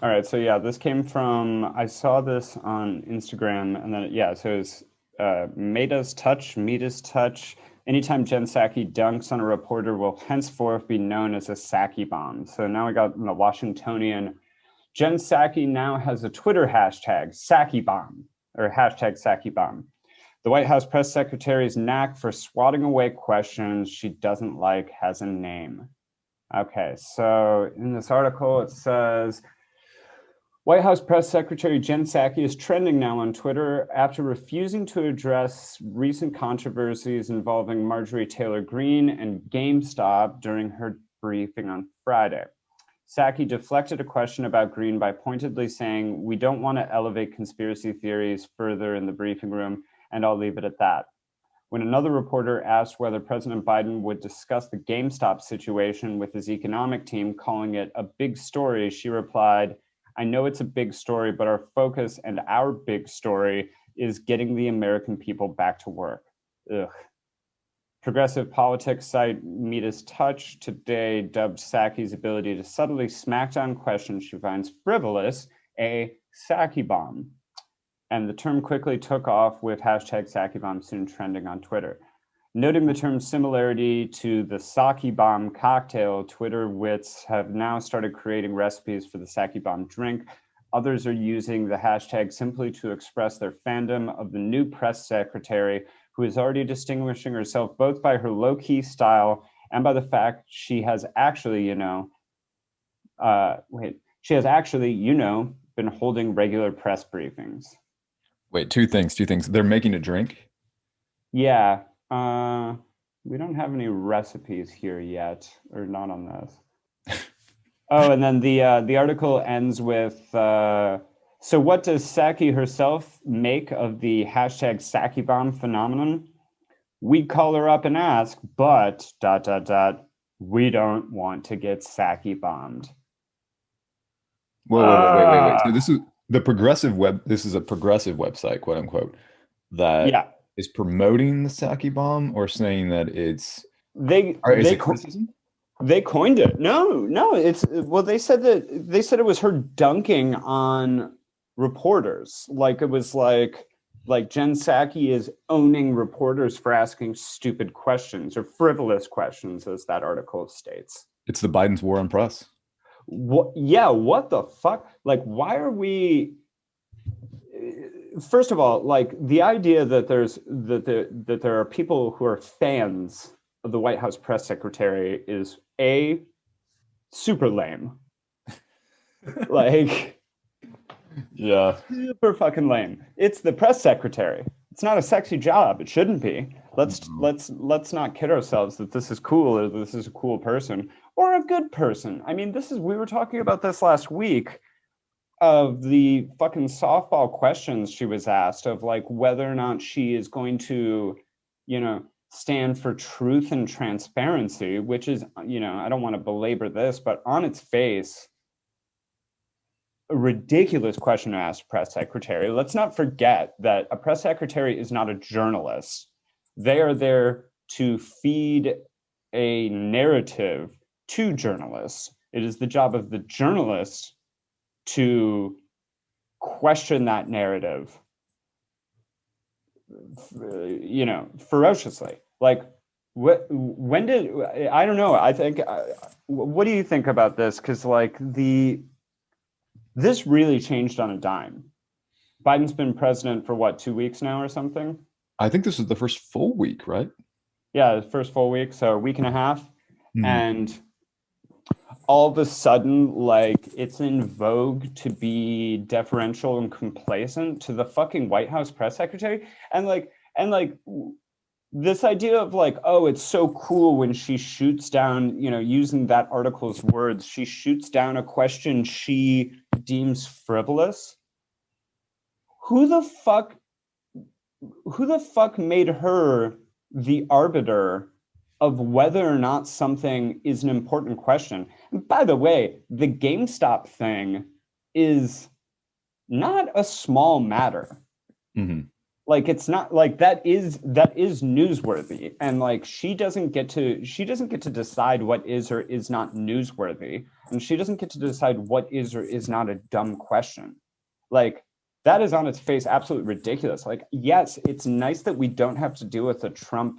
All right, so yeah, this came from, I saw this on Instagram, and then, yeah, so it's made us touch, meet us touch. Anytime Jen Psaki dunks on a reporter will henceforth be known as a Psaki bomb. So now we got in the Washingtonian. Jen Psaki now has a Twitter hashtag, Psaki bomb, or hashtag Psaki bomb. The White House press secretary's knack for swatting away questions she doesn't like has a name. Okay, so in this article, it says, White House Press Secretary Jen Psaki is trending now on Twitter after refusing to address recent controversies involving Marjorie Taylor Greene and GameStop during her briefing on Friday. Psaki deflected a question about Greene by pointedly saying, "We don't want to elevate conspiracy theories further in the briefing room, and I'll leave it at that." When another reporter asked whether President Biden would discuss the GameStop situation with his economic team, calling it a big story, she replied, "I know it's a big story, but our focus and our big story is getting the American people back to work." Ugh. Progressive politics site Meet Touch today dubbed Psaki's ability to subtly smack down questions she finds frivolous a Psaki bomb. And the term quickly took off with hashtag Psaki bomb soon trending on Twitter. Noting the term's similarity to the Psaki bomb cocktail, Twitter wits have now started creating recipes for the Psaki bomb drink. Others are using the hashtag simply to express their fandom of the new press secretary, who is already distinguishing herself both by her low-key style and by the fact she has actually, been holding regular press briefings. Wait, two things. They're making a drink. Yeah, we don't have any recipes here yet, or not on this. Oh, and then the article ends with, so what does Psaki herself make of the hashtag Psaki bomb phenomenon? We'd call her up and ask, but we don't want to get Psaki bombed. Wait. So Uh, this is the progressive web. This is a progressive website, quote unquote, that yeah, is promoting the Saki bomb or saying that it's, they or is they it criticism? they coined it. No, it's well. They said it was her dunking on reporters. Like it was like Jen Psaki is owning reporters for asking stupid questions or frivolous questions, as that article states. It's the Biden's war on press. What? Yeah, what the fuck? Like, why are we? First of all, like the idea that there are people who are fans of the White House press secretary is a super lame. Like Yeah. super fucking lame. It's the press secretary. It's not a sexy job. It shouldn't be. Let's No. let's let's not kid ourselves that this is cool or this is a cool person or a good person. I mean, this is we were talking about this last week of the fucking softball questions she was asked of like whether or not she is going to, stand for truth and transparency, which is, I don't want to belabor this, but on its face, a ridiculous question to ask a press secretary. Let's not forget that a press secretary is not a journalist. They are there to feed a narrative to journalists. It is the job of the journalist to question that narrative, ferociously. Like, when did, I don't know. I think, what do you think about this? Because like this really changed on a dime. Biden's been president for what, 2 weeks now or something? I think this is the first full week, right? Yeah, the first full week, so a week and a half. Mhm. And all of a sudden, like, it's in vogue to be deferential and complacent to the fucking White House press secretary. And like this idea of like, oh, it's so cool when she shoots down, using that article's words, she shoots down a question she deems frivolous. Who the fuck who the fuck made her the arbiter of whether or not something is an important question? And by the way, the GameStop thing is not a small matter. Mhm. Like, it's not like that is newsworthy, and like she doesn't get to decide what is or is not newsworthy, and she doesn't get to decide what is or is not a dumb question. Like, that is on its face absolutely ridiculous. Like, yes, it's nice that we don't have to deal with a Trump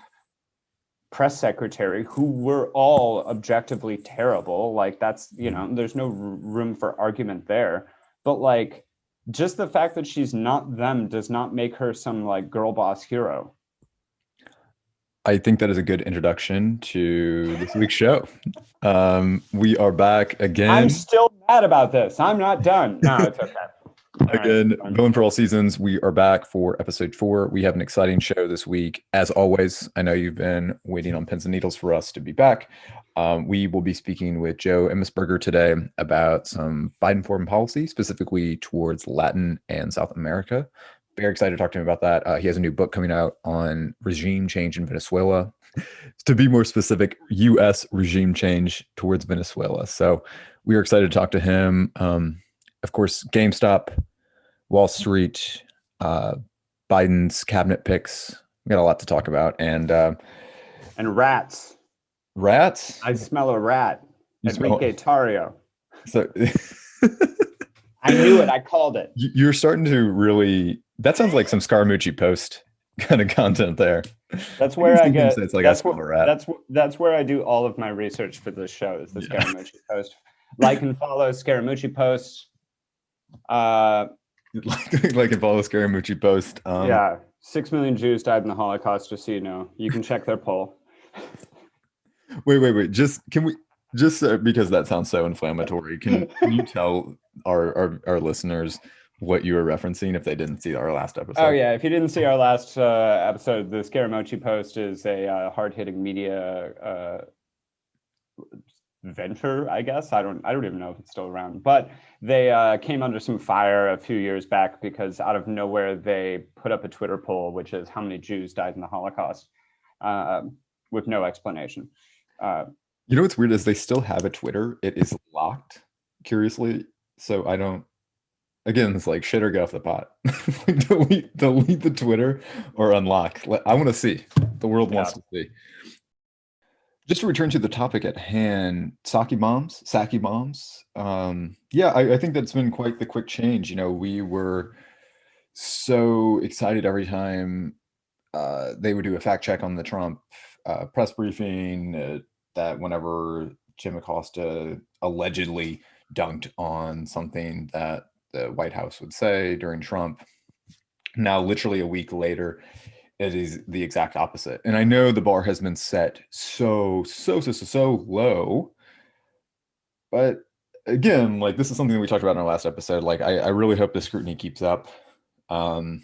press secretary who were all objectively terrible. Like, that's, there's no room for argument there. But like, just the fact that she's not them does not make her some like girl boss hero. I think that is a good introduction to this week's show. We are back again. I'm still mad about this. I'm not done. No, it's okay. Again, going for all seasons, we are back for episode 4. We have an exciting show this week. As always, I know you've been waiting on pins and needles for us to be back. We will be speaking with Joe Emersberger today about some Biden foreign policy, specifically towards Latin and South America. Very excited to talk to him about that. He has a new book coming out on regime change in Venezuela. To be more specific, U.S. regime change towards Venezuela. So we are excited to talk to him. Of course, GameStop, Wall Street, Biden's cabinet picks. We got a lot to talk about, and rats. Rats. I smell a rat. Enrique Tarrio. So I knew it. I called it. You're starting to really. That sounds like some Scaramucci Post kind of content there. That's where I get. It's like that's where I do all of my research for this show. Is the Scaramucci Post. Like and follow Scaramucci Post. Like and follow Scaramucci Post. 6 million Jews died in the Holocaust. Just so you know, you can check their poll. Wait. Can we because that sounds so inflammatory? Can you tell our listeners what you were referencing if they didn't see our last episode? Oh yeah, if you didn't see our last episode, the Scaramucci Post is a hard-hitting media venture, I guess. I don't even know if it's still around, but they came under some fire a few years back because out of nowhere they put up a Twitter poll, which is how many Jews died in the Holocaust, with no explanation. You know what's weird is they still have a Twitter. It is locked, curiously. So I don't. Again, it's like shit or get off the pot. delete the Twitter or unlock. I want to see. The world wants to see. Just to return to the topic at hand, Psaki Bombs. I think that's been quite the quick change. We were so excited every time they would do a fact check on the Trump press briefing that whenever Jim Acosta allegedly dunked on something that the White House would say during Trump, now literally a week later, it is the exact opposite. And I know the bar has been set so low, but again, like this is something that we talked about in our last episode. Like I really hope the scrutiny keeps up. I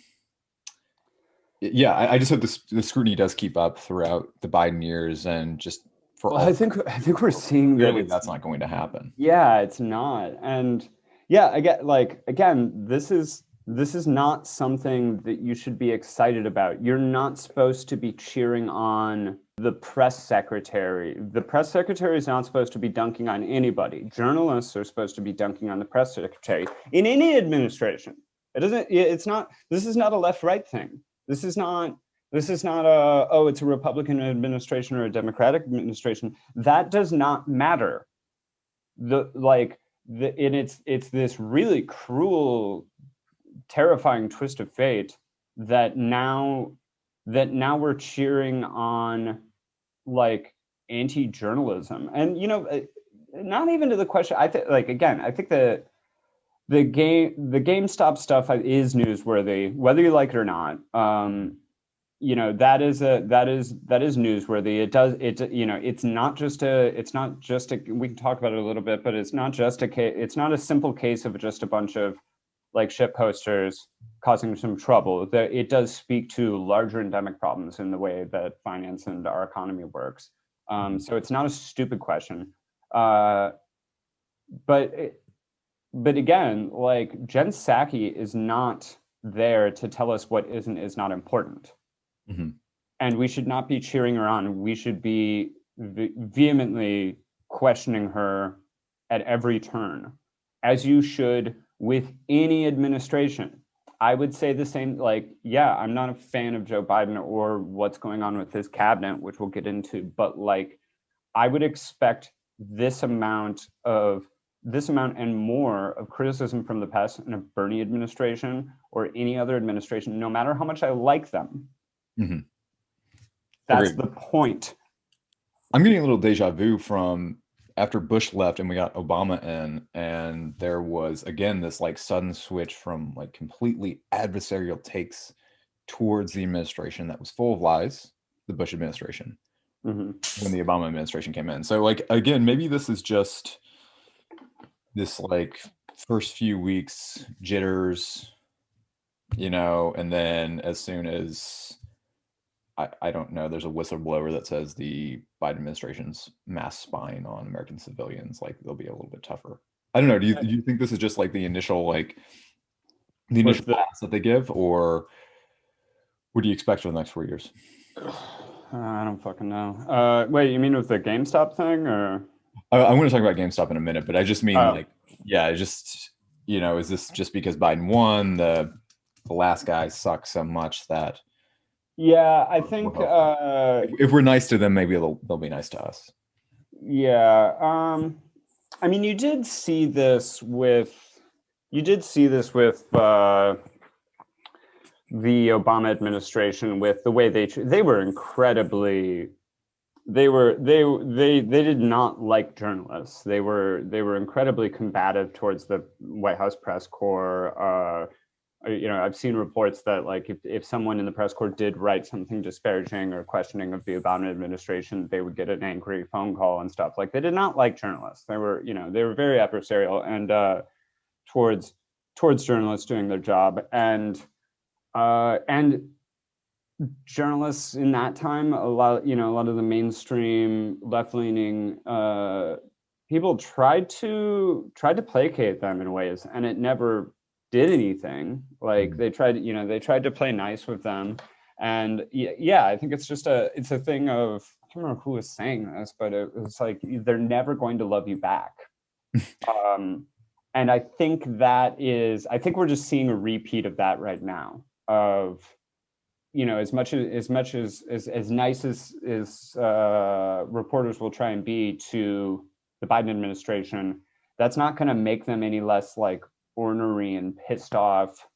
just hope the scrutiny does keep up throughout the Biden years, and just for I think we're seeing that that's not going to happen. Yeah, it's not. And I get again, this is not something that you should be excited about. You're not supposed to be cheering on the press secretary. The press secretary is not supposed to be dunking on anybody. Journalists are supposed to be dunking on the press secretary in any administration. This is not a left-right thing. This is not it's a Republican administration or a Democratic administration. That does not matter. It's this really cruel, terrifying twist of fate that now we're cheering on like anti-journalism. And not even to the question, I think the GameStop stuff is newsworthy, whether you like it or not. That is newsworthy. It's not just a we can talk about it a little bit, but it's not a simple case of just a bunch of like shit posters causing some trouble. It does speak to larger endemic problems in the way that finance and our economy works. So it's not a stupid question. But again, like Jen Psaki is not there to tell us what is and is not important. Mm-hmm. And we should not be cheering her on. We should be vehemently questioning her at every turn, as you should with any administration. I would say the same, like, yeah, I'm not a fan of Joe Biden or what's going on with his cabinet, which we'll get into, but like, I would expect this amount and more of criticism from the past in a Bernie administration or any other administration, no matter how much I like them. Mm-hmm. That's Agreed. the point. I'm getting a little deja vu from after Bush left and we got Obama in, and there was again this like sudden switch from like completely adversarial takes towards the administration that was full of lies, the Bush administration, Mm-hmm. when the Obama administration came in. So like again, maybe this is just this like first few weeks jitters, and then as soon as I don't know, there's a whistleblower that says the Biden administration's mass spying on American civilians, like they'll be a little bit tougher. I don't know. Do you think this is just like the initial pass that they give, or what do you expect for the next 4 years? I don't fucking know. Wait, you mean with the GameStop thing, or? I want to talk about GameStop in a minute, but I just mean is this just because Biden won? The last guy sucks so much that Yeah, I think if we're nice to them, maybe they'll be nice to us. Yeah, I mean, you did see this with the Obama administration with the way they were incredibly they did not like journalists. They were incredibly combative towards the White House press corps. I've seen reports that like if someone in the press corps did write something disparaging or questioning of the Obama administration, they would get an angry phone call and stuff. Like they did not like journalists. They were very adversarial and towards journalists doing their job and journalists in that time, a lot of the mainstream left-leaning people tried to placate them in ways, and it never did anything. Like they tried to play nice with them, and yeah, I think it's a thing of, I can't remember who was saying this, but it was like they're never going to love you back. And I think we're just seeing a repeat of that right now. Of as nice as reporters will try and be to the Biden administration, that's not going to make them any less like ornery and pissed off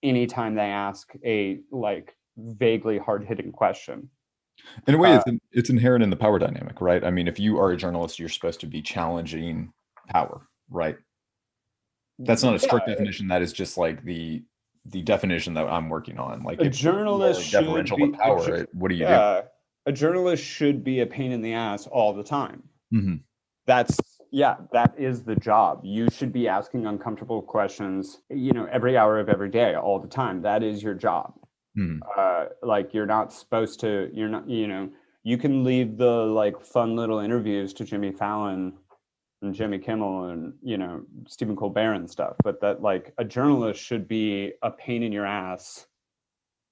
anytime they ask a like vaguely hard-hitting question. In a way, it's inherent in the power dynamic, right? I mean, if you are a journalist, you're supposed to be challenging power, right? That's not a strict definition. That is just like the definition that I'm working on. Like a journalist should be power. What do you do? A journalist should be a pain in the ass all the time. Mm-hmm. That is the job. You should be asking uncomfortable questions, every hour of every day, all the time. That is your job. Mm-hmm. Like you're not supposed to. You're not. You can leave the like fun little interviews to Jimmy Fallon and Jimmy Kimmel and Stephen Colbert and stuff, but that like a journalist should be a pain in your ass,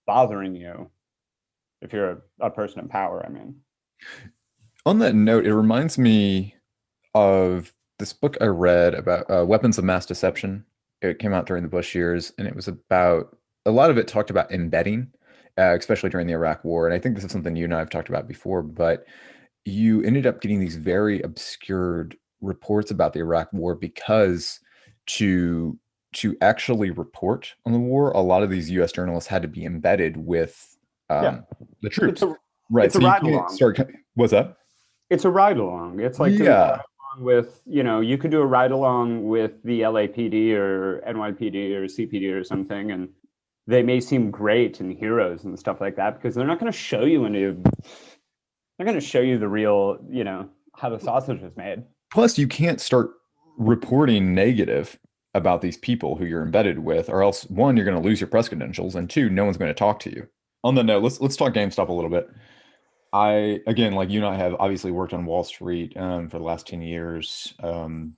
bothering you, if you're a person in power. I mean, on that note, it reminds me of this book I read about weapons of mass deception. It came out during the Bush years, and it was about, a lot of it talked about embedding, especially during the Iraq War. And I think this is something you and I have talked about before, but you ended up getting these very obscured reports about the Iraq War because to actually report on the war, a lot of these U.S. journalists had to be embedded with the troops. Right. It's a ride along. What's that? It's a ride along. It's like doing a ride along with, you could do a ride along with the LAPD or NYPD or CPD or something, and they may seem great and heroes and stuff like that because they're not going to show you the real, how the sausage is made. Plus, you can't start reporting negative about these people who you're embedded with, or else one, you're going to lose your press credentials, and two, no one's going to talk to you. On the note, let's talk GameStop a little bit. Again, like you and I have obviously worked on Wall Street for the last 10 years on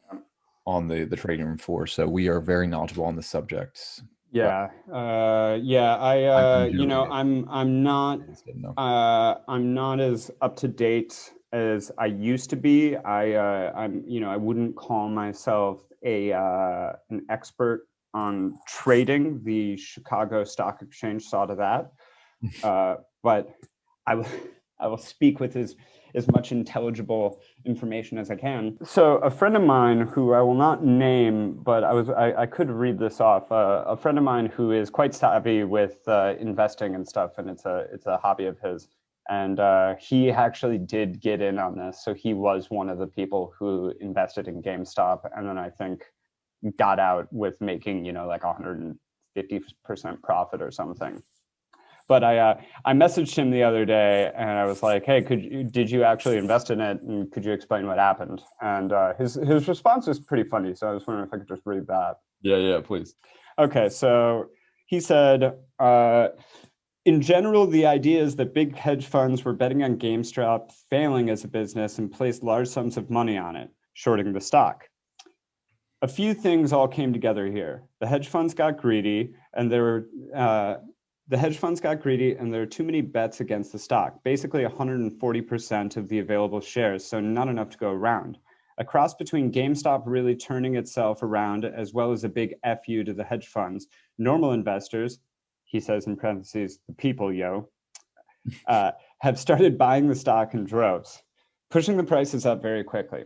the trading room floor, so we are very knowledgeable on the subjects. Yeah, I'm not as up to date as I used to be. I wouldn't call myself an expert trading. The Chicago Stock Exchange saw to that. But I will speak with as much intelligible information as I can. So a friend of mine who I will not name, but I could read this off. A friend of mine who is quite savvy with investing and stuff, and it's a hobby of his. And he actually did get in on this. So he was one of the people who invested in GameStop, and then I think got out with making, like 150% profit or something. But I messaged him the other day and I was like, hey, did you actually invest in it? And could you explain what happened? And his response was pretty funny. So I was wondering if I could just read that. Yeah, please. Okay, so he said, in general, the idea is that big hedge funds were betting on GameStop failing as a business and placed large sums of money on it, shorting the stock. A few things all came together here. The hedge funds got greedy and there were too many bets against the stock, basically 140% of the available shares, so not enough to go around. A cross between GameStop really turning itself around, as well as a big FU to the hedge funds. Normal investors, he says in parentheses, the people, have started buying the stock in droves, pushing the prices up very quickly.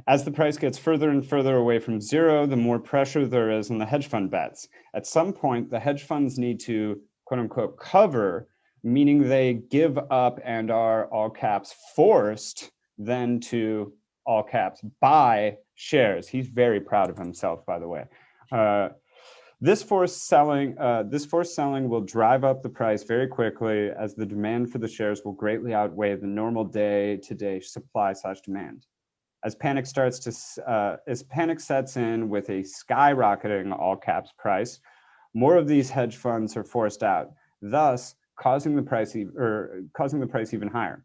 As the price gets further and further away from zero, the more pressure there is on the hedge fund bets. At some point, the hedge funds need to, quote unquote, cover, meaning they give up and are, all caps, forced then to, all caps, buy shares. He's very proud of himself, by the way. This forced selling will drive up the price very quickly, as the demand for the shares will greatly outweigh the normal day-to-day supply/demand. As panic sets in with a skyrocketing all caps price, more of these hedge funds are forced out, thus causing the price even higher.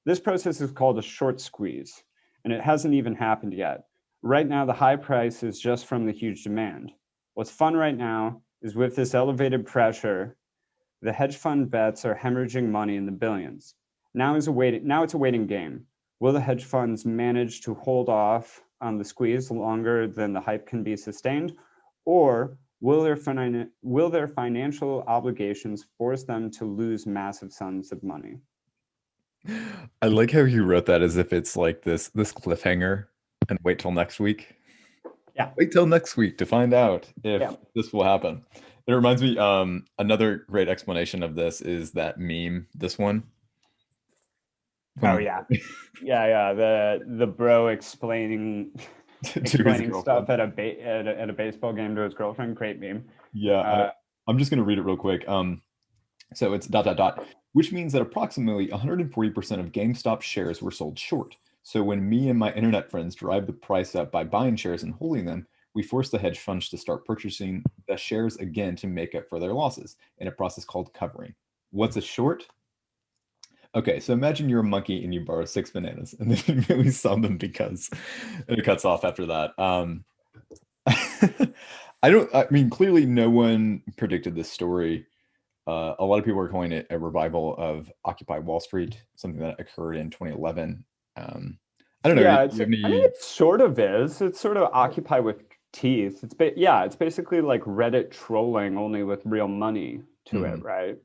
This process is called a short squeeze, and it hasn't even happened yet. Right now, the high price is just from the huge demand. What's fun right now is with this elevated pressure, the hedge fund bets are hemorrhaging money in the billions. Now it's a waiting game. Will the hedge funds manage to hold off on the squeeze longer than the hype can be sustained? Or will their financial obligations force them to lose massive sums of money? I like how you wrote that as if it's like this cliffhanger and wait till next week. Yeah. Wait till next week to find out if this will happen. It reminds me, another great explanation of this is that meme, this one. Oh yeah. The bro explaining stuff at a baseball game to his girlfriend. Great meme. Yeah, I'm just gonna read it real quick. So it's ... which means that approximately 140% of GameStop shares were sold short. So when me and my internet friends drive the price up by buying shares and holding them, we force the hedge funds to start purchasing the shares again to make up for their losses in a process called covering. What's a short? Okay, so imagine you're a monkey and you borrow 6 bananas and then you really sell them because and it cuts off after that. I mean, clearly no one predicted this story. A lot of people are calling it a revival of Occupy Wall Street, something that occurred in 2011. I don't know. Yeah, it sort of is. It's sort of Occupy with teeth. It's basically like Reddit trolling, only with real money to it, right?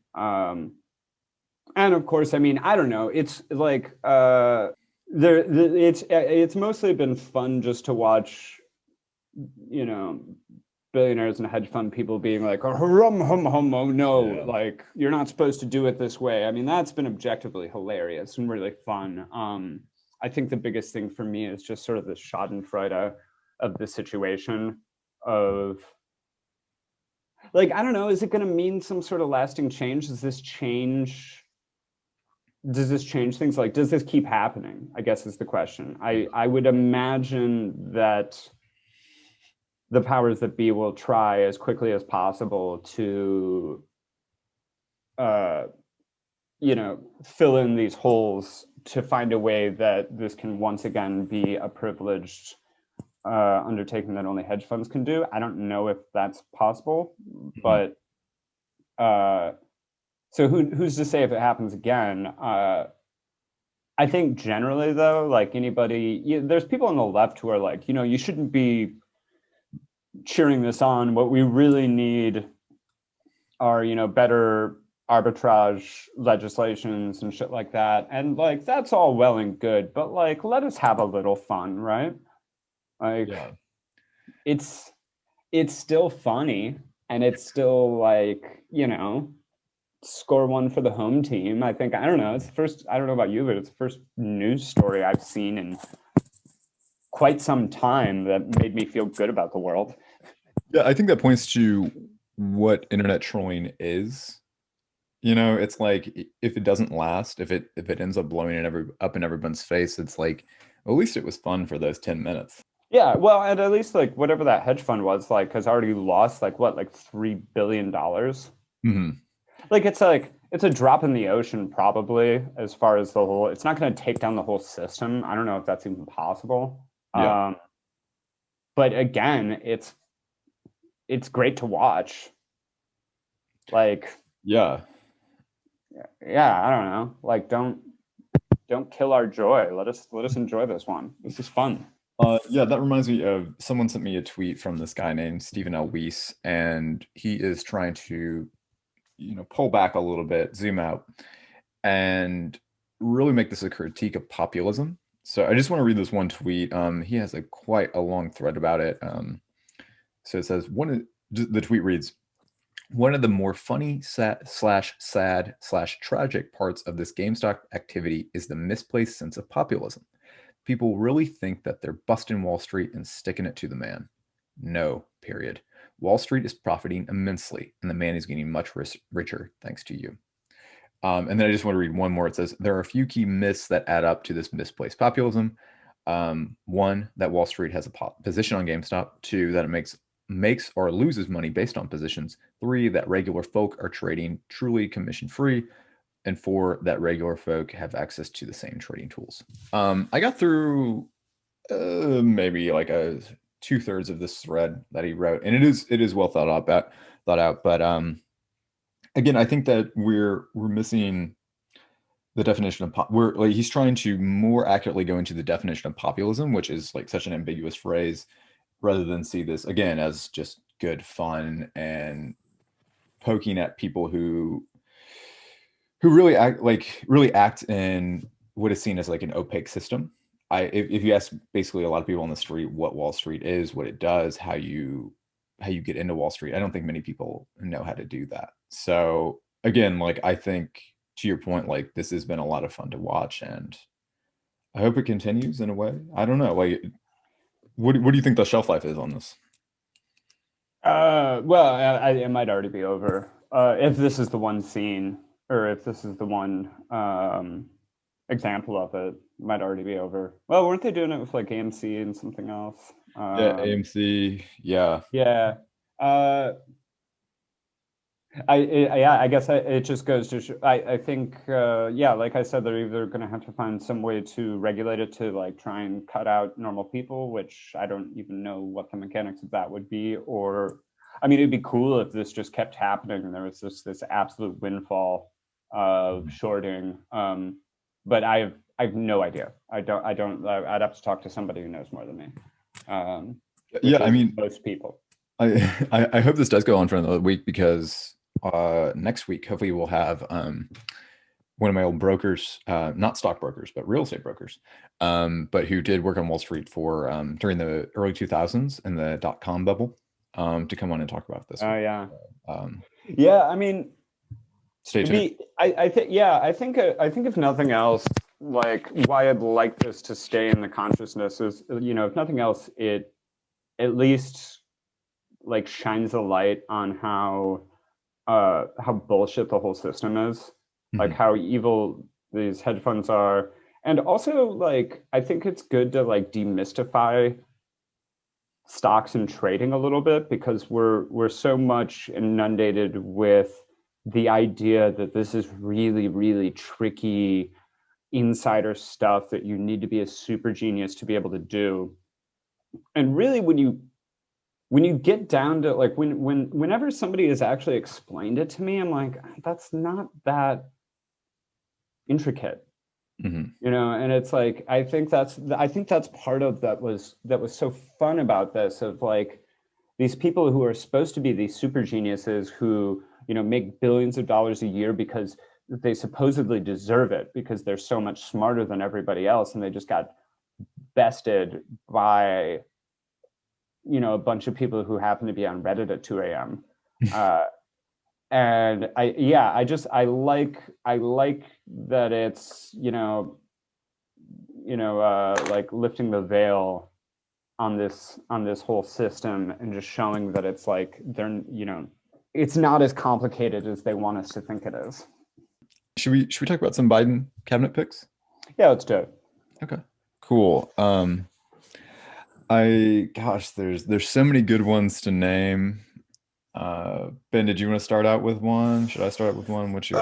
And of course, I mean, I don't know. It's like it's mostly been fun just to watch, billionaires and hedge fund people being like, oh, no, like you're not supposed to do it this way. I mean, that's been objectively hilarious and really fun. I think the biggest thing for me is just sort of the schadenfreude of the situation of, like, I don't know, is it going to mean some sort of lasting change? Does this change things? Like, does this keep happening, I guess is the question. I would imagine that the powers that be will try as quickly as possible to, fill in these holes to find a way that this can once again be a privileged undertaking that only hedge funds can do. I don't know if that's possible, but so who's to say if it happens again? I think generally though, like anybody, there's people on the left who are like, you shouldn't be cheering this on. What we really need are, better arbitrage legislations and shit like that. And like, that's all well and good, but like, let us have a little fun, right? Like, Yeah. it's still funny, and it's still like, score one for the home team. I think, I don't know, it's the first, I don't know about you, but it's the first news story I've seen in quite some time that made me feel good about the world. Yeah, I think that points to what internet trolling is. It's like if it doesn't last, if it ends up blowing up in everyone's face, it's like at least it was fun for those 10 minutes. Yeah, well, and at least like whatever that hedge fund was, like, has already lost like what, like $3 billion. Hmm. Like it's a drop in the ocean, probably, as far as the whole. It's not going to take down the whole system. I don't know if that's even possible. Yeah. But again, it's great to watch. Like, Yeah. yeah, I don't know. Like, don't kill our joy. Let us enjoy this one. This is fun. Yeah, that reminds me of someone sent me a tweet from this guy named Stephen L. Weiss, and he is trying to, pull back a little bit, zoom out, and really make this a critique of populism. So I just want to read this one tweet. He has quite a long thread about it. So it says the tweet reads, "One of the more funny slash sad slash tragic parts of this GameStop activity is the misplaced sense of populism. People really think that they're busting Wall Street and sticking it to the man. No, period. Wall Street is profiting immensely, and the man is getting much richer thanks to you." And then I just want to read one more. It says, "There are a few key myths that add up to this misplaced populism. One, that Wall Street has a position on GameStop. Two, that it makes or loses money based on positions. Three, that regular folk are trading truly commission free. And four, that regular folk have access to the same trading tools." I got through maybe like a 2/3 of this thread that he wrote, and it is well thought out. But again, I think that we're missing the definition of we're like he's trying to more accurately go into the definition of populism, which is like such an ambiguous phrase, rather than see this again as just good fun and poking at people who really act in what is seen as like an opaque system. If you ask basically a lot of people on the street what Wall Street is, what it does, how you get into Wall Street, I don't think many people know how to do that. So again, like I think to your point, like this has been a lot of fun to watch, and I hope it continues in a way. I don't know, like what do you think the shelf life is on this? Well, it might already be over. If this is the one scene, or if this is the one example of it, might already be over. Well, weren't they doing it with like AMC and something else? Yeah, AMC. Yeah. Yeah. Uh, yeah, I guess it just goes to I think yeah, like I said, they're either going to have to find some way to regulate it to like try and cut out normal people, which I don't even know what the mechanics of that would be. Or I mean, it'd be cool if this just kept happening and there was just this absolute windfall of shorting. But I have no idea. I'd have to talk to somebody who knows more than me. Which Yeah, I is mean, most people. I hope this does go on for another week, because next week hopefully we'll have one of my old brokers, not stockbrokers but real estate brokers, but who did work on Wall Street for during the early 2000s and the dot-com bubble, to come on and talk about this. Oh yeah. Um, Yeah, I mean, stay tuned. I think, yeah, I think if nothing else, like why I'd like this to stay in the consciousness is, if nothing else, it at least like shines a light on how bullshit the whole system is, like Mhm. how evil these hedge funds are. And also, like, I think it's good to like demystify stocks and trading a little bit, because we're so much inundated with the idea that this is really, really tricky insider stuff that you need to be a super genius to be able to do. And really, when you get down to like whenever somebody has actually explained it to me, I'm like, that's not that intricate. Mhm. And it's like, I think that's part of that was so fun about this, of like these people who are supposed to be these super geniuses who, make billions of dollars a year because they supposedly deserve it because they're so much smarter than everybody else, and they just got bested by, a bunch of people who happen to be on Reddit at 2 a.m. And I like that it's, like lifting the veil on this whole system and just showing that it's like they're, it's not as complicated as they want us to think it is. Should we talk about some Biden cabinet picks? Yeah, let's do it. Okay, cool. There's so many good ones to name. Ben, did you want to start out with one? Should I start out with one? What's your?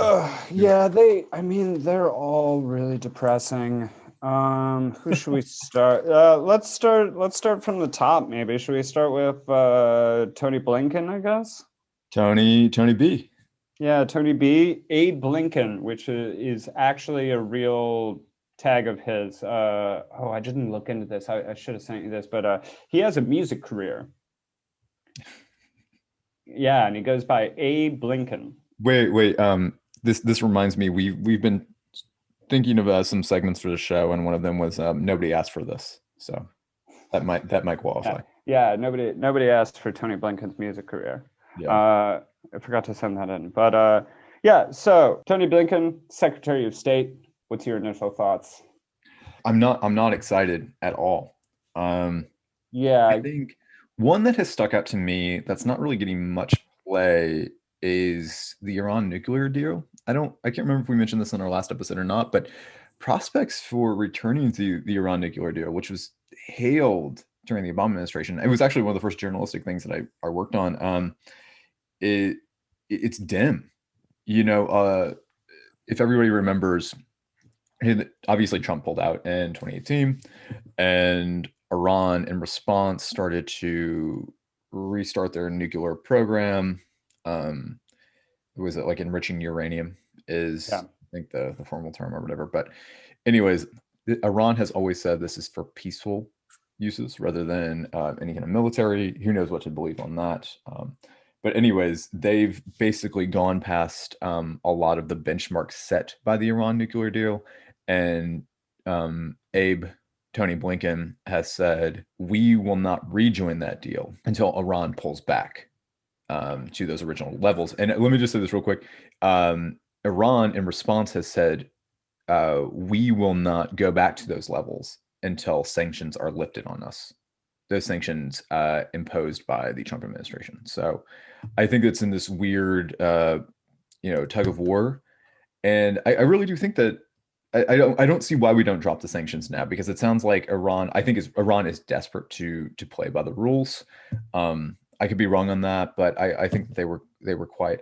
Yeah, they're all really depressing. Who should we start? Let's start from the top, maybe. Should we start with Tony Blinken, I guess? Tony B. Yeah, Tony B. Abe Blinken, which is actually a real tag of his. I didn't look into this. I should have sent you this, but he has a music career. Yeah, and he goes by Abe Blinken. Wait. This reminds me. We've been thinking of some segments for the show, and one of them was nobody asked for this, so that might qualify. Yeah, nobody asked for Tony Blinken's music career. Yeah. I forgot to send that in, but so Tony Blinken, Secretary of State. What's your initial thoughts? I'm not excited at all. Yeah, I think one that has stuck out to me that's not really getting much play is the Iran nuclear deal. I can't remember if we mentioned this in our last episode or not, but prospects for returning to the Iran nuclear deal, which was hailed during the Obama administration. It was actually one of the first journalistic things that I worked on. It's dim. If everybody remembers, obviously Trump pulled out in 2018, and Iran in response started to restart their nuclear program. Was it like enriching uranium is I think the formal term or whatever. But anyways, Iran has always said this is for peaceful uses rather than any kind of military. Who knows what to believe on that. But anyways, they've basically gone past a lot of the benchmarks set by the Iran nuclear deal. And Tony Blinken has said, we will not rejoin that deal until Iran pulls back to those original levels. And let me just say this real quick. Iran, in response, has said, we will not go back to those levels until sanctions are lifted on us. Those sanctions imposed by the Trump administration. So I think it's in this weird, tug of war. And I really do think that I don't see why we don't drop the sanctions now, because it sounds like Iran is desperate to play by the rules. I could be wrong on that, but I think they were quite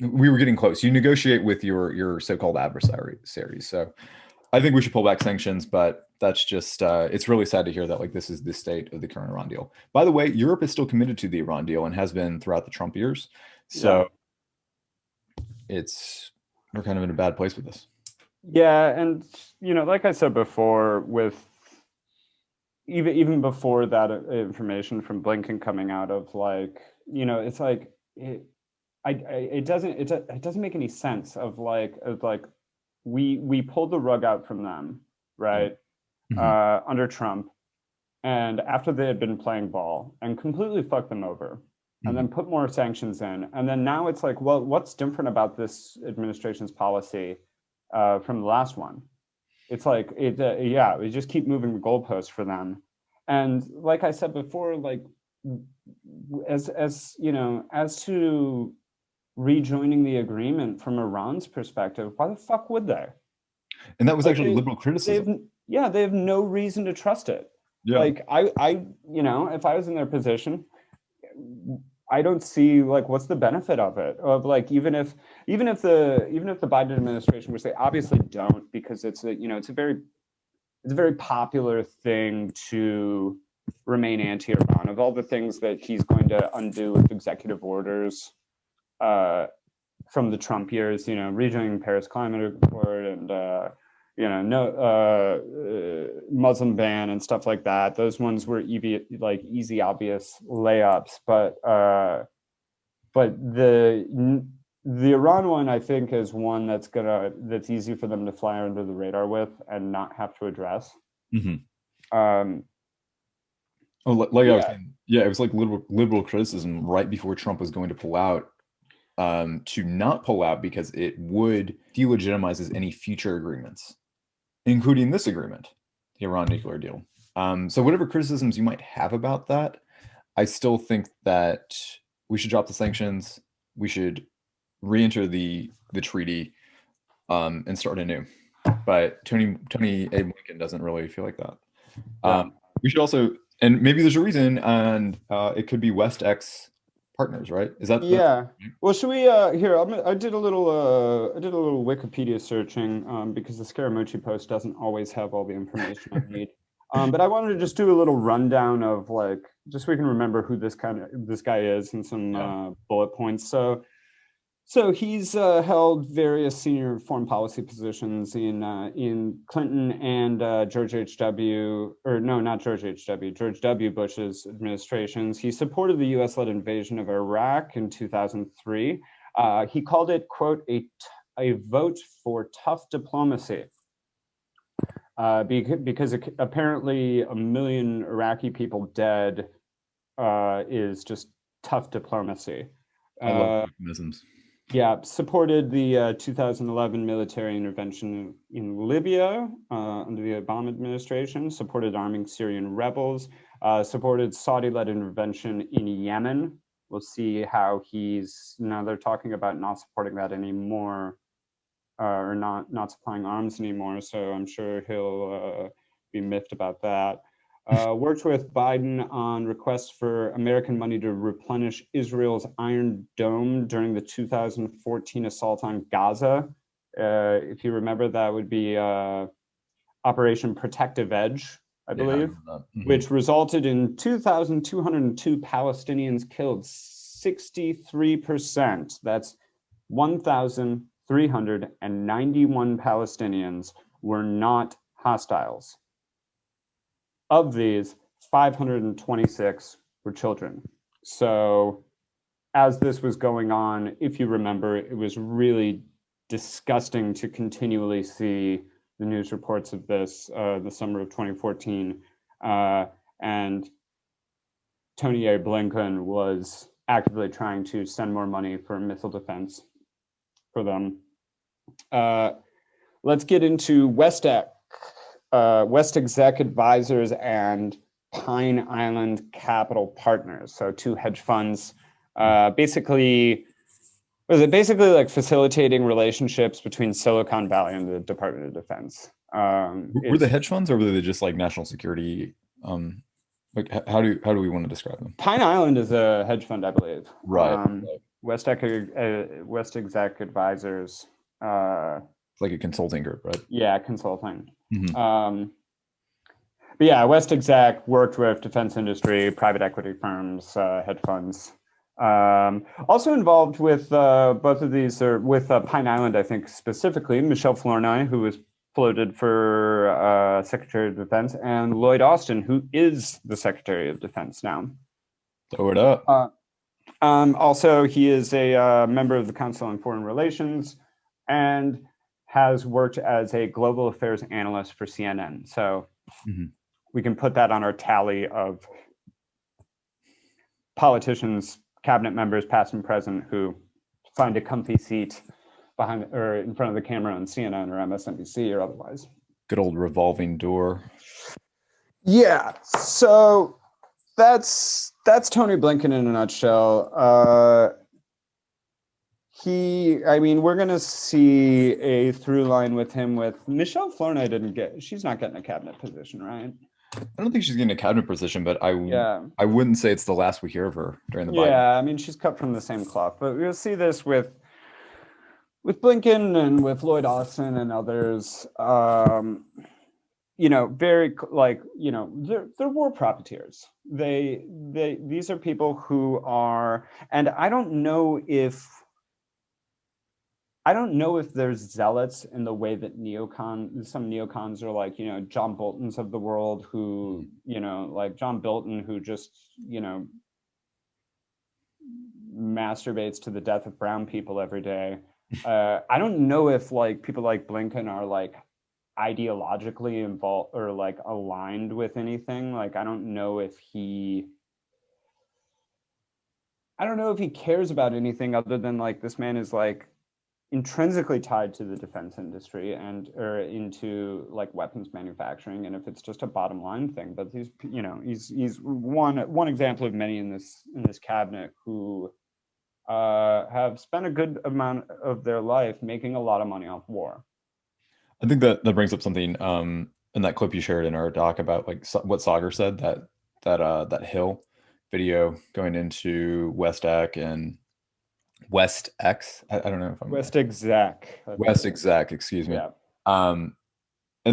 we were getting close. You negotiate with your so-called adversaries. So I think we should pull back sanctions, but that's just it's really sad to hear that this is the state of the current Iran deal. By the way, Europe is still committed to the Iran deal and has been throughout the Trump years. So we're kind of in a bad place with this. Yeah, and like I said before, with even before that information from Blinken coming out of it's like it doesn't make any sense of we pulled the rug out from them, right? Mm-hmm. Under Trump, and after they had been playing ball and completely fucked them over. And then put more sanctions in. And then now it's like, well, what's different about this administration's policy from the last one? It's like, we just keep moving the goalposts for them. And like I said before, as to rejoining the agreement from Iran's perspective, why the fuck would they? And that was actually liberal criticism. They have no reason to trust it. Yeah. If I was in their position, I don't see what's the benefit of it, of even if the Biden administration, which they obviously don't, because it's a very popular thing to remain anti-Iran. Of all the things that he's going to undo with executive orders from the Trump years, rejoining Paris Climate Accord and Muslim ban and stuff like that. Those ones were easy, obvious layups. But the Iran one, I think, is one that's easy for them to fly under the radar with and not have to address. Mm-hmm. I was saying, it was like liberal criticism right before Trump was going to pull out, to not pull out because it would delegitimizes any future agreements, including this agreement, the Iran nuclear deal. So whatever criticisms you might have about that, I still think that we should drop the sanctions. We should re-enter the treaty, and start anew. But Tony A. Blinken doesn't really feel like that. We should also, and maybe there's a reason, and it could be West X partners, right? Is that Well, should we here? I did a little Wikipedia searching because the Scaramucci post doesn't always have all the information I need. But I wanted to just do a little rundown of just so we can remember who this guy is and some bullet points. So he's held various senior foreign policy positions in Clinton and George W. Bush's administrations. He supported the U.S.-led invasion of Iraq in 2003. He called it, quote, a vote for tough diplomacy. Because apparently 1 million Iraqi people dead is just tough diplomacy. I love euphemisms. Yeah, supported the 2011 military intervention in Libya under the Obama administration, supported arming Syrian rebels, supported Saudi-led intervention in Yemen. We'll see how now they're talking about not supporting that anymore, or not supplying arms anymore, so I'm sure he'll be miffed about that. Worked with Biden on requests for American money to replenish Israel's Iron Dome during the 2014 assault on Gaza. If you remember, that would be Operation Protective Edge, I believe, which resulted in 2,202 Palestinians killed, 63%. That's 1,391 Palestinians were not hostiles. Of these, 526 were children. So as this was going on, if you remember, it was really disgusting to continually see the news reports of this the summer of 2014. And Tony A. Blinken was actively trying to send more money for missile defense for them. Let's get into West Exec Advisors and Pine Island Capital Partners. So 2 hedge funds, basically like facilitating relationships between Silicon Valley and the Department of Defense. Were they hedge funds, or were they just like national security? How do we want to describe them? Pine Island is a hedge fund, I believe. Right. West Exec Advisors. It's like a consulting group, right? Yeah, consulting. Mm-hmm. But yeah, West Exec worked with defense industry, private equity firms, hedge funds. Also involved with both of these, or with Pine Island, I think specifically, Michelle Flournoy, who was floated for Secretary of Defense, and Lloyd Austin, who is the Secretary of Defense now. Throw it up. Also, he is a member of the Council on Foreign Relations and has worked as a global affairs analyst for CNN. So we can put that on our tally of politicians, cabinet members, past and present, who find a comfy seat behind or in front of the camera on CNN or MSNBC or otherwise. Good old revolving door. Yeah. So that's Tony Blinken in a nutshell. We're going to see a through line with him with Michelle Flournoy. She's not getting a cabinet position, right? I don't think she's getting a cabinet position, but I wouldn't say it's the last we hear of her during the Biden. Yeah, she's cut from the same cloth, but we'll see this with Blinken and with Lloyd Austin and others. Very they're war profiteers. These are people who are, and I don't know if I don't know if there's zealots in the way that some neocons are like, John Bolton's of the world who, like John Bolton, who just, masturbates to the death of brown people every day. I don't know if like people like Blinken are like ideologically involved or like aligned with anything. Like, I don't know if he cares about anything other than like this man is like intrinsically tied to the defense industry or into like weapons manufacturing, and if it's just a bottom line thing. But he's one example of many in this cabinet who have spent a good amount of their life making a lot of money off war. I think that brings up something in that clip you shared in our doc about like what Sagar said, that Hill video going into West X and West X. I don't know if I'm West Exec. West Exec, excuse me. Yeah. And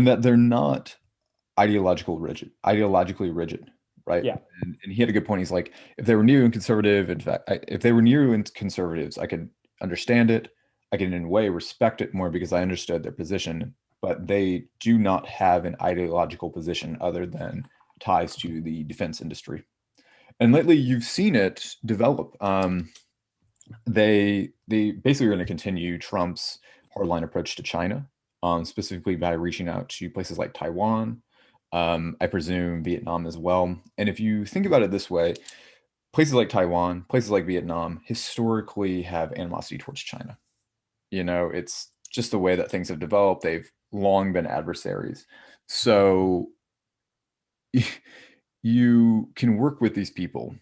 that they're not ideologically rigid, right? Yeah. And he had a good point. He's like, if they were new and conservative, in fact, if they were new and conservatives, I could understand it. I can in a way respect it more because I understood their position, but they do not have an ideological position other than ties to the defense industry. And lately you've seen it develop. They basically are going to continue Trump's hardline approach to China, specifically by reaching out to places like Taiwan, I presume Vietnam as well. And if you think about it this way, places like Taiwan, places like Vietnam historically have animosity towards China. It's just the way that things have developed. They've long been adversaries. So you can work with these people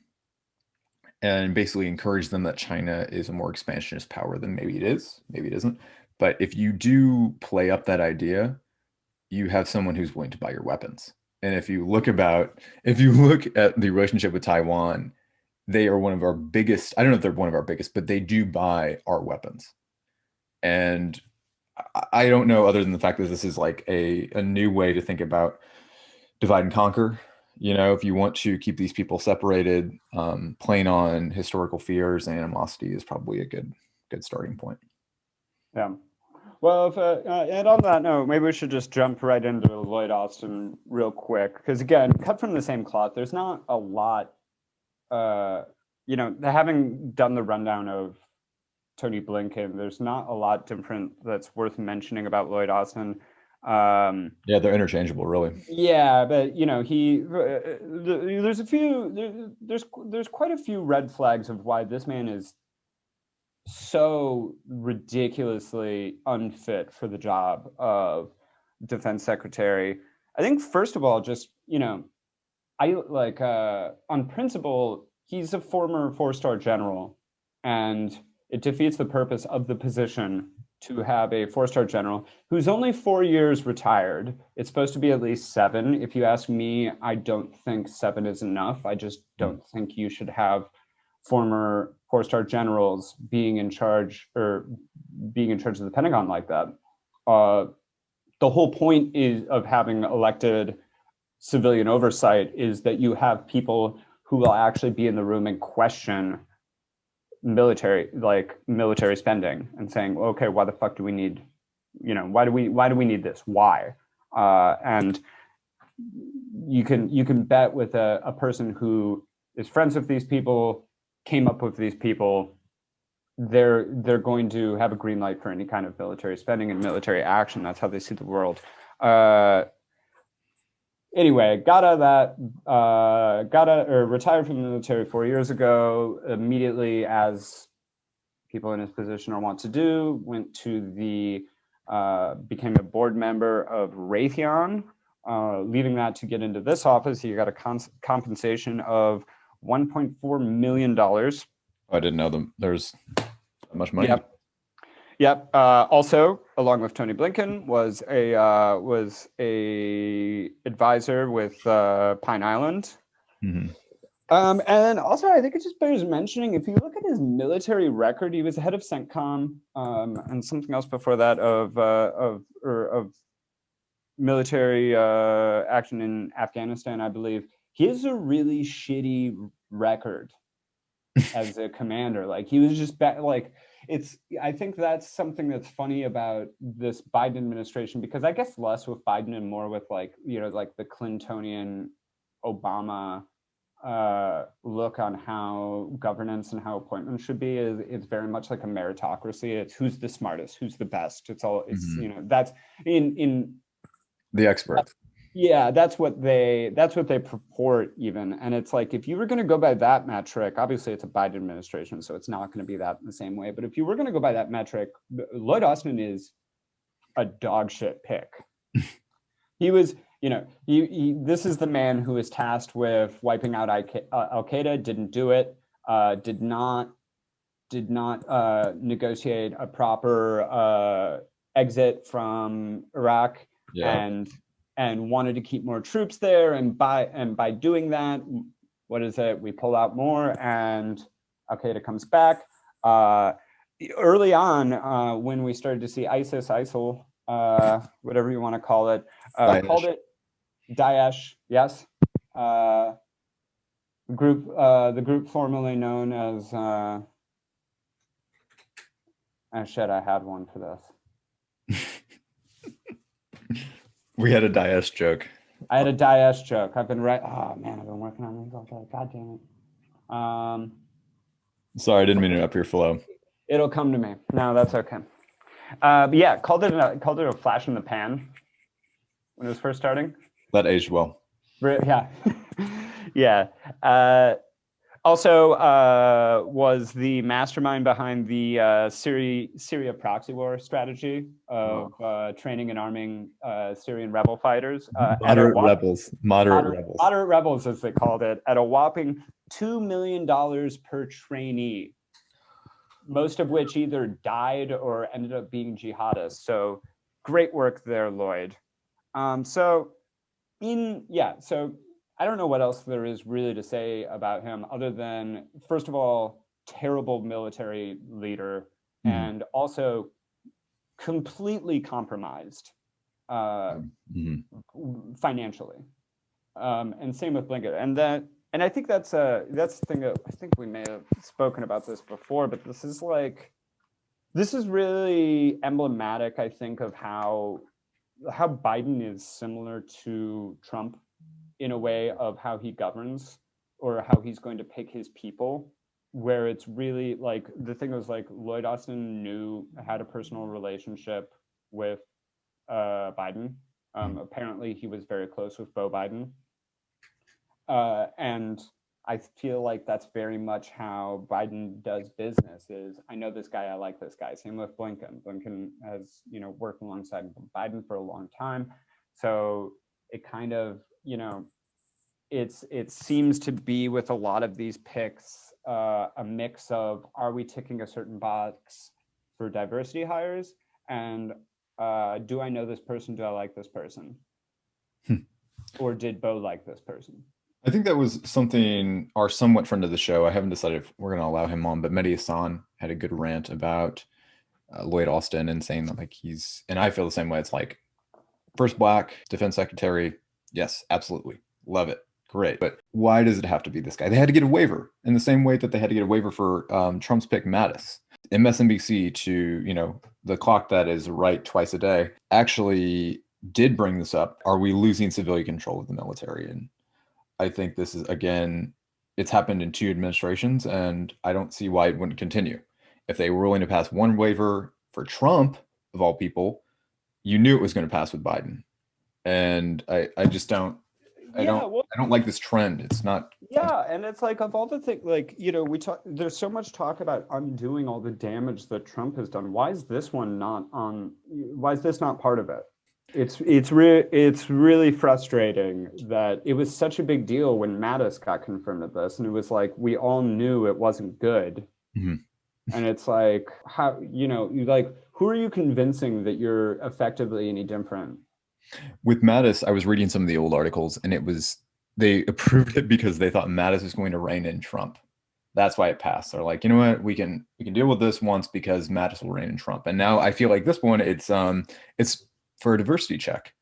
and basically encourage them that China is a more expansionist power than maybe it is, maybe it isn't. But if you do play up that idea, you have someone who's willing to buy your weapons. And if you look at the relationship with Taiwan, they are one of our biggest, I don't know if they're one of our biggest, but they do buy our weapons. And I don't know, other than the fact that this is like a new way to think about divide and conquer. If you want to keep these people separated, playing on historical fears and animosity is probably a good starting point. Yeah. Well, and on that note, maybe we should just jump right into Lloyd Austin real quick, because again, cut from the same cloth. There's not a lot, having done the rundown of Tony Blinken, there's not a lot different that's worth mentioning about Lloyd Austin. Yeah, they're interchangeable, really. Yeah, but there's quite a few red flags of why this man is so ridiculously unfit for the job of defense secretary. I think first of all, just I like on principle, he's a former 4-star general, and it defeats the purpose of the position to have a 4-star general who's only 4 years retired. It's supposed to be at least 7. If you ask me, I don't think 7 is enough. I just don't think you should have former 4-star generals being in charge of the Pentagon like that. The whole point of having elected civilian oversight is that you have people who will actually be in the room and question military spending and saying, okay, why the fuck do we need, why do we need this? Why? And you can bet with a person who is friends with these people, came up with these people, they're going to have a green light for any kind of military spending and military action. That's how they see the world. Anyway, retired from the military 4 years ago. Immediately, as people in his position are wont to do, became a board member of Raytheon, leaving that to get into this office. He got a compensation of $1.4 million. I didn't know there's that much money. Yep. Also, along with Tony Blinken, was a advisor with Pine Island. Mm-hmm. And also, I think it just bears mentioning, if you look at his military record, he was head of CENTCOM and something else before that of military action in Afghanistan, I believe. He has a really shitty record as a commander. Like he was just like I think that's something that's funny about this Biden administration, because I guess less with Biden and more with like, like the Clintonian Obama look on how governance and how appointments should be. It's very much like a meritocracy. It's who's the smartest, who's the best. It's that's in the experts. Yeah, that's what they purport even. And it's like, if you were going to go by that metric, obviously it's a Biden administration, so it's not going to be that in the same way. But if you were going to go by that metric, Lloyd Austin is a dog shit pick. He was, this is the man who was tasked with wiping out Al-Qaeda, didn't do it, did not negotiate a proper exit from Iraq, and wanted to keep more troops there. And by doing that, what is it? We pull out more, and Al-Qaeda comes back. Early on, when we started to see ISIL, whatever you want to call it, called it Daesh. Yes, the group formerly known as. Shit, I had one for this. We had a Daesh joke. I had a Daesh joke. I've been I've been working on these all day. God damn it. Sorry, I didn't mean to up your flow. It'll come to me. No, that's okay. But yeah, called it a flash in the pan when it was first starting. That aged well. Yeah, yeah. Also, was the mastermind behind the Syria proxy war strategy of training and arming Syrian rebel fighters. Moderate rebels, as they called it, at a whopping $2 million per trainee, most of which either died or ended up being jihadists. So great work there, Lloyd. So I don't know what else there is really to say about him other than, first of all, terrible military leader, and also completely compromised financially. And same with Blinken. And I think that's the thing that I think we may have spoken about this before, but this is really emblematic, I think, of how Biden is similar to Trump in a way of how he governs or how he's going to pick his people, where it's really like, the thing was like, Lloyd Austin had a personal relationship with Biden. Apparently he was very close with Beau Biden. And I feel like that's very much how Biden does business is, I know this guy, I like this guy. Same with Blinken. Blinken has, worked alongside Biden for a long time. So it kind of, it seems to be with a lot of these picks, a mix of, are we ticking a certain box for diversity hires? And do I know this person? Do I like this person? Or did Beau like this person? I think that was something our somewhat friend of the show, I haven't decided if we're going to allow him on, but Mehdi Hassan had a good rant about Lloyd Austin and saying that like and I feel the same way. It's like, first Black defense secretary. Yes, absolutely. Love it. Great. But why does it have to be this guy? They had to get a waiver in the same way that they had to get a waiver for Trump's pick Mattis. MSNBC, to, the clock that is right twice a day, actually did bring this up. Are we losing civilian control of the military? And I think this is, again, it's happened in 2 administrations, and I don't see why it wouldn't continue. If they were willing to pass one waiver for Trump, of all people, you knew it was going to pass with Biden. And I just don't. I don't like this trend. It's not. Yeah, and it's like, of all the things, like, there's so much talk about undoing all the damage that Trump has done. Why is this not part of it? It's really frustrating that it was such a big deal when Mattis got confirmed at this, and it was like, we all knew it wasn't good. And it's like, how, who are you convincing that you're effectively any different? With Mattis, I was reading some of the old articles, and they approved it because they thought Mattis was going to rein in Trump. That's why it passed. They're like, you know what, we can deal with this once because Mattis will rein in Trump. And now I feel like this one, it's for a diversity check.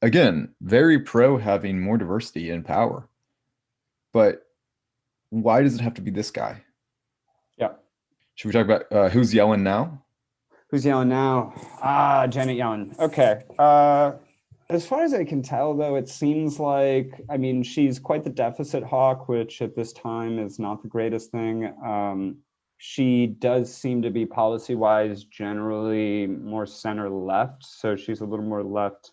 Again, very pro having more diversity in power. But why does it have to be this guy? Should we talk about who's yelling now? Who's yelling now? Janet Yellen. Okay. As far as I can tell, though, it seems like, I mean, she's quite the deficit hawk, which at this time is not the greatest thing. She does seem to be policy-wise generally more center-left, so she's a little more left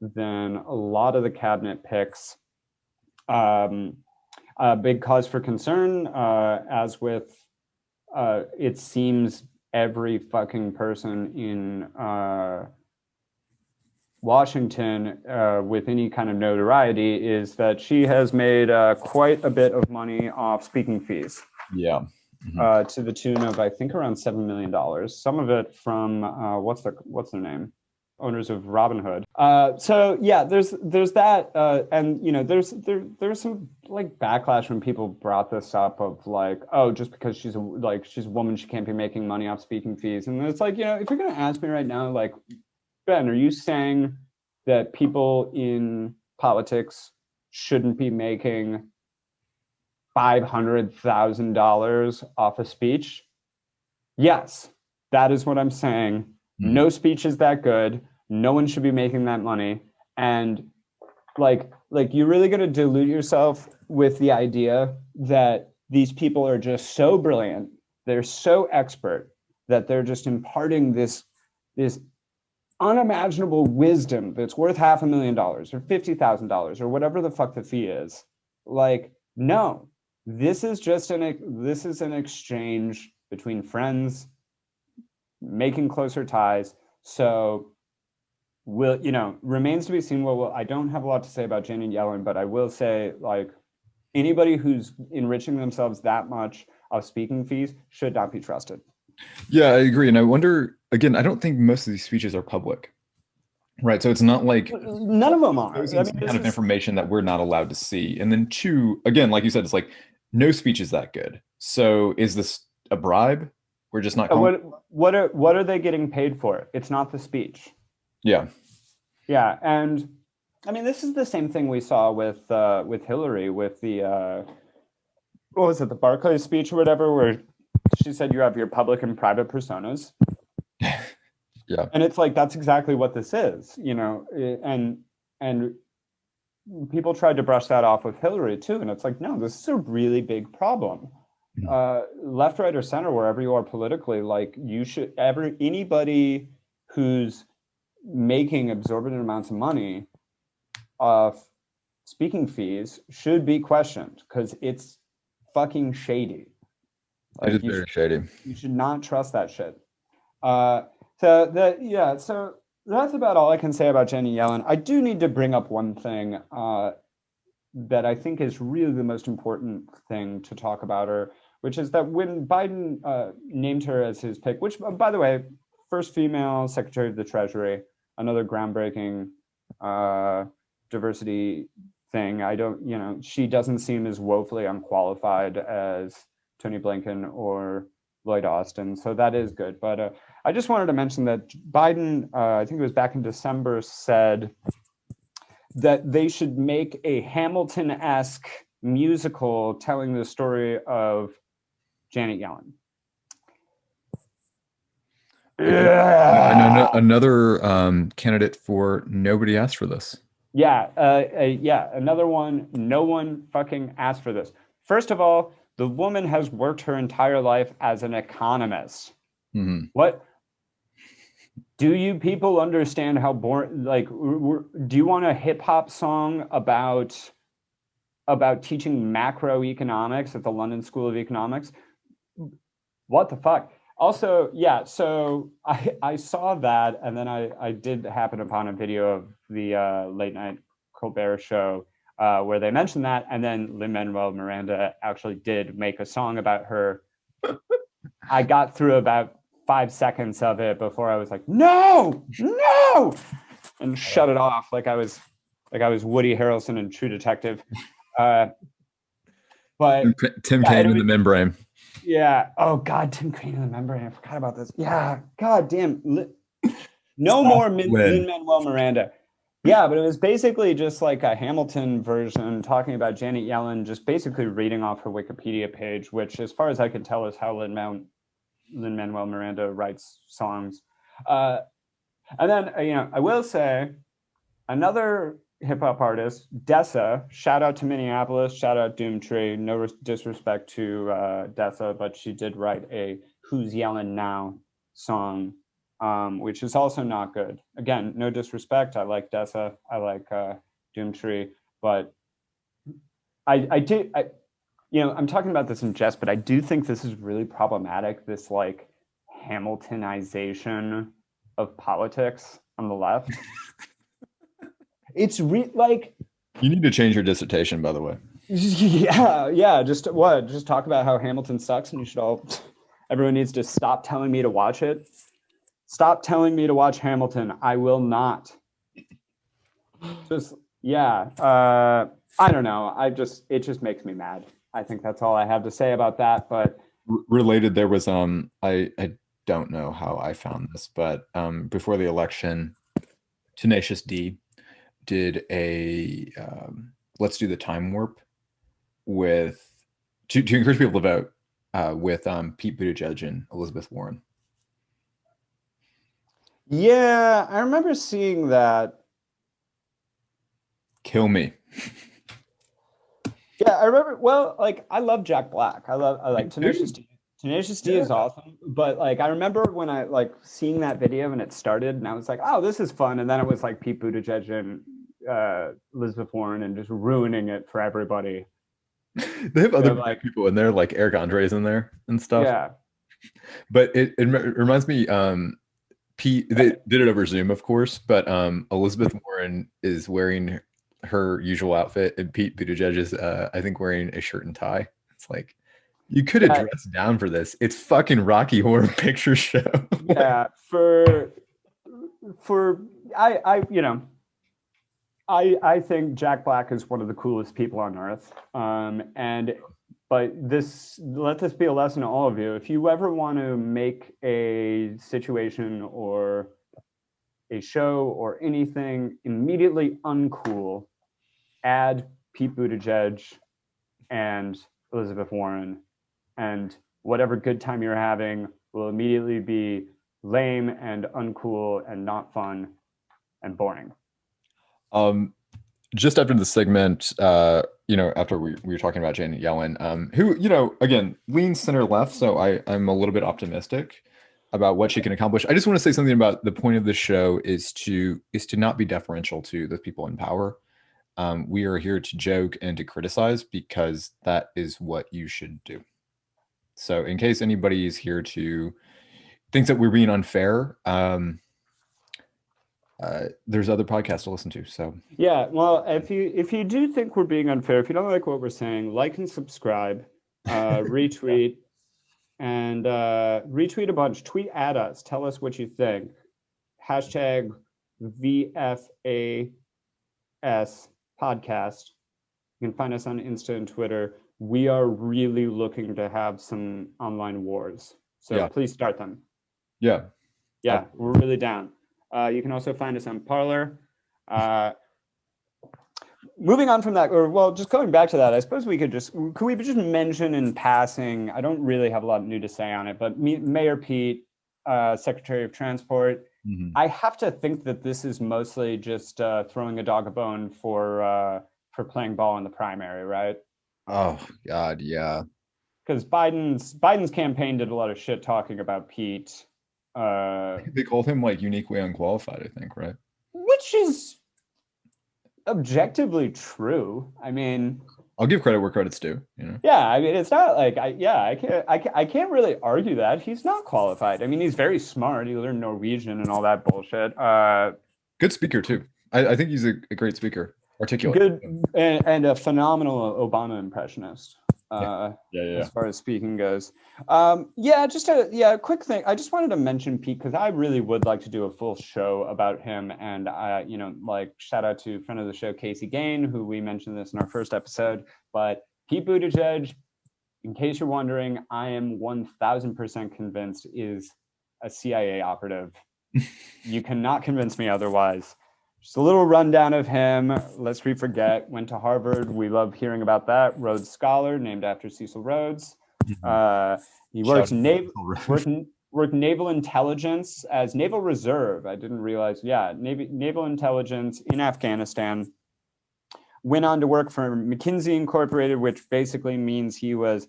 than a lot of the cabinet picks. A big cause for concern, as with, it seems every fucking person in Washington with any kind of notoriety is that she has made quite a bit of money off speaking fees. Yeah. To the tune of, I think, around $7 million. Some of it from what's their name? Owners of Robinhood. So yeah, there's that, and you know, there's some like backlash when people brought this up of like, oh, just because she's a woman, she can't be making money off speaking fees. And it's like, you know, if you're gonna ask me right now, like, Ben, are you saying that people in politics shouldn't be making $500,000 off a speech? Yes, that is what I'm saying. No speech is that good. No one should be making that money. And like you're really going to delude yourself with the idea that these people are just so brilliant, they're so expert, that they're just imparting this unimaginable wisdom that's worth $500,000 or $50,000 or whatever the fuck the fee is. Like, no, this is an exchange between friends, making closer ties. So remains to be seen. Well, I don't have a lot to say about Janet Yellen, but I will say, like, anybody who's enriching themselves that much of speaking fees should not be trusted. Yeah, I agree. And I wonder, again, I don't think most of these speeches are public. Right. So it's not like none of them are. I mean, some kind of information that we're not allowed to see. And then two, again, like you said, it's like no speech is that good. So is this a bribe? We're just not. What are they getting paid for? It's not the speech. Yeah. Yeah, and I mean, this is the same thing we saw with Hillary, with the what was it, the Barclays speech or whatever, where she said you have your public and private personas. Yeah. And it's like, that's exactly what this is, you know, and people tried to brush that off with Hillary too. And it's like, no, this is a really big problem. Left, right, or center, wherever you are politically, like, you should anybody who's making exorbitant amounts of money off speaking fees should be questioned, because it's fucking shady. Like, it is very shady. You should not trust that shit. So that's about all I can say about Janet Yellen. I do need to bring up one thing that I think is really the most important thing to talk about her, which is that when Biden named her as his pick, which, by the way, first female Secretary of the Treasury, another groundbreaking diversity thing. She doesn't seem as woefully unqualified as Tony Blinken or Lloyd Austin, so that is good. But I just wanted to mention that Biden, I think it was back in December, said that they should make a Hamilton-esque musical telling the story of Janet Yellen. And another candidate for nobody asked for this. Yeah, another one. No one fucking asked for this. First of all, the woman has worked her entire life as an economist. Mm-hmm. What? Do you people understand how boring? Like, do you want a hip hop song about teaching macroeconomics at the London School of Economics? What the fuck? Also, yeah, so I saw that, and then I did happen upon a video of the late night Colbert show where they mentioned that, and then Lin-Manuel Miranda actually did make a song about her. I got through about 5 seconds of it before I was like, no, and shut it off like I was Woody Harrelson in True Detective. But Tim Kaine in the membrane. Yeah. Oh God, Tim Kaine in the membrane. I forgot about this. Yeah. God damn. No more Lin-Manuel Miranda. Yeah, but it was basically just like a Hamilton version talking about Janet Yellen, just basically reading off her Wikipedia page, which, as far as I can tell, is how Lin-Manuel Lin-Manuel Miranda writes songs. And then, I will say another hip hop artist, Dessa, shout out to Minneapolis, shout out Doomtree. No disrespect to Dessa, but she did write a Who's Yelling Now song, which is also not good. Again, no disrespect. I like Dessa. I like Doomtree, but I'm talking about this in jest, but I do think this is really problematic, this like Hamiltonization of politics on the left. It's like... You need to change your dissertation, by the way. Yeah. Just talk about how Hamilton sucks, and everyone needs to stop telling me to watch it. Stop telling me to watch Hamilton. I will not. I don't know. It just makes me mad. I think that's all I have to say about that. But related, there was I don't know how I found this, but before the election, Tenacious D did a let's do the time warp with to encourage people to vote with Pete Buttigieg and Elizabeth Warren. Yeah, I remember seeing that. Kill me. Yeah, I remember. Well, like I love Jack Black. I like Tenacious D. Tenacious D is awesome, but like I remember when I like seeing that video and it started, and I was like, "Oh, this is fun," and then it was like Pete Buttigieg and Elizabeth Warren and just ruining it for everybody. They have other people in there, like Eric Andre's in there and stuff. Yeah, but it reminds me. Pete, they did it over Zoom, of course, but Elizabeth Warren is wearing her usual outfit, and Pete Buttigieg is, I think, wearing a shirt and tie. It's like, you could have dressed down for this. It's fucking Rocky Horror Picture Show. Yeah, I think Jack Black is one of the coolest people on earth. But let this be a lesson to all of you. If you ever want to make a situation or a show or anything immediately uncool, add Pete Buttigieg and Elizabeth Warren, and whatever good time you're having will immediately be lame and uncool and not fun and boring. Just after the segment, after we were talking about Janet Yellen, who, again, leans center left, so I'm a little bit optimistic about what she can accomplish. I just want to say something about the point of this show is to not be deferential to the people in power. We are here to joke and to criticize because that is what you should do. So in case anybody is here to thinks that we're being unfair, there's other podcasts to listen to. So yeah, well, if you do think we're being unfair, if you don't like what we're saying, like and subscribe, retweet, and retweet a bunch. Tweet at us. Tell us what you think. Hashtag VFAS podcast. You can find us on Insta and Twitter. We are really looking to have some online wars, so please start them. Yeah, we're really down. You can also find us on Parler. Moving on from that, just going back to that, I suppose could we just mention in passing, I don't really have a lot new to say on it, but Mayor Pete, Secretary of Transport, I have to think that this is mostly just throwing a dog a bone for playing ball in the primary, right? Oh, God, yeah. Because Biden's campaign did a lot of shit talking about Pete. They called him like uniquely unqualified, I think, right? Which is objectively true. I mean, I'll give credit where credit's due. Yeah, I mean, it's not like I can't really argue that he's not qualified. I mean, he's very smart. He learned Norwegian and all that bullshit. Good speaker too. I think he's a great speaker. Articulate. Good and a phenomenal Obama impressionist. As far as speaking goes. Just a quick thing. I just wanted to mention Pete because I really would like to do a full show about him. And shout out to friend of the show, Casey Gain, who we mentioned this in our first episode. But Pete Buttigieg, in case you're wondering, I am 1000% convinced is a CIA operative. You cannot convince me otherwise. Just a little rundown of him, lest we forget. Went to Harvard. We love hearing about that. Rhodes Scholar, named after Cecil Rhodes. He worked naval intelligence as naval reserve. I didn't realize. Yeah, naval intelligence in Afghanistan. Went on to work for McKinsey Incorporated, which basically means he was,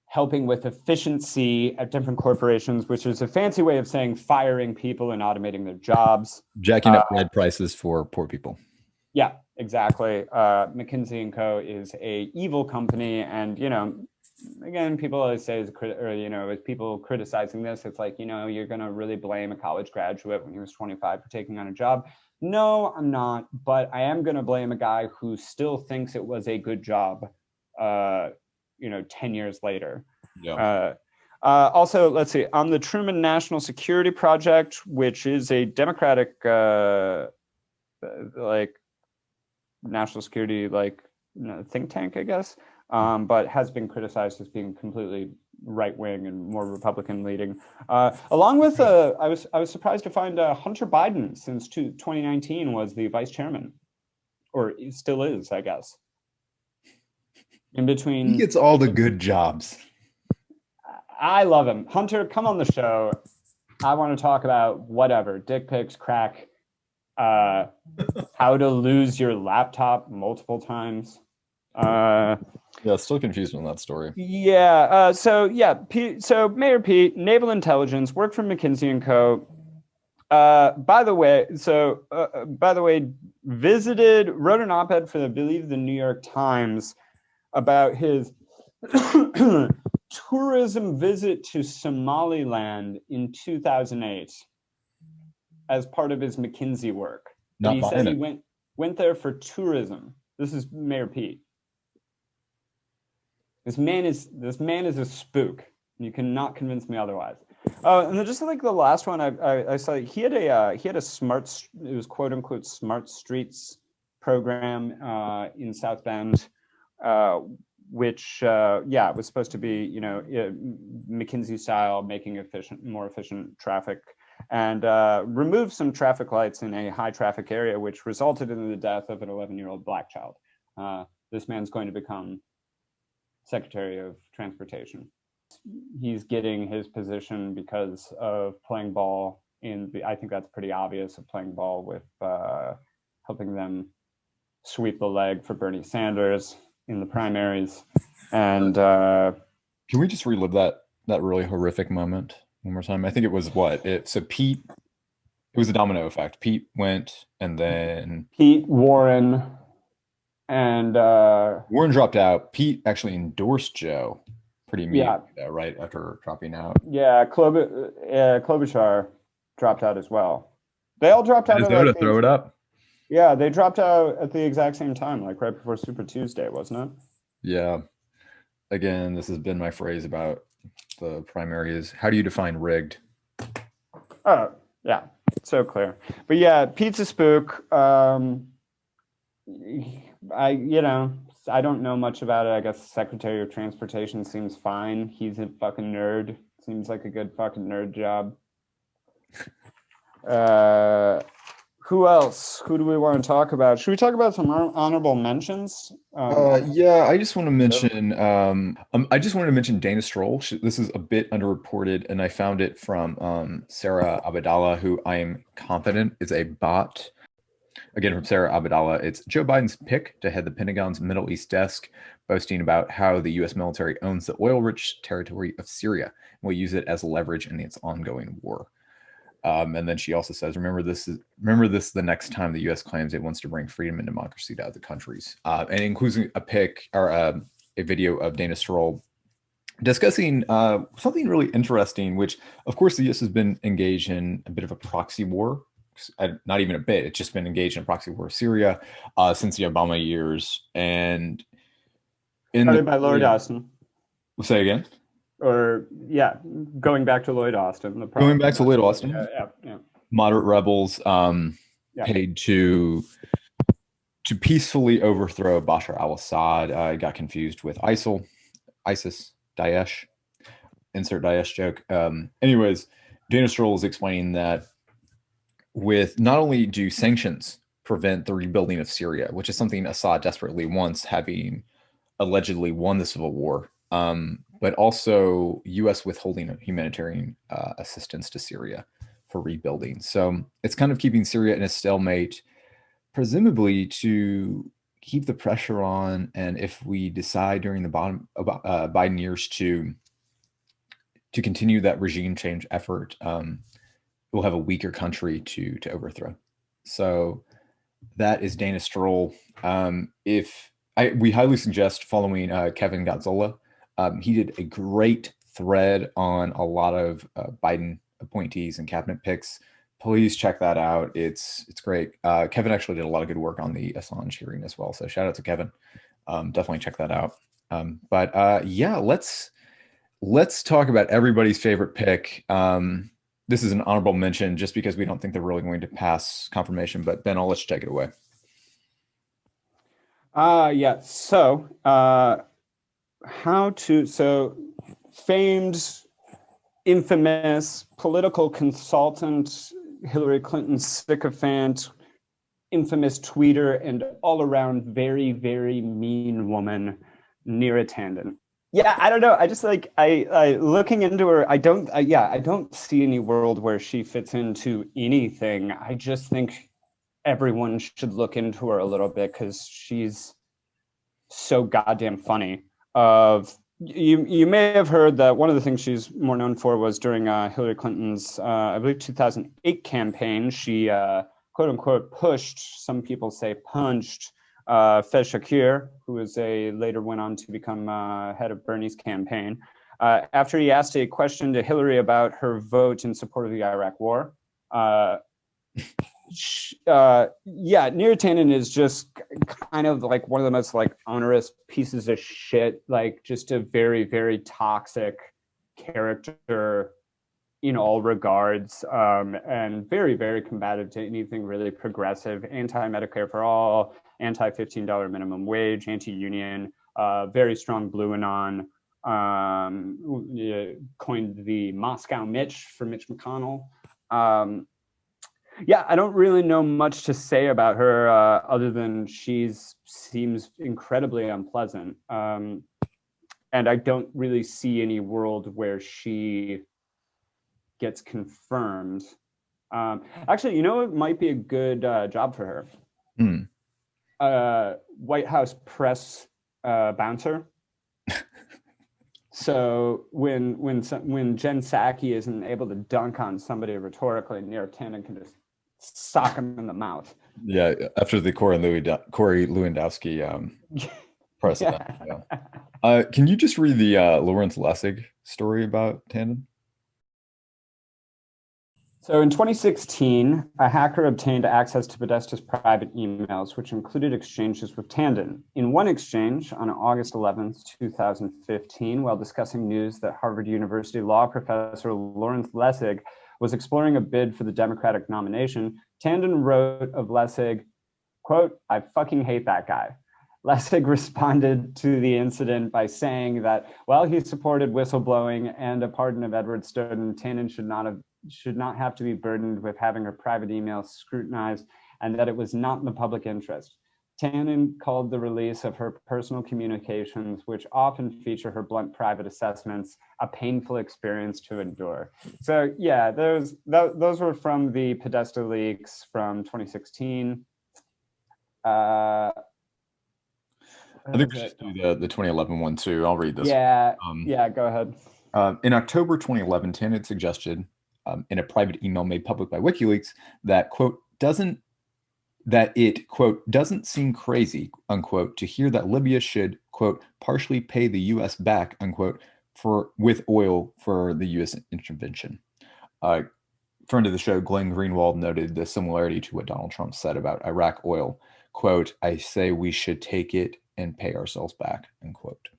helping with efficiency at different corporations, which is a fancy way of saying firing people and automating their jobs. Jacking up bread prices for poor people. Yeah, exactly. McKinsey & Co. is a evil company. And, again, people always say, with people criticizing this, it's like, you're going to really blame a college graduate when he was 25 for taking on a job. No, I'm not. But I am going to blame a guy who still thinks it was a good job, 10 years later. Yeah. Also, let's see, on the Truman National Security Project, which is a Democratic, national security, think tank, I guess, but has been criticized as being completely right-wing and more Republican leading. Along with, I was surprised to find Hunter Biden, since 2019, was the vice chairman, or still is, I guess. In between, he gets all the good jobs. I love him. Hunter, come on the show. I want to talk about whatever, dick pics, crack, how to lose your laptop multiple times. Still confused on that story. So Mayor Pete, naval intelligence, worked for McKinsey & Co. By the way, wrote an op-ed for, I believe, the New York Times about his tourism visit to Somaliland in 2008 as part of his McKinsey work. He said he went there for tourism. This is Mayor Pete. This man is a spook. You cannot convince me otherwise. And then just like the last one I saw, he had a smart, it was quote unquote smart streets program in South Bend, which was supposed to be McKinsey style, making more efficient traffic, and remove some traffic lights in a high traffic area, which resulted in the death of an 11-year-old black child. This man's going to become Secretary of Transportation. He's getting his position because of playing ball I think that's pretty obvious, of playing ball with helping them sweep the leg for Bernie Sanders in the primaries. And can we just relive that really horrific moment one more time? I think it was Pete, it was a domino effect. Pete went, and then Pete, Warren, and Warren dropped out. Pete actually endorsed Joe pretty immediately, right after dropping out. Yeah, Klobuchar dropped out as well. They all dropped out. To throw it up. Yeah, they dropped out at the exact same time, like right before Super Tuesday, wasn't it? Yeah. Again, this has been my phrase about the primary is, how do you define rigged? Oh, yeah, so clear. But yeah, Pete's a spook. I don't know much about it. I guess Secretary of Transportation seems fine. He's a fucking nerd. Seems like a good fucking nerd job. Who else? Who do we want to talk about? Should we talk about some honorable mentions? I just want to mention. I just wanted to mention Dana Stroll. This is a bit underreported, and I found it from Sarah Abdallah, who I am confident is a bot. Again, from Sarah Abdallah, it's Joe Biden's pick to head the Pentagon's Middle East desk, boasting about how the U.S. military owns the oil-rich territory of Syria and will use it as leverage in its ongoing war. And then she also says, remember this the next time the U.S. claims it wants to bring freedom and democracy to other countries. And includes a pic or a video of Dana Stroll discussing something really interesting, which, of course, the U.S. has been engaged in a bit of a proxy war. Not even a bit. It's just been engaged in a proxy war of Syria since the Obama years. And started by Lloyd Austin. Say again? Going back to Lloyd Austin. Going back to Lloyd Austin. Yeah. Moderate rebels paid to peacefully overthrow Bashar al-Assad. Got confused with ISIS, Daesh. Insert Daesh joke. Anyways, Dana Stroll is explaining that with not only do sanctions prevent the rebuilding of Syria, which is something Assad desperately wants, having allegedly won the civil war, but also U.S. withholding humanitarian assistance to Syria for rebuilding. So it's kind of keeping Syria in a stalemate, presumably to keep the pressure on. And if we decide during the Biden years to continue that regime change effort, we'll have a weaker country to overthrow. So that is Dana Stroll. We highly suggest following Kevin Gotzola. He did a great thread on a lot of Biden appointees and cabinet picks. Please check that out. It's great. Kevin actually did a lot of good work on the Assange hearing as well. So shout out to Kevin. Definitely check that out. Yeah, let's talk about everybody's favorite pick. This is an honorable mention just because we don't think they're really going to pass confirmation. But Ben, I'll let you take it away. Yeah. So, famed, infamous political consultant, Hillary Clinton's sycophant, infamous tweeter, and all-around very, very mean woman, Neera Tanden. Yeah, I don't know. I just I looking into her. I don't see any world where she fits into anything. I just think everyone should look into her a little bit because she's so goddamn funny. You may have heard that one of the things she's more known for was during Hillary Clinton's, I believe, 2008 campaign. She quote unquote pushed, some people say punched, Fez Shakir, who later went on to become head of Bernie's campaign, after he asked a question to Hillary about her vote in support of the Iraq War. Neera Tanden is just kind of like one of the most onerous pieces of shit, just a very, very toxic character in all regards, and very, very combative to anything really progressive, anti-Medicare for all, anti-$15 minimum wage, anti-union, very strong blue anon, coined the Moscow Mitch for Mitch McConnell. Yeah, I don't really know much to say about her other than she seems incredibly unpleasant. And I don't really see any world where she gets confirmed. Actually, it might be a good job for her. White House press bouncer. So when Jen Psaki isn't able to dunk on somebody rhetorically, Neera Tanden can just sock him in the mouth. Yeah, after the Corey Lewandowski precedent. Yeah. Can you just read the Lawrence Lessig story about Tanden? So in 2016, a hacker obtained access to Podesta's private emails, which included exchanges with Tanden. In one exchange on August 11th, 2015, while discussing news that Harvard University law professor Lawrence Lessig was exploring a bid for the Democratic nomination, Tanden wrote of Lessig, quote, "I fucking hate that guy." Lessig responded to the incident by saying that while he supported whistleblowing and a pardon of Edward Snowden, Tanden should not have to be burdened with having her private emails scrutinized, and that it was not in the public interest. Tanden called the release of her personal communications, which often feature her blunt private assessments, a painful experience to endure. So yeah, those were from the Podesta leaks from 2016. I think we should do the 2011 one too. I'll read this. Yeah, yeah, go ahead. In October 2011, Tanden suggested in a private email made public by WikiLeaks that, quote, it, quote, doesn't seem crazy, unquote, to hear that Libya should, quote, partially pay the U.S. back, unquote, with oil for the U.S. intervention. Friend of the show, Glenn Greenwald, noted the similarity to what Donald Trump said about Iraq oil. Quote, "I say we should take it and pay ourselves back," unquote.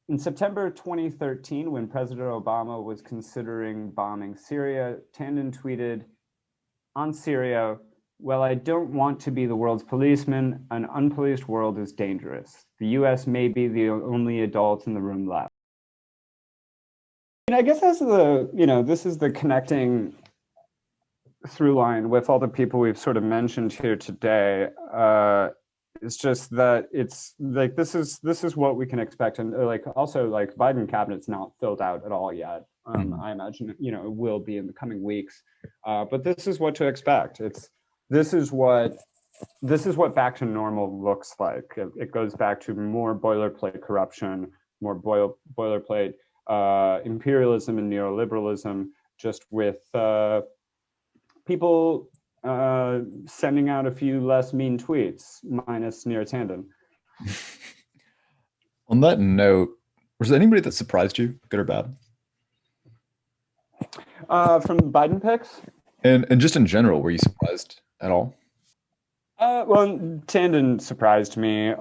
In September 2013, when President Obama was considering bombing Syria, Tanden tweeted, on Syria, "Well, I don't want to be the world's policeman. An unpoliced world is dangerous. The U.S. may be the only adult in the room left." And I guess that's this is the connecting through line with all the people we've sort of mentioned here today. It's just that it's like this is what we can expect, and like also like Biden cabinet's not filled out at all yet. I imagine it will be in the coming weeks, but this is what to expect. This is what back to normal looks like. It goes back to more boilerplate corruption, more boilerplate imperialism and neoliberalism, just with people sending out a few less mean tweets, minus Neera Tanden. On that note, was there anybody that surprised you, good or bad? From Biden picks? And just in general, were you surprised at all? Well, Tanden surprised me.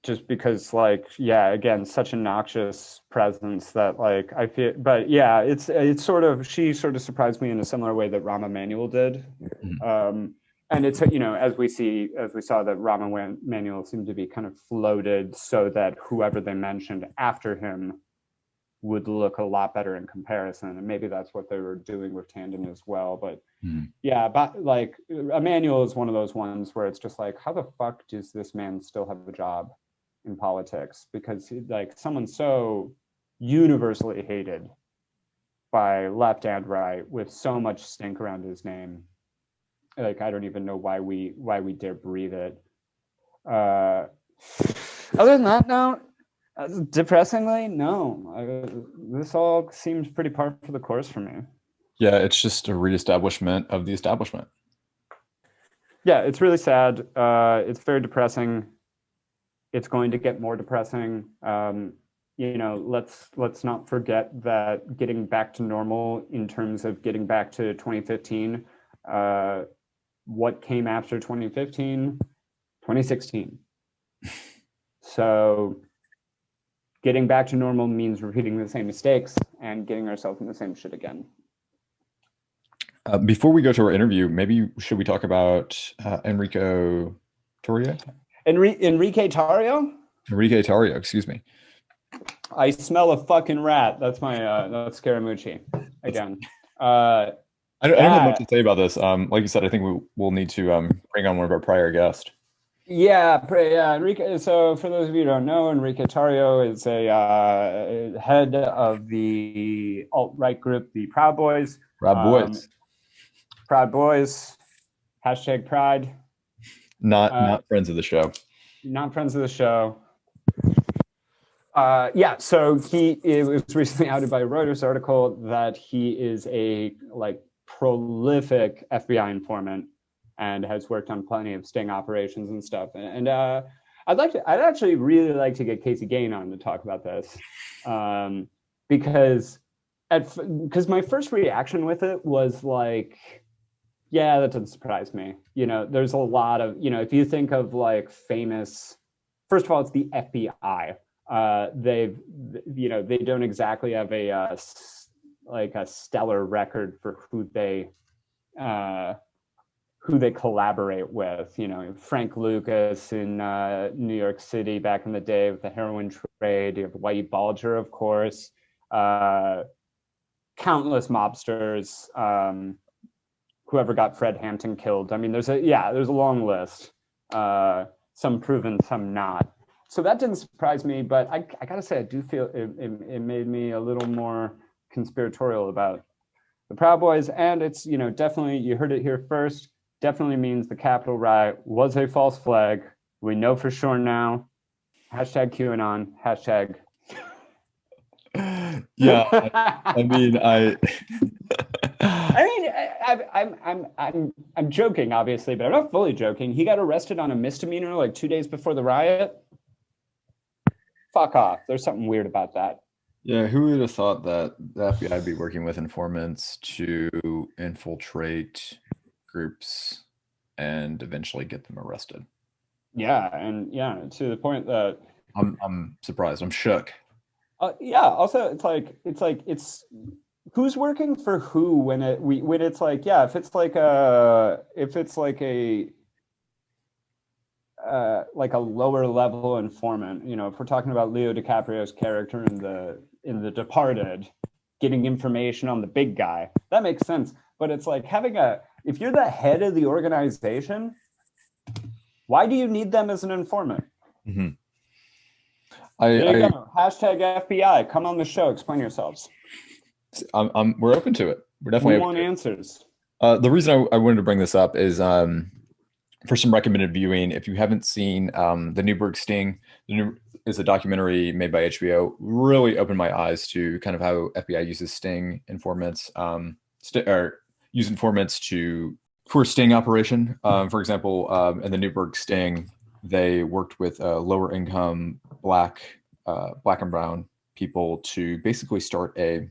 Just because, like, yeah, again, such a noxious presence that, like, I feel, but yeah, it's she sort of surprised me in a similar way that Rahm Emanuel did. And it's, as we saw that Rahm Emanuel seemed to be kind of floated so that whoever they mentioned after him would look a lot better in comparison. And maybe that's what they were doing with Tanden as well. But yeah, but like Emanuel is one of those ones where it's just like, how the fuck does this man still have a job in politics? Because like someone so universally hated by left and right with so much stink around his name. Like, I don't even know why we dare breathe it. Other than that, no. Depressingly, no. This all seems pretty par for the course for me. Yeah, it's just a reestablishment of the establishment. Yeah, it's really sad. It's very depressing. It's going to get more depressing. Let's not forget that getting back to normal in terms of getting back to 2015, what came after 2015? 2016. So getting back to normal means repeating the same mistakes and getting ourselves in the same shit again. Before we go to our interview, maybe should we talk about Enrique Tarrio? Enrique Tarrio? Enrique Tarrio, excuse me. I smell a fucking rat. That's my that's Scaramucci again. I don't have much to say about this. Like you said, I think we'll need to bring on one of our prior guests. Yeah, Enrique. So for those of you who don't know, Enrique Tarrio is a head of the alt-right group, the Proud Boys. Proud Boys. Proud Boys. Hashtag Pride. Not friends of the show. Not friends of the show. So it was recently outed by a Reuters article that he is a prolific FBI informant and has worked on plenty of sting operations and stuff. And I'd actually really like to get Casey Gain on to talk about this, because my first reaction with it was like, yeah, that doesn't surprise me. There's a lot of, if you think of like famous, first of all, it's the FBI. They don't exactly have a stellar record for who they collaborate with. Frank Lucas in New York City back in the day with the heroin trade. You have Whitey Bulger, of course. Countless mobsters. Whoever got Fred Hampton killed. I mean, there's a long list. Some proven, some not. So that didn't surprise me, but I gotta say, I do feel it made me a little more conspiratorial about the Proud Boys. And it's, definitely, you heard it here first, definitely means the Capitol riot was a false flag. We know for sure now. Hashtag QAnon, hashtag. Yeah, I'm joking, obviously, but I'm not fully joking. He got arrested on a misdemeanor like 2 days before the riot. Fuck off. There's something weird about that. Yeah, who would have thought that the FBI would be working with informants to infiltrate groups and eventually get them arrested? Yeah, and to the point that I'm surprised. I'm shook. Also, it's who's working for who when it's like, yeah, if it's like a lower level informant, if we're talking about Leo DiCaprio's character in the Departed, getting information on the big guy, that makes sense. But it's like if you're the head of the organization, Why do you need them as an informant? Mm-hmm. There you go. Hashtag FBI. Come on the show. Explain yourselves. We're open to it. We're definitely we want answers. The reason I wanted to bring this up is for some recommended viewing. If you haven't seen the Newburgh Sting, is a documentary made by HBO. Really opened my eyes to kind of how FBI uses sting informants, or use informants for a sting operation. For example, in the Newburgh Sting, they worked with lower income black and brown people to basically start a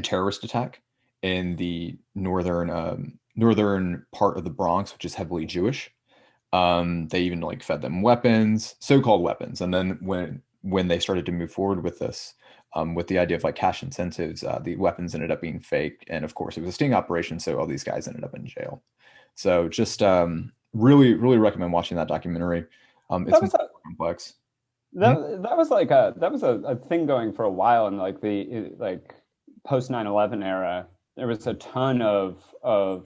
terrorist attack in the northern part of the Bronx, which is heavily Jewish. They even like fed them weapons, so-called weapons. And then when they started to move forward with this, with the idea of like cash incentives, the weapons ended up being fake. And of course it was a sting operation. So all these guys ended up in jail. So just really, really recommend watching that documentary. It's complex. That was a thing going for a while in like the post 9/11 era. There was a ton of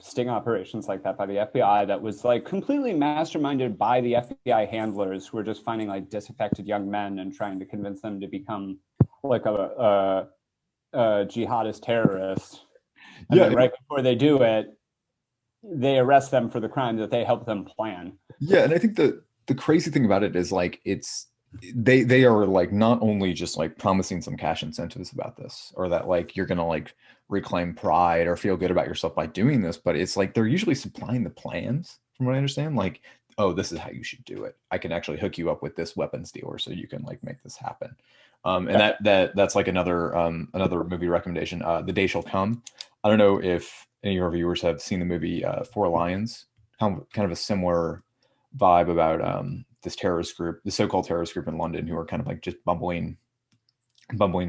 sting operations like that by the FBI that was like completely masterminded by the FBI handlers who were just finding like disaffected young men and trying to convince them to become like a jihadist terrorist. And then right before they do it, they arrest them for the crime that they helped them plan. Yeah, and I think the crazy thing about it is like they are like not only just like promising some cash incentives about this, or that like you're gonna like reclaim pride or feel good about yourself by doing this, but it's like they're usually supplying the plans, from what I understand. Like, oh, this is how you should do it. I can actually hook you up with this weapons dealer so you can like make this happen. And that's like another movie recommendation. The Day Shall Come. I don't know if any of our viewers have seen the movie Four Lions. Kind of a similar vibe about this terrorist group, the so-called terrorist group in London, who are kind of like just bumbling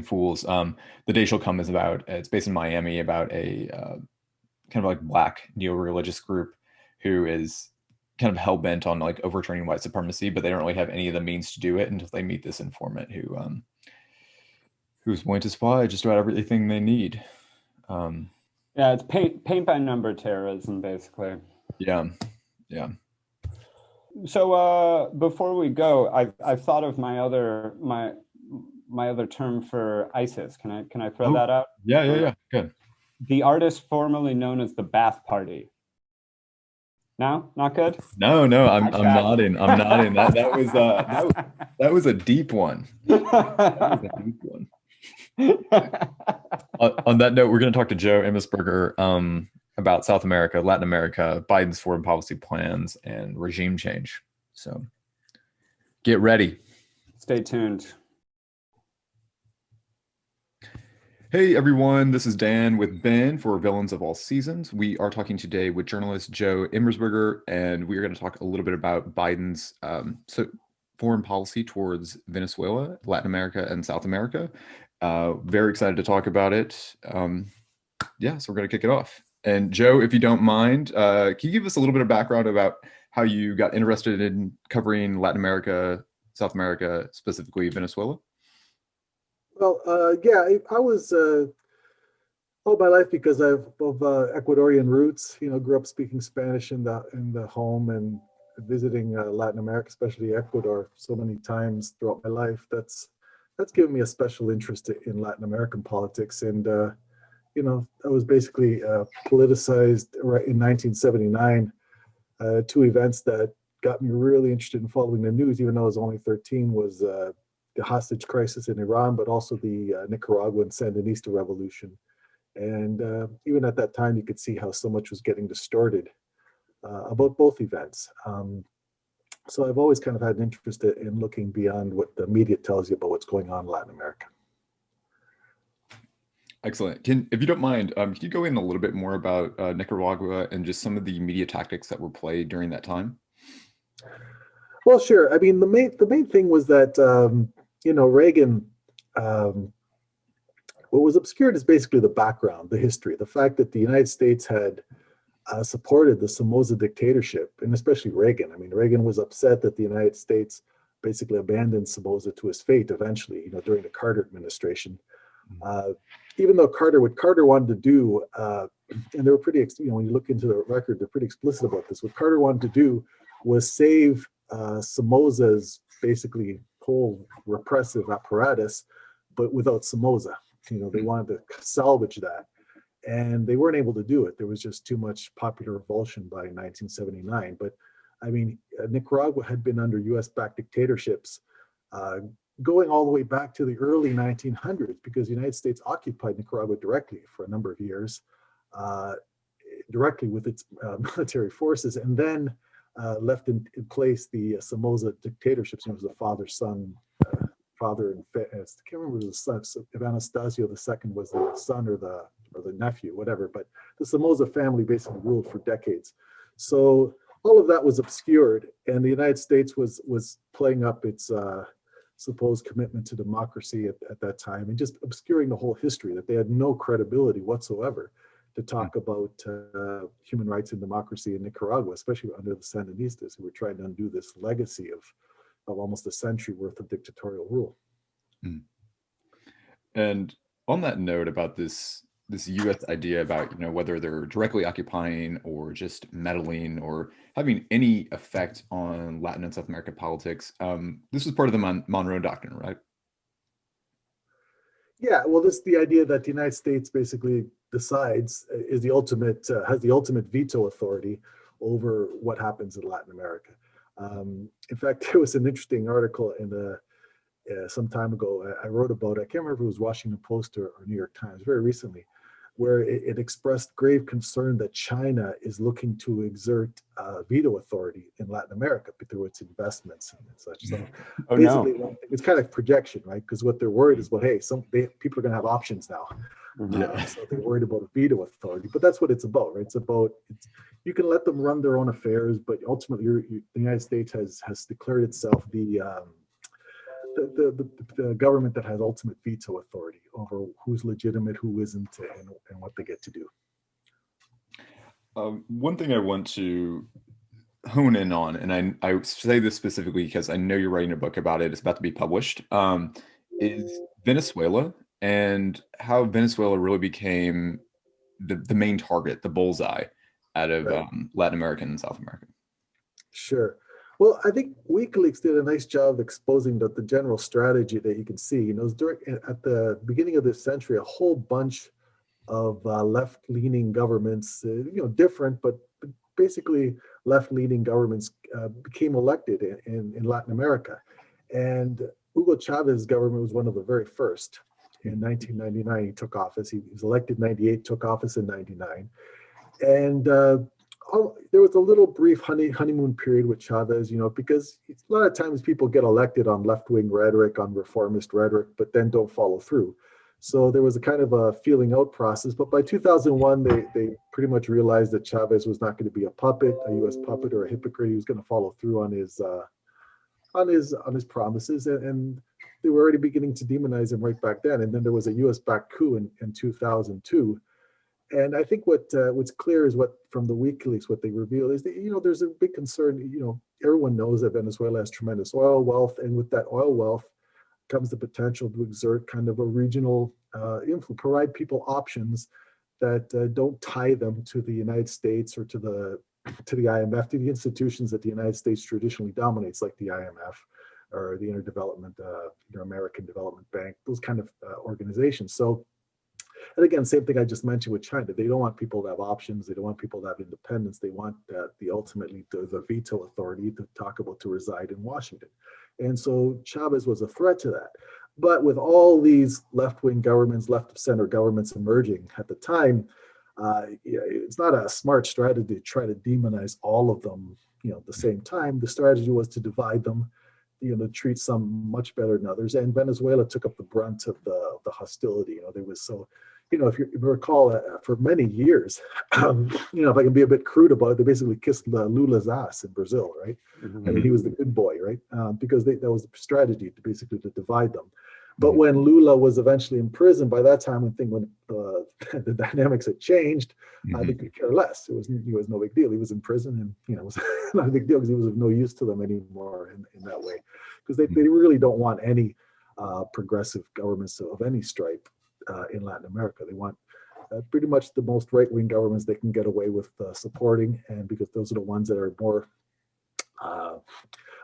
fools. The Day Shall Come is it's based in Miami, about a kind of like black neo-religious group who is kind of hell-bent on like overturning white supremacy, but they don't really have any of the means to do it until they meet this informant who's willing to supply just about everything they need. Yeah, it's paint by number terrorism, basically. Yeah. So before we go, I've thought of my other term for ISIS. Can I throw that out? Yeah. Good. The artist formerly known as the Bath Party. No, not good. No, I'm nodding. That was a deep one. That was a deep one. On that note, we're going to talk to Joe Emersberger about South America, Latin America, Biden's foreign policy plans, and regime change. So get ready. Stay tuned. Hey everyone, this is Dan with Ben for Villains of All Seasons. We are talking today with journalist Joe Emersberger, and we're going to talk a little bit about Biden's foreign policy towards Venezuela, Latin America, and South America. Very excited to talk about it. So we're going to kick it off. And Joe, if you don't mind, can you give us a little bit of background about how you got interested in covering Latin America, South America, specifically Venezuela? Well, I was all my life, because of Ecuadorian roots. Grew up speaking Spanish in the home and visiting Latin America, especially Ecuador, so many times throughout my life. That's given me a special interest in Latin American politics. And I was basically politicized right in 1979. Two events that got me really interested in following the news, even though I was only 13, was the hostage crisis in Iran, but also the Nicaraguan Sandinista revolution. And even at that time, you could see how so much was getting distorted about both events. So I've always kind of had an interest in looking beyond what the media tells you about what's going on in Latin America. Excellent. If you don't mind, can you go in a little bit more about Nicaragua and just some of the media tactics that were played during that time? Well, sure. I mean, the main thing was that Reagan. What was obscured is basically the background, the history, the fact that the United States had supported the Somoza dictatorship, and especially Reagan. I mean, Reagan was upset that the United States basically abandoned Somoza to his fate eventually, during the Carter administration. Even though what Carter wanted to do, and they were pretty, when you look into the record, they're pretty explicit about this. What Carter wanted to do was save Somoza's basically whole repressive apparatus, but without Somoza. They wanted to salvage that. And they weren't able to do it. There was just too much popular revulsion by 1979. But I mean, Nicaragua had been under US-backed dictatorships going all the way back to the early 1900s, because the United States occupied Nicaragua directly for a number of years, directly with its military forces, and then left in place the Somoza dictatorships. It was the father-son, father and I can't remember the son. If Anastasio II was the son or the nephew, whatever. But the Somoza family basically ruled for decades. So all of that was obscured, and the United States was playing up its supposed commitment to democracy at that time, and just obscuring the whole history, that they had no credibility whatsoever to talk about human rights and democracy in Nicaragua, especially under the Sandinistas, who were trying to undo this legacy of almost a century worth of dictatorial rule. And on that note about this U.S. idea about whether they're directly occupying or just meddling or having any effect on Latin and South American politics, this was part of the Monroe Doctrine, right? Yeah, well, this is the idea that the United States basically decides has the ultimate veto authority over what happens in Latin America. In fact, there was an interesting article in some time ago I wrote about. I can't remember if it was Washington Post or New York Times, very recently, where it expressed grave concern that China is looking to exert veto authority in Latin America through its investments and such. So basically, it's kind of projection, right? Because what they're worried is, well, hey, people are going to have options now. So they're worried about a veto authority. But that's what it's about, right? You can let them run their own affairs, but ultimately, the United States has declared itself the government that has ultimate veto authority over who's legitimate, who isn't, and what they get to do. One thing I want to hone in on, and I say this specifically because I know you're writing a book about it, it's about to be published, is Venezuela, and how Venezuela really became the main target, the bullseye out of Latin America and South America. Sure. Well, I think WikiLeaks did a nice job of exposing the general strategy that you can see. At the beginning of this century, a whole bunch of left-leaning governments, different, but basically left-leaning governments became elected in Latin America. And Hugo Chavez's government was one of the very first. In 1999, he took office. He was elected in 98, took office in 99. And there was a little brief honeymoon period with Chavez, because a lot of times people get elected on left-wing rhetoric, on reformist rhetoric, but then don't follow through. So there was a kind of a feeling out process. But by 2001, they pretty much realized that Chavez was not going to be a puppet, a U.S. puppet or a hypocrite. He was going to follow through on his promises, and they were already beginning to demonize him right back then. And then there was a U.S.-backed coup in 2002. And I think what's clear is from the WikiLeaks, what they reveal is that, there's a big concern. Everyone knows that Venezuela has tremendous oil wealth, and with that oil wealth comes the potential to exert kind of a regional influence, provide people options that don't tie them to the United States or to the IMF, to the institutions that the United States traditionally dominates, like the IMF or the American Development Bank, those kind of organizations. So. And again, same thing I just mentioned with China. They don't want people to have options. They don't want people to have independence. They want ultimately the veto authority to reside in Washington. And so Chavez was a threat to that. But with all these left-wing governments, left-of-center governments emerging at the time, it's not a smart strategy to try to demonize all of them, at the same time. The strategy was to divide them, treat some much better than others. And Venezuela took up the brunt of the hostility. There was if you recall, for many years, if I can be a bit crude about it, they basically kissed Lula's ass in Brazil, right? Mm-hmm. I mean, he was the good boy, right? Because that was the strategy to divide them. But when Lula was eventually imprisoned, by that time, when the dynamics had changed, they could care less. He was no big deal. He was in prison, and it was not a big deal because he was of no use to them anymore in that way. Because they really don't want any progressive governments of any stripe in Latin America. They want pretty much the most right-wing governments they can get away with supporting, and because those are the ones that are more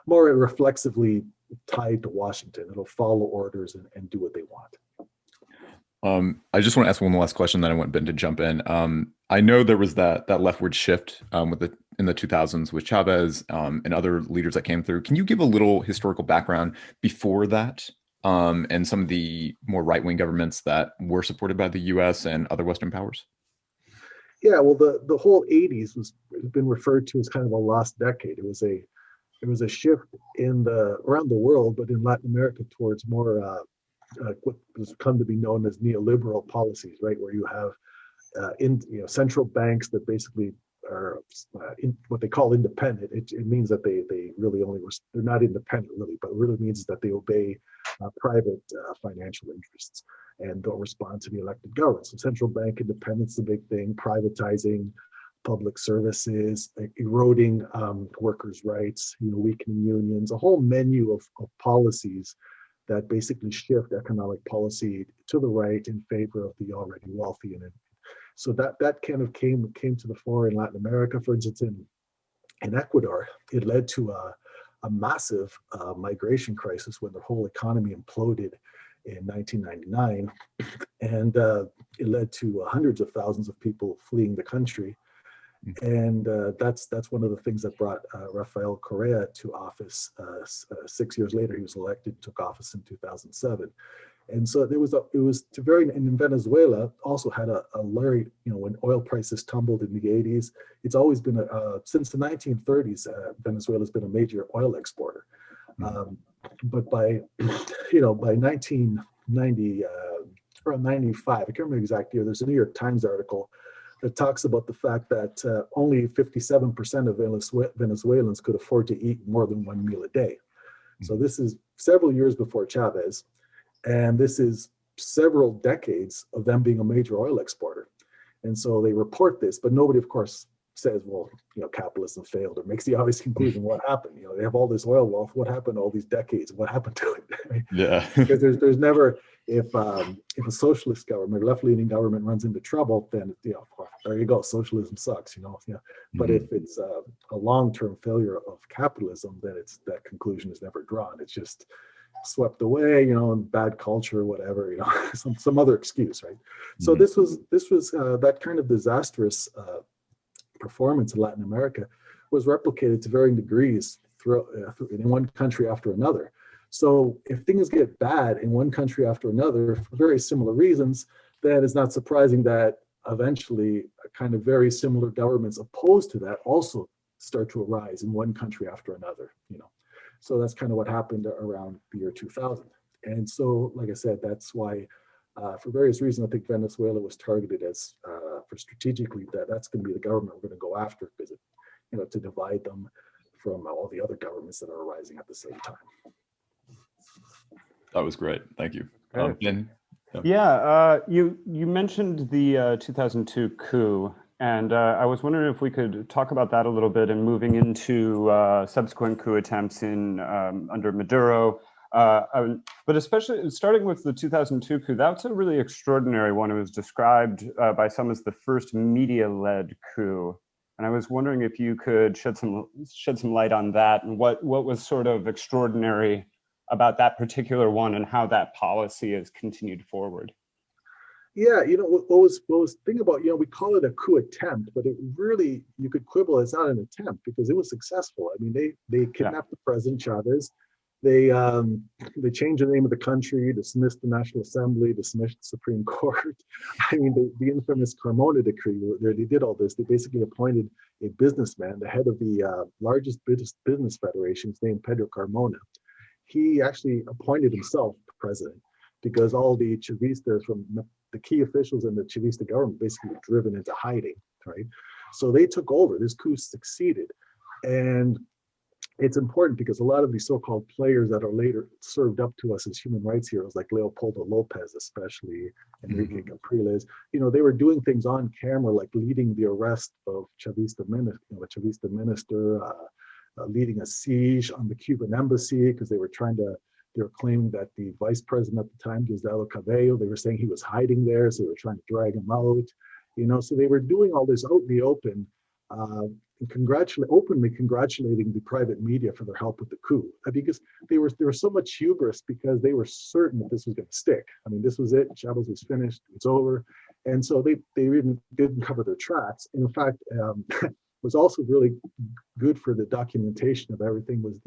more reflexively tied to Washington. It'll follow orders and do what they want. I just want to ask one last question, then I want Ben to jump in. I know there was that leftward shift in the 2000s with Chavez and other leaders that came through. Can you give a little historical background before that and some of the more right-wing governments that were supported by the U.S. and other Western powers? Yeah, well, the whole 80s has been referred to as kind of a lost decade. It was a shift around the world, but in Latin America towards more what has come to be known as neoliberal policies, right? Where you have central banks that basically are what they call independent. It means that they really they're not independent really, but it really means that they obey private financial interests and don't respond to the elected government. So central bank independence is a big thing, privatizing public services, eroding workers' rights, weakening unions, a whole menu of policies that basically shift economic policy to the right in favor of the already wealthy. And so that kind of came to the fore in Latin America. For instance, in Ecuador, it led to a massive migration crisis when the whole economy imploded in 1999. And it led to hundreds of thousands of people fleeing the country. And that's one of the things that brought Rafael Correa to office 6 years later. He was elected, took office in 2007. And so it was in Venezuela also had a very, when oil prices tumbled in the 80s, it's always been since the 1930s, Venezuela's been a major oil exporter. But by 1990, around 95, I can't remember the exact year, there's a New York Times article that talks about the fact that only 57% of Venezuelans could afford to eat more than one meal a day. So this is several years before Chavez, and this is several decades of them being a major oil exporter. And so they report this, but nobody, of course, says, well, capitalism failed, or makes the obvious conclusion. What happened? They have all this oil wealth. What happened to all these decades? What happened to it? Yeah. Because there's never, if a socialist government, left-leaning government runs into trouble, then there you go, socialism sucks. But if it's a long-term failure of capitalism, then that conclusion is never drawn. It's just swept away, and bad culture, whatever, some other excuse, right? So this was that kind of disastrous performance in Latin America was replicated to varying degrees in one country after another. So if things get bad in one country after another for very similar reasons, then it's not surprising that eventually kind of very similar governments opposed to that also start to arise in one country after another. So that's kind of what happened around the year 2000. And so, like I said, that's why, for various reasons, I think Venezuela was targeted as, for strategically, that's going to be the government we're going to go after, because to divide them from all the other governments that are arising at the same time. That was great. Thank you. Ben? You mentioned the 2002 coup. And I was wondering if we could talk about that a little bit, and moving into subsequent coup attempts under Maduro. But especially starting with the 2002 coup, that's a really extraordinary one. It was described by some as the first media-led coup. And I was wondering if you could shed some light on that, and what was sort of extraordinary about that particular one, and how that policy has continued forward. Yeah, what was thing about, we call it a coup attempt, but it really, you could quibble, it's not an attempt because it was successful. I mean, they kidnapped the president, Chavez. They changed the name of the country, dismissed the National Assembly, dismissed the Supreme Court. I mean, the infamous Carmona decree, where they did all this. They basically appointed a businessman, the head of the largest business federation, his name Pedro Carmona. He actually appointed himself president because all the Chavistas from the key officials in the Chavista government basically were driven into hiding, right? So they took over. This coup succeeded. And it's important because a lot of these so-called players that are later served up to us as human rights heroes, like Leopoldo Lopez, especially, Enrique Capriles, they were doing things on camera, like leading the arrest of Chavista minister, leading a siege on the Cuban embassy because they were claiming that the vice president at the time, Diosdado Cabello, they were saying he was hiding there, so they were trying to drag him out. So they were doing all this out in the open openly congratulating the private media for their help with the coup, because there was so much hubris because they were certain that this was going to stick. I mean, this was it. Chavez was finished. It's over, and so they didn't cover their tracks. And in fact, was also really good for the documentation of everything was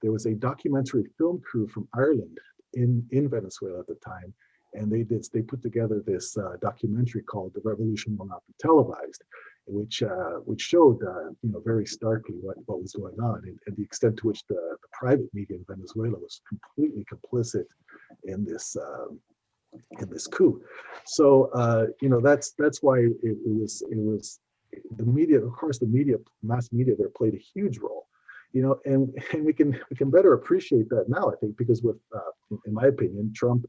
there was a documentary film crew from Ireland in Venezuela at the time, and they put together this documentary called "The Revolution Will Not Be Televised," which showed very starkly what was going on, and the extent to which the private media in Venezuela was completely complicit in this coup. So that's why it was the media. Of course, mass media there played a huge role. And we can better appreciate that now, I think, because in my opinion, Trump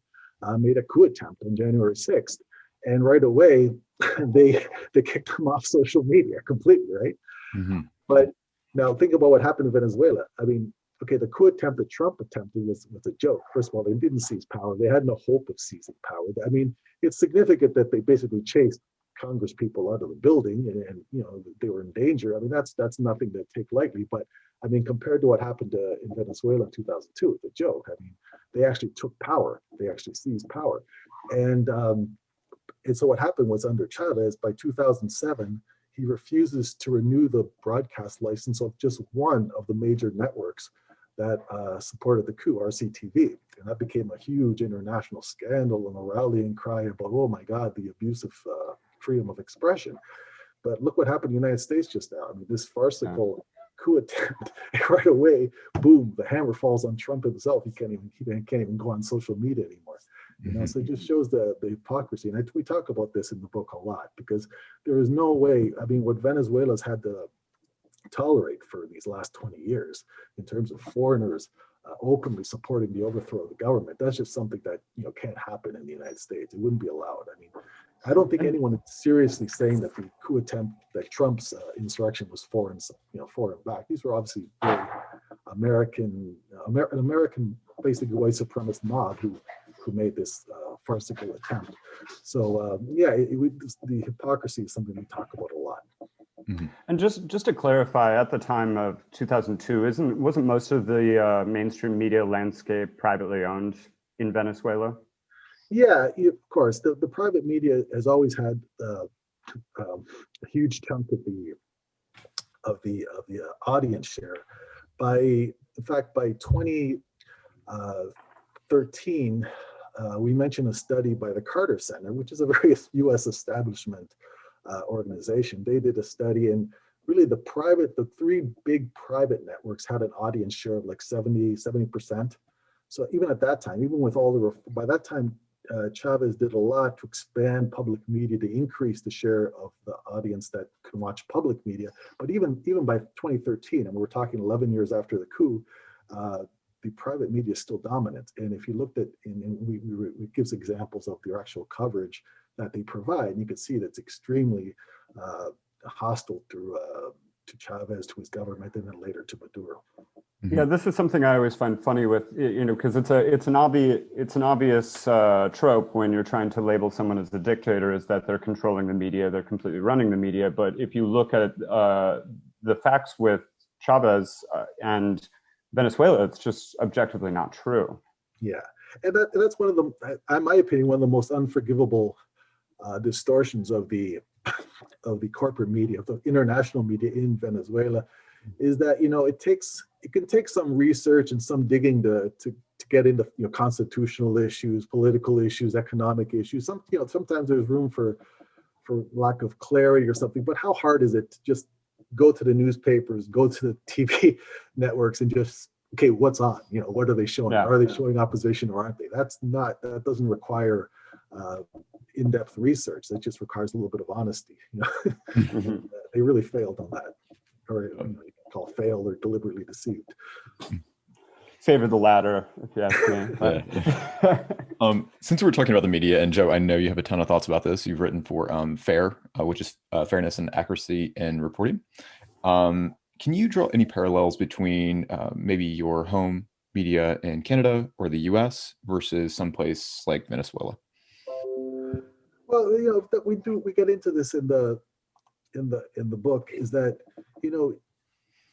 made a coup attempt on January 6th, and right away they kicked him off social media completely, right? Mm-hmm. But now think about what happened in Venezuela. I mean, okay, the coup attempt that Trump attempted was a joke. First of all, they didn't seize power. They had no hope of seizing power. I mean, it's significant that they basically chased Congress people out of the building, and they were in danger. I mean, that's nothing to take lightly. But I mean, compared to what happened in Venezuela in 2002, it's a joke. I mean, they actually took power. They actually seized power, and so what happened was under Chavez, by 2007, he refuses to renew the broadcast license of just one of the major networks that supported the coup, RCTV. And that became a huge international scandal and a rallying cry about, oh my God, the abuse of freedom of expression. But look what happened in the United States just now. I mean, this farcical coup attempt, right away, boom, the hammer falls on Trump himself. He can't even go on social media anymore. So it just shows the hypocrisy. And we talk about this in the book a lot, because there is no way, I mean, what Venezuela's had to tolerate for these last 20 years in terms of foreigners openly supporting the overthrow of the government, that's just something that can't happen in the United States. It wouldn't be allowed. I mean, I don't think anyone is seriously saying that the coup attempt, that Trump's insurrection was foreign backed. These were obviously very American basically white supremacist mob who made this farcical attempt. So the hypocrisy is something we talk about a lot. Mm-hmm. And just to clarify, at the time of 2002, wasn't most of the mainstream media landscape privately owned in Venezuela? Yeah, of course. The private media has always had a huge chunk of the audience share. In fact, by 2013, we mentioned a study by the Carter Center, which is a very U.S. establishment organization. They did a study, and really the three big private networks had an audience share of like 70%. So even at that time, even with by that time, Chavez did a lot to expand public media to increase the share of the audience that can watch public media. But even by 2013, and we're talking 11 years after the coup, the private media is still dominant. And if you looked at, it gives examples of the actual coverage that they provide, and you can see that's extremely hostile to Chavez, to his government, and then later to Maduro. Yeah, this is something I always find funny with, because it's an obvious trope when you're trying to label someone as a dictator, is that they're controlling the media, they're completely running the media. But if you look at the facts with Chavez and Venezuela, it's just objectively not true. Yeah, and that's one of the, in my opinion, one of the most unforgivable distortions of the corporate media, of the international media in Venezuela, is that it can take some research and some digging to get into constitutional issues, political issues, economic issues. Sometimes there's room for lack of clarity or something. But how hard is it to just go to the newspapers, go to the TV networks, and just, okay, what's on? What are they showing? Yeah. Are they showing opposition or aren't they? That doesn't require in-depth research. That just requires a little bit of honesty. Mm-hmm. They really failed on that, or you can call failed or deliberately deceived. Favor the latter, if you ask me. Since we're talking about the media, and Joe, I know you have a ton of thoughts about this. You've written for FAIR, which is Fairness and Accuracy in Reporting. Can you draw any parallels between maybe your home media in Canada or the US versus someplace like Venezuela? Well, we get into this in the in the book is that, you know,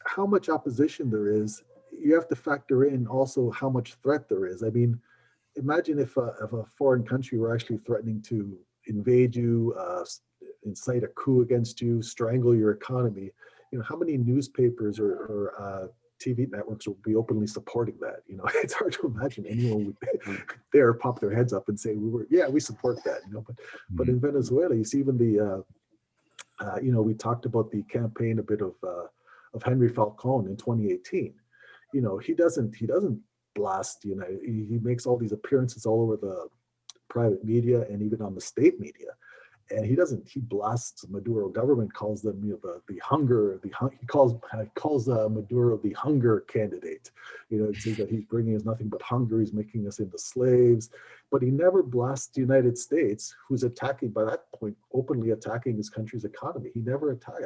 how much opposition there is. You have to factor in also how much threat there is. I mean, imagine if a foreign country were actually threatening to invade you, incite a coup against you, strangle your economy. You know, how many newspapers or TV networks will be openly supporting that? You know, it's hard to imagine anyone would dare pop their heads up and say, we support that. You know, but in Venezuela, you see even the you know, we talked about the campaign a bit of Henry Falcone in 2018. You know, he doesn't blast the United. He makes all these appearances all over the private media and even on the state media, and he blasts Maduro government, calls them, you know, he calls Maduro the hunger candidate. You know, it says that he's bringing us nothing but hunger, he's making us into slaves, but he never blasts the United States, who's attacking, by that point, openly attacking his country's economy. He never attacked.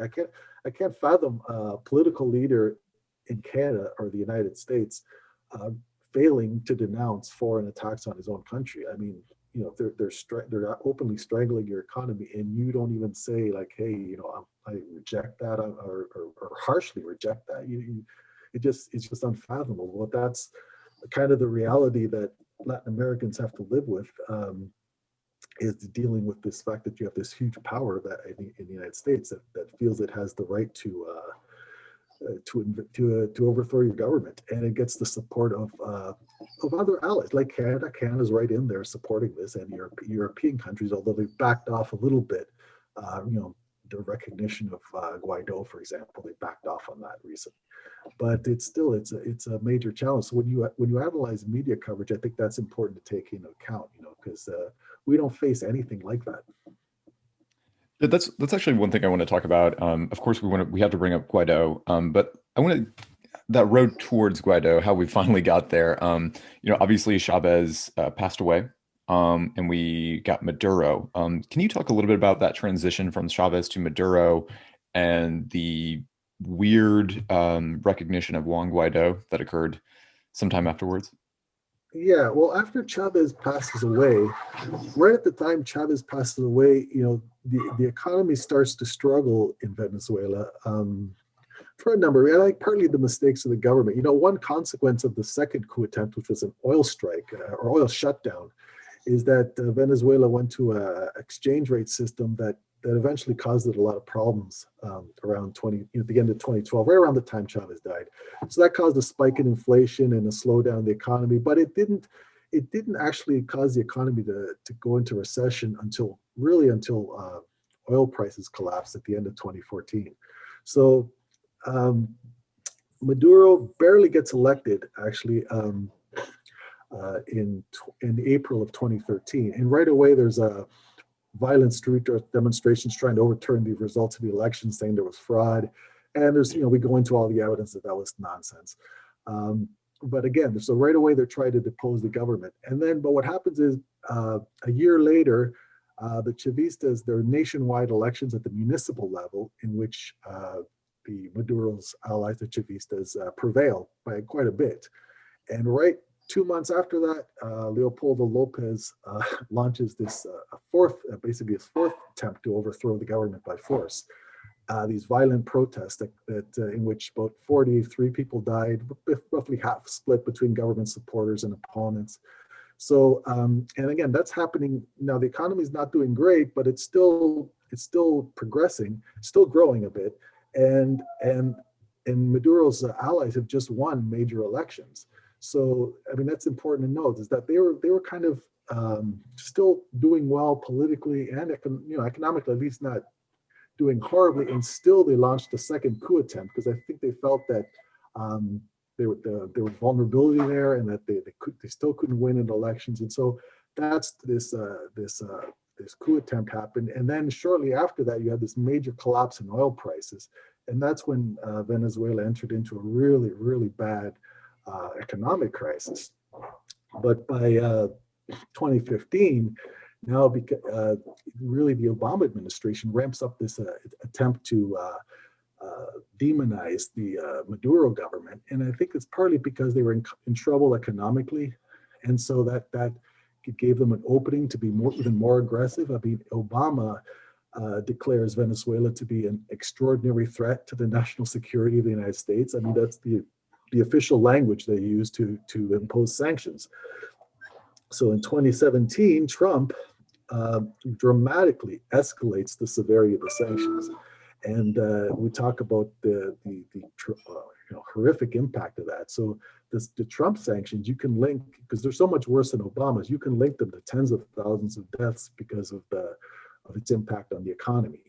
I can't fathom a political leader in Canada or the United States failing to denounce foreign attacks on his own country. I mean, you know, they're openly strangling your economy, and you don't even say like, hey, you know, I reject that, or harshly reject that. It's just unfathomable. But that's kind of the reality that Latin Americans have to live with, is dealing with this fact that you have this huge power that in the United States that feels it has the right to overthrow your government, and it gets the support of other allies like Canada. Canada's right in there supporting this, and European countries, although they've backed off a little bit. You know, the recognition of Guaido, for example, they backed off on that recently. But it's a major challenge. So when you analyze media coverage, I think that's important to take into account. You know, because we don't face anything like that. That's actually one thing I want to talk about. Of course, we have to bring up Guaido, but I want to that road towards Guaido, how we finally got there. You know, obviously Chavez passed away, and we got Maduro. Can you talk a little bit about that transition from Chavez to Maduro and the weird recognition of Juan Guaido that occurred sometime afterwards? Yeah, well, after Chavez passes away, right at the time Chavez passes away, you know, the economy starts to struggle in Venezuela for a number. I like partly the mistakes of the government. You know, one consequence of the second coup attempt, which was an oil strike or oil shutdown, is that Venezuela went to an exchange rate system that eventually caused it a lot of problems around the end of 2012, right around the time Chavez died. So that caused a spike in inflation and a slowdown in the economy, but it didn't actually cause the economy to go into recession until oil prices collapsed at the end of 2014. So Maduro barely gets elected, actually, in April of 2013, and right away there's a violent street demonstrations trying to overturn the results of the election, saying there was fraud. And there's, you know, we go into all the evidence that was nonsense. But again, so right away they're trying to depose the government. And then, but what happens is a year later, the Chavistas, there are nationwide elections at the municipal level in which the Maduro's allies, the Chavistas, prevail by quite a bit. And right 2 months after that, Leopoldo Lopez launches this basically his fourth attempt to overthrow the government by force. These violent protests in which about 43 people died, roughly half split between government supporters and opponents. So, and again, that's happening now. The economy is not doing great, but it's still progressing, still growing a bit, and Maduro's allies have just won major elections. So, I mean, that's important to note, is that they were kind of still doing well politically and economically, at least not doing horribly, and still they launched a second coup attempt because I think they felt that there was vulnerability there, and that they still couldn't win in elections, and so that's this coup attempt happened, and then shortly after that you had this major collapse in oil prices, and that's when Venezuela entered into a really, really bad economic crisis. But by 2015, now really the Obama administration ramps up this attempt to demonize the Maduro government, and I think it's partly because they were in trouble economically, and so that gave them an opening to be even more aggressive. I mean, Obama declares Venezuela to be an extraordinary threat to the national security of the United States. I mean, that's the official language they use to impose sanctions. So in 2017, Trump dramatically escalates the severity of the sanctions. And we talk about the horrific impact of that. So the Trump sanctions, you can link, because they're so much worse than Obama's, you can link them to tens of thousands of deaths because of its impact on the economy.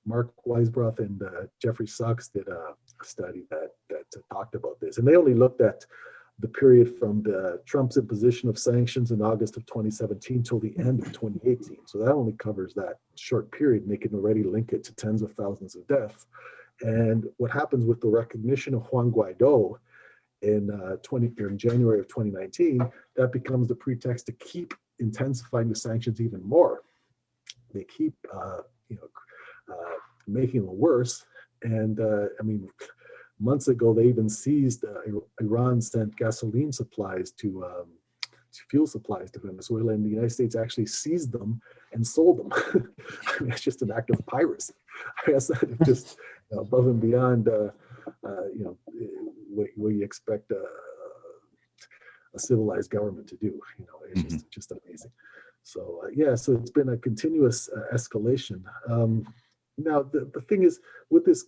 Mark Weisbrot and Jeffrey Sachs did a study that talked about this, and they only looked at the period from Trump's imposition of sanctions in August of 2017 till the end of 2018. So that only covers that short period, and they can already link it to tens of thousands of deaths. And what happens with the recognition of Juan Guaido in January of 2019, that becomes the pretext to keep intensifying the sanctions even more. They keep, making it worse. And I mean, months ago, they even seized, Iran sent gasoline supplies to fuel supplies to Venezuela, and the United States actually seized them and sold them. I mean, it's just an act of piracy. I guess that just above and beyond, what you expect a civilized government to do. It's just amazing. So so it's been a continuous escalation. Now the thing is, with this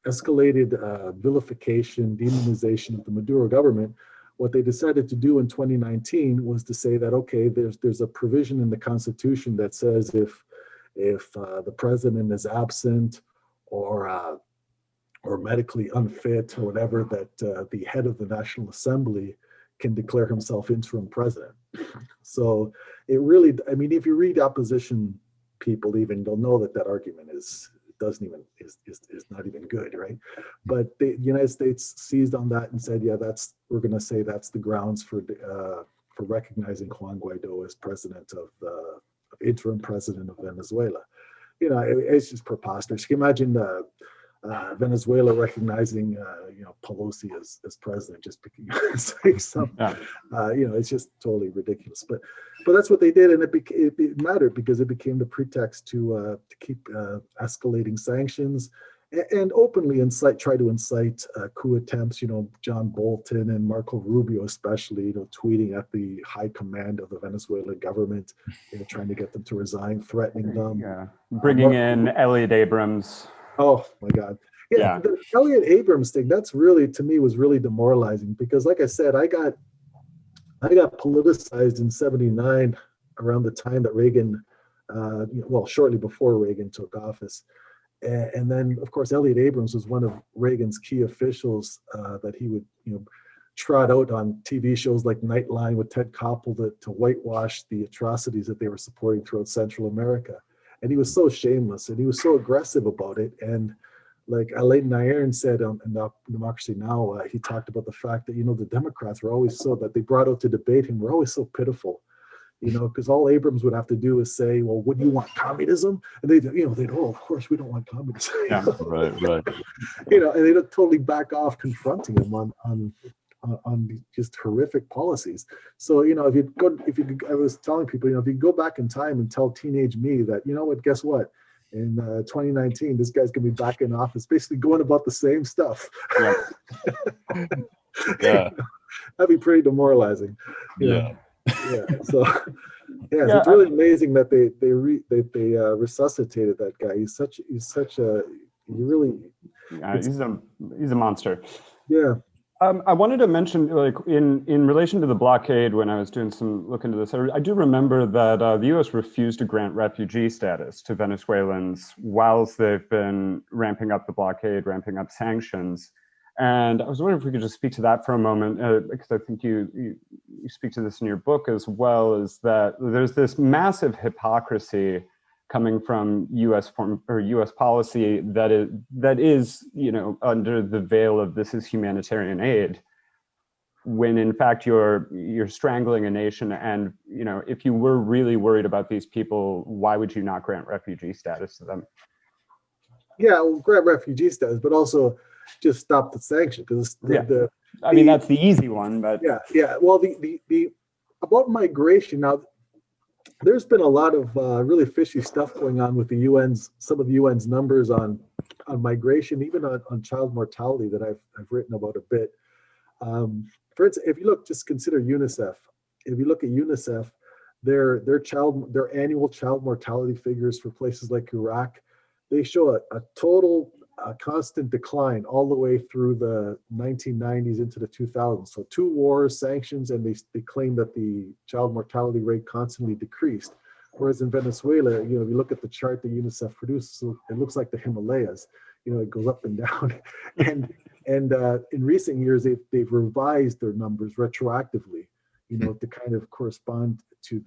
escalated vilification, demonization of the Maduro government, what they decided to do in 2019 was to say that, okay, there's a provision in the Constitution that says if the president is absent or medically unfit or whatever, that the head of the National Assembly can declare himself interim president. So it really, I mean, if you read opposition people, even they'll know that argument is not even good, right? But the United States seized on that and said, we're going to say that's the grounds for recognizing Juan Guaido as interim president of Venezuela. It's just preposterous. Can you imagine Venezuela recognizing Pelosi as president, just saying something? It's just totally ridiculous. But that's what they did, and it mattered because it became the pretext to keep escalating sanctions and openly try to incite coup attempts. John Bolton and Marco Rubio especially, tweeting at the high command of the Venezuelan government, trying to get them to resign, threatening them. Yeah, bringing in Elliot Abrams. Oh my God. Yeah. The Elliot Abrams thing, that's really, to me, was really demoralizing because, like I said, I got politicized in '79 around the time that Reagan, shortly before Reagan took office. And then, of course, Elliot Abrams was one of Reagan's key officials that he would, trot out on TV shows like Nightline with Ted Koppel to whitewash the atrocities that they were supporting throughout Central America. And he was so shameless and he was so aggressive about it. And like Alain Nairn said in Democracy Now!, he talked about the fact that, the Democrats were always that they brought out to debate him were always so pitiful, because all Abrams would have to do is say, well, would you want communism? And they'd, of course we don't want communism. Yeah, right. And they'd totally back off confronting him on just horrific policies. So, I was telling people, if you go back in time and tell teenage me that, guess what? In 2019, this guy's gonna be back in office, basically going about the same stuff. Yeah. Yeah. That'd be pretty demoralizing. Yeah. So, so it's really amazing that they resuscitated that guy. He's a monster. Yeah. I wanted to mention, like, in relation to the blockade, when I was doing some look into this, I do remember that the U.S. refused to grant refugee status to Venezuelans whilst they've been ramping up the blockade, ramping up sanctions. And I was wondering if we could just speak to that for a moment, because I think you speak to this in your book as well, is that there's this massive hypocrisy coming from U.S. policy that is under the veil of this is humanitarian aid, when in fact you're strangling a nation. And if you were really worried about these people, why would you not grant refugee status to them? Yeah, well, grant refugee status, but also just stop the sanction, because that's the easy one. But yeah. Well, the about migration now. there's been a lot of really fishy stuff going on with the UN's, some of the UN's numbers on migration, even on child mortality that I've written about a bit. For instance, if you look, just consider UNICEF. If you look at UNICEF, their annual child mortality figures for places like Iraq, they show a total constant decline all the way through the 1990s into the 2000s. So 2 wars, sanctions, and they claim that the child mortality rate constantly decreased. Whereas in Venezuela, if you look at the chart that UNICEF produces, it looks like the Himalayas. It goes up and down. and in recent years, they've revised their numbers retroactively, to kind of correspond to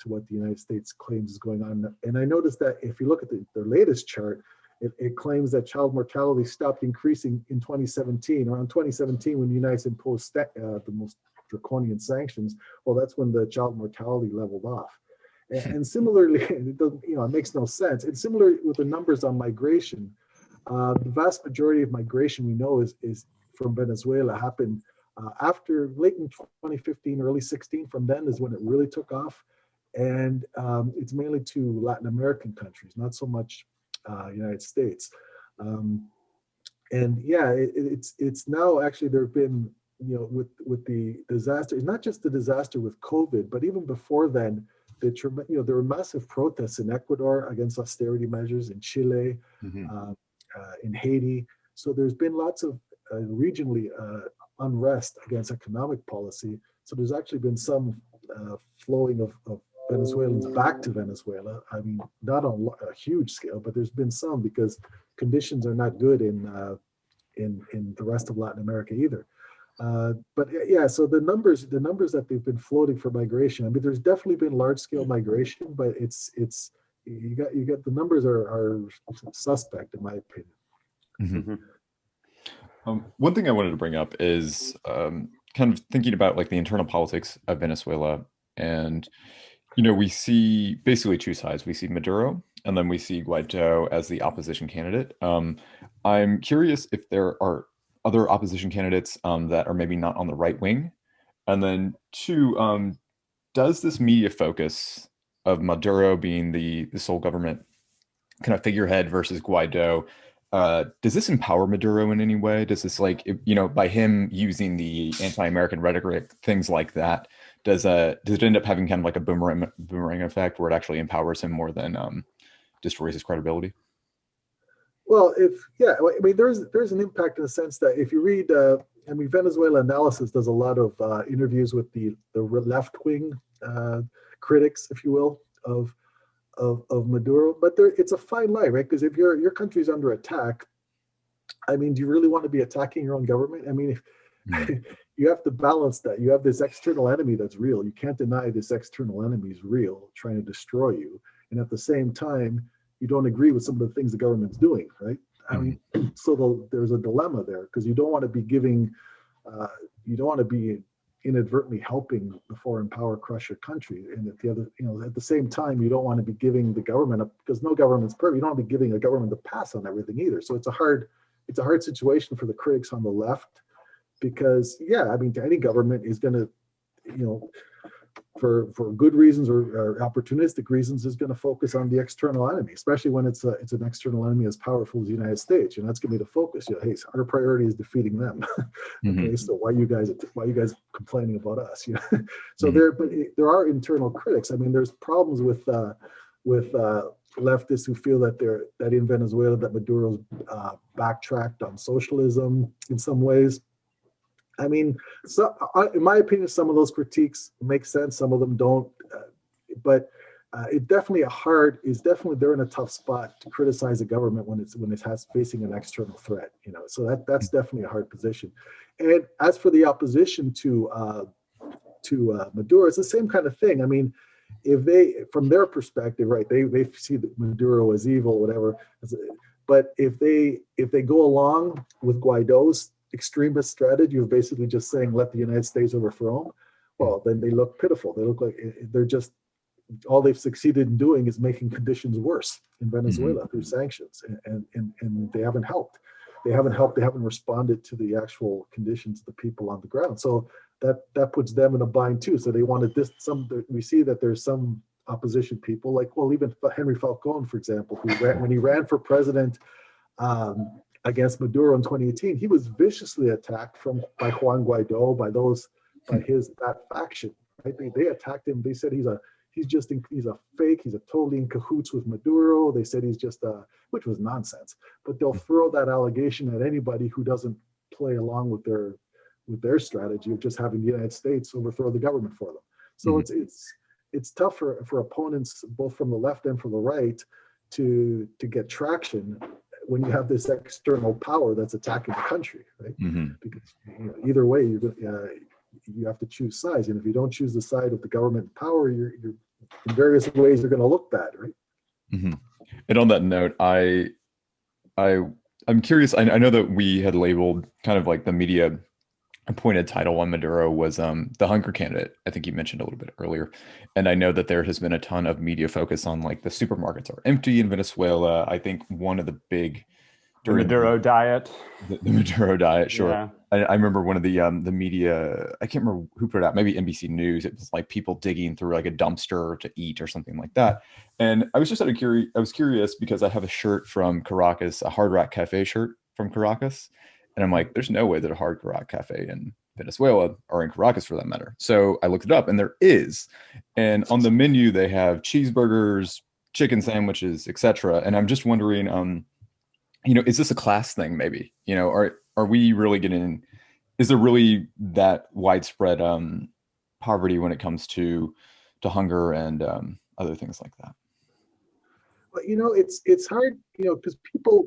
what the United States claims is going on. And I noticed that if you look at their latest chart, it claims that child mortality stopped increasing in 2017, around 2017, when the United States imposed the most draconian sanctions. Well, that's when the child mortality leveled off. And similarly, it makes no sense. It's similar with the numbers on migration. The vast majority of migration we know is from Venezuela happened after late in 2015, early 16. From then is when it really took off. And it's mainly to Latin American countries, not so much United States. And yeah, it's now actually there have been, with the disaster, it's not just the disaster with COVID, but even before then, there were massive protests in Ecuador against austerity measures, in Chile, in Haiti. So there's been lots of regionally unrest against economic policy. So there's actually been some flowing of Venezuelans back to Venezuela. I mean, not on a huge scale, but there's been some, because conditions are not good in the rest of Latin America either. But yeah, so the numbers that they've been floating for migration, I mean, there's definitely been large scale migration, but it's you got the numbers are suspect in my opinion. One thing I wanted to bring up is kind of thinking about like the internal politics of Venezuela. And we see basically two sides. We see Maduro, and then we see Guaido as the opposition candidate. I'm curious if there are other opposition candidates that are maybe not on the right wing. And then two, does this media focus of Maduro being the sole government kind of figurehead versus Guaido, does this empower Maduro in any way? Does this, by him using the anti-American rhetoric, things like that, does it end up having kind of like a boomerang effect where it actually empowers him more than destroys his credibility? Well, I mean, there's an impact in the sense that if you read, Venezuela Analysis does a lot of interviews with the left-wing critics, if you will, of Maduro. But it's a fine line, right? Because if your country's under attack, I mean, do you really want to be attacking your own government? I mean, if you have to balance that. You have this external enemy that's real. You can't deny this external enemy is real, trying to destroy you. And at the same time, you don't agree with some of the things the government's doing, right? I mean, so there's a dilemma there, because you don't want to be inadvertently helping the foreign power crush your country, and at the same time, you don't want to be giving the government because no government's perfect. You don't want to be giving a government a pass on everything either. So it's a hard situation for the critics on the left, because I mean, any government is going to, for good reasons or opportunistic reasons, is going to focus on the external enemy, especially when it's an external enemy as powerful as the United States. That's going to be the focus. Hey, our priority is defeating them. Okay, so why you guys complaining about us? So there are internal critics. I mean, there's problems with leftists who feel that in Venezuela that Maduro's backtracked on socialism in some ways. I mean, so in my opinion, some of those critiques make sense. Some of them don't. But it definitely they're in a tough spot to criticize a government when it's facing an external threat. So that's definitely a hard position. And as for the opposition to Maduro, it's the same kind of thing. I mean, if from their perspective, right, they see Maduro as evil, whatever. But if they go along with Guaido's extremist strategy of basically just saying let the United States overthrow them, well, then they look pitiful. They look like they're just, all they've succeeded in doing is making conditions worse in Venezuela through sanctions, and they haven't helped. They haven't responded to the actual conditions of the people on the ground. So that puts them in a bind too. So they wanted we see that there's some opposition people, like, well, even Henry Falcone, for example, when he ran for president against Maduro in 2018, he was viciously attacked by Juan Guaido, by that faction. Right? They attacked him. They said he's a fake. He's a totally in cahoots with Maduro. They said he's just which was nonsense. But they'll throw that allegation at anybody who doesn't play along with their strategy of just having the United States overthrow the government for them. So it's tough for opponents both from the left and from the right to get traction when you have this external power that's attacking the country, right? Because either way, you have to choose sides, and if you don't choose the side of the government power, you're in various ways you're going to look bad, right? And on that note, I'm curious. I know that we had labeled kind of like the media appointed title on Maduro was the hunger candidate. I think you mentioned a little bit earlier. And I know that there has been a ton of media focus on like the supermarkets are empty in Venezuela. I think one of the big the Maduro diet. The Maduro diet, sure. Yeah. I remember one of the media, I can't remember who put it out, maybe NBC News. It was like people digging through like a dumpster to eat or something like that. And I was just I was curious because I have a shirt from Caracas, a Hard Rock Cafe shirt from Caracas. And I'm like, there's no way that a Hard Rock Cafe in Venezuela or in Caracas for that matter. So I looked it up and there is. And on the menu, they have cheeseburgers, chicken sandwiches, etc. And I'm just wondering, is this a class thing maybe? Are we really is there really that widespread poverty when it comes to hunger and other things like that? But it's hard, because people,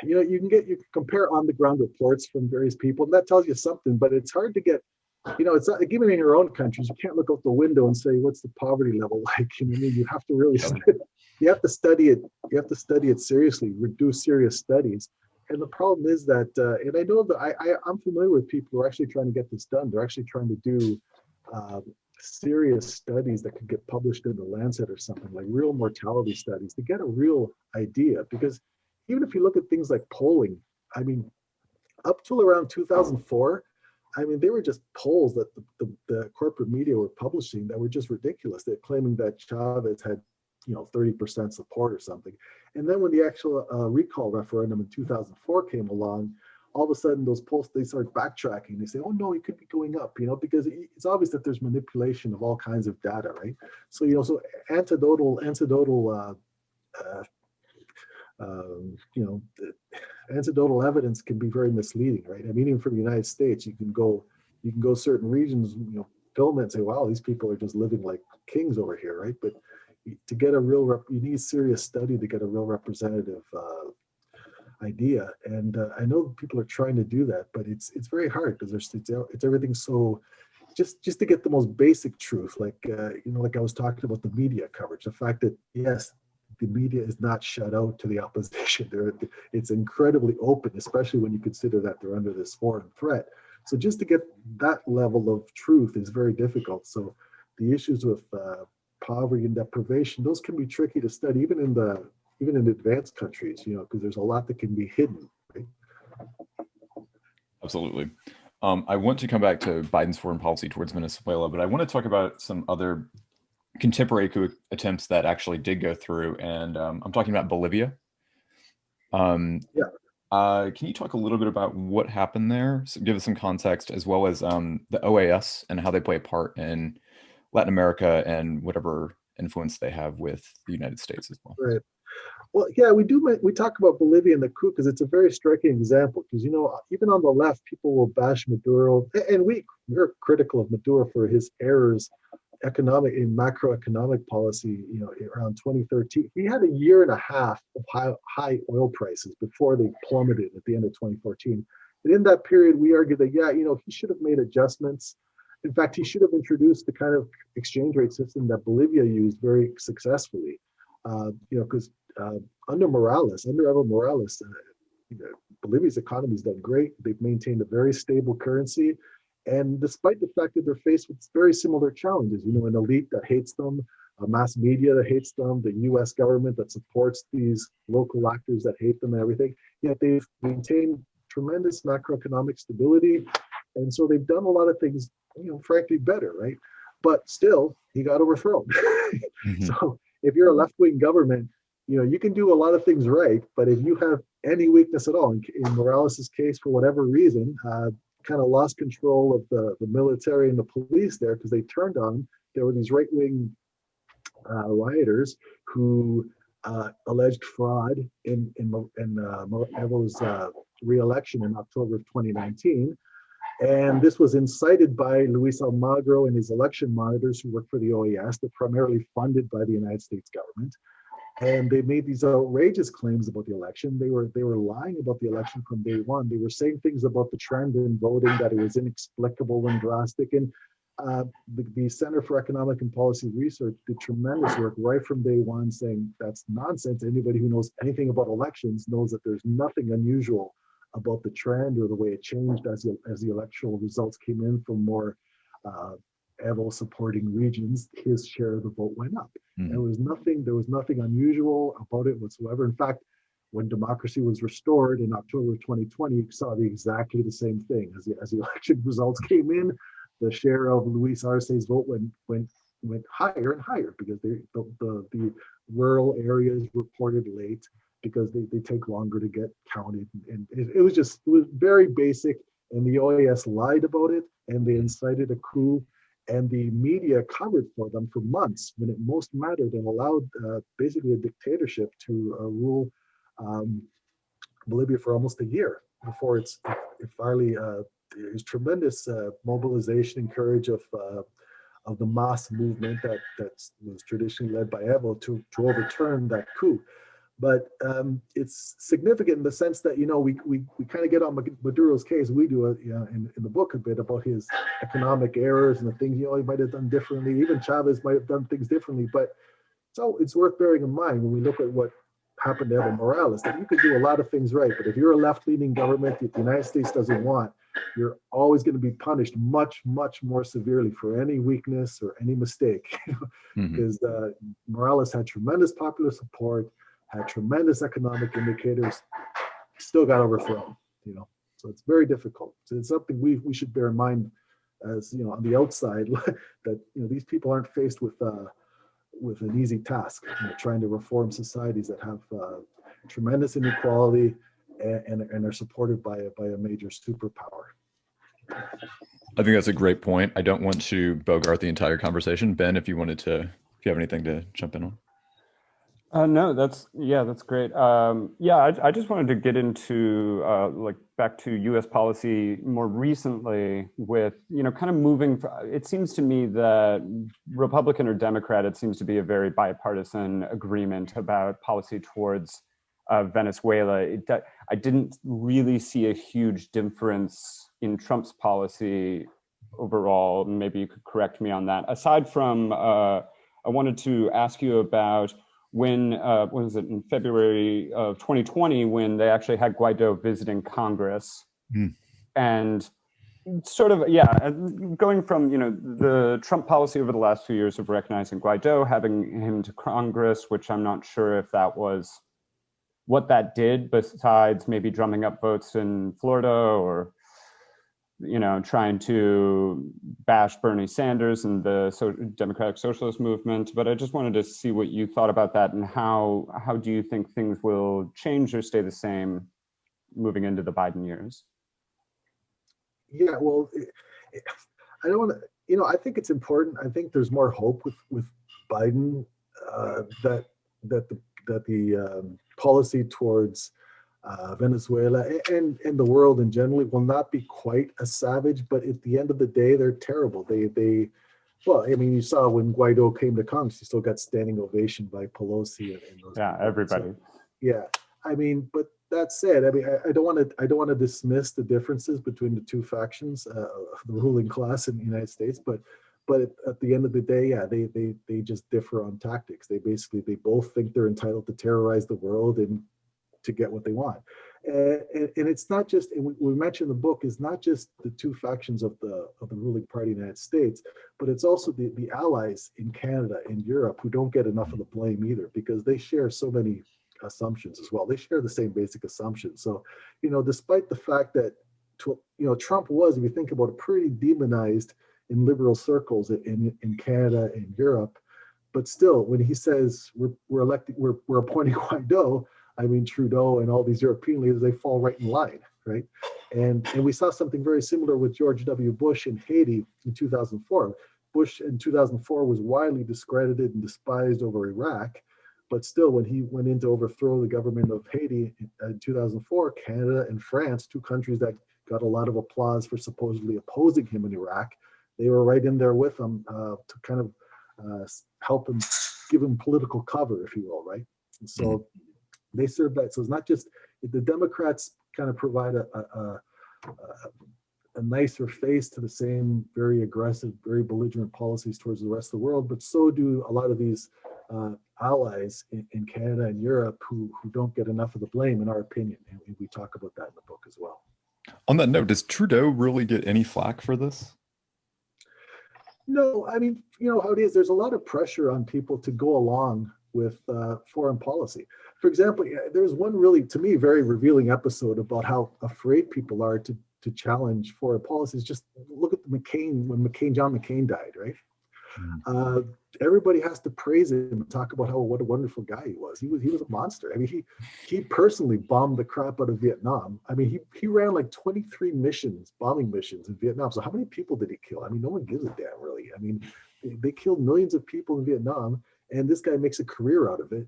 you can compare on the ground reports from various people, and that tells you something, but it's hard to get, it's not, even in your own countries, you can't look out the window and say, what's the poverty level like? You have to really, you have to study it seriously, do serious studies. And the problem is that, and I know that I'm familiar with people who are actually trying to get this done. They're actually trying to do serious studies that could get published in the Lancet or something, like real mortality studies, to get a real idea. Because even if you look at things like polling, up till around 2004, they were just polls that the corporate media were publishing that were just ridiculous. They're claiming that Chavez had 30% support or something. And then when the actual recall referendum in 2004 came along, all of a sudden those polls, they start backtracking. They say, oh no, it could be going up, because it's obvious that there's manipulation of all kinds of data, right? So, so anecdotal evidence can be very misleading, right? Even from the United States, you can go certain regions, film it and say, wow, these people are just living like kings over here, right? But to get you need serious study to get a real representative idea. And I know people are trying to do that, but it's very hard because it's everything so, just to get the most basic truth, like like I was talking about the media coverage, the fact that yes, the media is not shut out to the opposition. It's incredibly open, especially when you consider that they're under this foreign threat. So just to get that level of truth is very difficult. So the issues with poverty and deprivation, those can be tricky to study, even in advanced countries, because there's a lot that can be hidden, right? Absolutely. I want to come back to Biden's foreign policy towards Venezuela, but I want to talk about some other contemporary coup attempts that actually did go through, and I'm talking about Bolivia. Can you talk a little bit about what happened there? So give us some context, as well as the OAS and how they play a part in Latin America and whatever influence they have with the United States as well. Right. Well, yeah, we talk about Bolivia and the coup because it's a very striking example. Because even on the left, people will bash Maduro, and we're critical of Maduro for his errors, in macroeconomic policy. Around 2013, he had a year and a half of high oil prices before they plummeted at the end of 2014. And in that period, we argued that he should have made adjustments. In fact, he should have introduced the kind of exchange rate system that Bolivia used very successfully. Because under Evo Morales, Bolivia's economy has done great. They've maintained a very stable currency. And despite the fact that they're faced with very similar challenges, an elite that hates them, a mass media that hates them, the US government that supports these local actors that hate them and everything, yet they've maintained tremendous macroeconomic stability. And so they've done a lot of things, frankly, better, right? but still he got overthrown. Mhm. So if you're a left-wing government, you can do a lot of things right, but if you have any weakness at all, in Morales's case, for whatever reason, kind of lost control of the military and the police there because they turned on, there were these right-wing rioters who alleged fraud in Evo's re-election in October of 2019. And this was incited by Luis Almagro and his election monitors who work for the OAS. They're primarily funded by the United States government. And they made these outrageous claims about the election. They were lying about the election from day one. They were saying things about the trend in voting, that it was inexplicable and drastic. And the Center for Economic and Policy Research did tremendous work right from day one, saying that's nonsense. Anybody who knows anything about elections knows that there's nothing unusual about the trend or the way it changed as the electoral results came in from more Evo supporting regions. His share of the vote went up. Mhm. There was nothing unusual about it whatsoever. In fact, when democracy was restored in October of 2020, you saw exactly the same thing. As the election results came in, the share of Luis Arce's vote went higher and higher because the rural areas reported late because they take longer to get counted. And it was very basic. And the OAS lied about it, and they incited a coup. And the media covered for them for months when it most mattered, and allowed basically a dictatorship to rule Bolivia for almost a year before it finally there's tremendous mobilization and courage of the mass movement that was traditionally led by Evo to overturn that coup. But it's significant in the sense that we kind of get on Maduro's case. We do in the book a bit about his economic errors and the things he might have done differently. Even Chavez might have done things differently. But so it's worth bearing in mind when we look at what happened to Evo Morales, that you could do a lot of things right, but if you're a left-leaning government that the United States doesn't want, you're always going to be punished much, much more severely for any weakness or any mistake. Because Morales had tremendous popular support, had tremendous economic indicators, still got overthrown. So it's very difficult. So it's something we should bear in mind as on the outside, that these people aren't faced with an easy task, trying to reform societies that have tremendous inequality and are supported by a major superpower. I think that's a great point. I don't want to bogart the entire conversation. Ben, if you have anything to jump in on. No, that's great. I just wanted to get into back to U.S. policy more recently with, kind of moving. It seems to me that Republican or Democrat, it seems to be a very bipartisan agreement about policy towards Venezuela. I didn't really see a huge difference in Trump's policy overall. Maybe you could correct me on that. Aside from, I wanted to ask you about when was it, in February of 2020, when they actually had Guaido visiting Congress. And sort of, going from, the Trump policy over the last few years of recognizing Guaido, having him to Congress, which I'm not sure if that was what that did, besides maybe drumming up votes in Florida or trying to bash Bernie Sanders and the Democratic Socialist movement. But I just wanted to see what you thought about that, and how do you think things will change or stay the same moving into the Biden years? Yeah, well, I don't want to, I think it's important. I think there's more hope with Biden, that the policy towards Venezuela and the world in general will not be quite as savage, but at the end of the day, they're terrible. You saw when Guaido came to Congress, he still got standing ovation by Pelosi and those people. Everybody. So, but that said, I don't want to dismiss the differences between the two factions, the ruling class in the United States, but at the end of the day, they just differ on tactics. They both think they're entitled to terrorize the world and to get what they want. And it's not just, and we mentioned in the book, is not just the two factions of the ruling party in the United States, but it's also the allies in Canada and Europe who don't get enough of the blame either, because they share so many assumptions as well. They share the same basic assumptions. So, despite the fact that, Trump was, if you think about it, pretty demonized liberal circles in Canada and Europe. But still, when he says we're appointing Guaido, I mean Trudeau and all these European leaders, they fall right in line, right? And we saw something very similar with George W. Bush in Haiti in 2004. Bush in 2004 was widely discredited and despised over Iraq, but still, when he went in to overthrow the government of Haiti in 2004, Canada and France, two countries that got a lot of applause for supposedly opposing him in Iraq, they were right in there with him to kind of help him, give him political cover, if you will, right? And so they serve that. So it's not just the Democrats kind of provide a nicer face to the same very aggressive, very belligerent policies towards the rest of the world, but so do a lot of these allies in Canada and Europe who don't get enough of the blame, in our opinion. And we talk about that in the book as well. On that note, does Trudeau really get any flack for this? No, I mean, you know how it is. There's a lot of pressure on people to go along with foreign policy. For example, there's one really, to me, very revealing episode about how afraid people are to challenge foreign policies. Just look at the John McCain died, right? Everybody has to praise him and talk about what a wonderful guy he was. He was a monster. I mean, he personally bombed the crap out of Vietnam. I mean, he ran like 23 bombing missions in Vietnam. So how many people did he kill? I mean, no one gives a damn, really. I mean, they killed millions of people in Vietnam, and this guy makes a career out of it.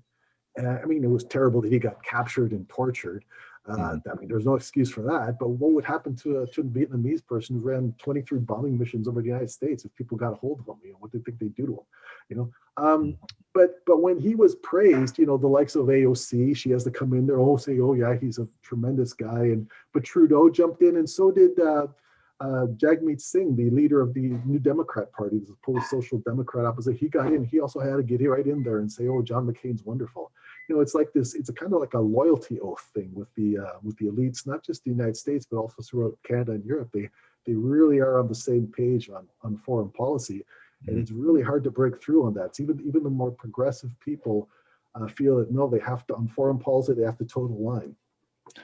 I mean, it was terrible that he got captured and tortured. I mean, there's no excuse for that. But what would happen to a Vietnamese person who ran 23 bombing missions over the United States if people got a hold of him? You know, what do you think they'd do to him? You know, but when he was praised, you know, the likes of AOC, she has to come in there, say, oh yeah, he's a tremendous guy. But Trudeau jumped in, and so did Jagmeet Singh, the leader of the New Democrat Party, the post-social Democrat opposite. He got in. He also had to get right in there and say, "Oh, John McCain's wonderful." You know, it's like this. It's a kind of like a loyalty oath thing with the elites, not just the United States, but also throughout Canada and Europe. They really are on the same page on foreign policy, and it's really hard to break through on that. So even the more progressive people feel that no, they have to, on foreign policy, they have to toe the line.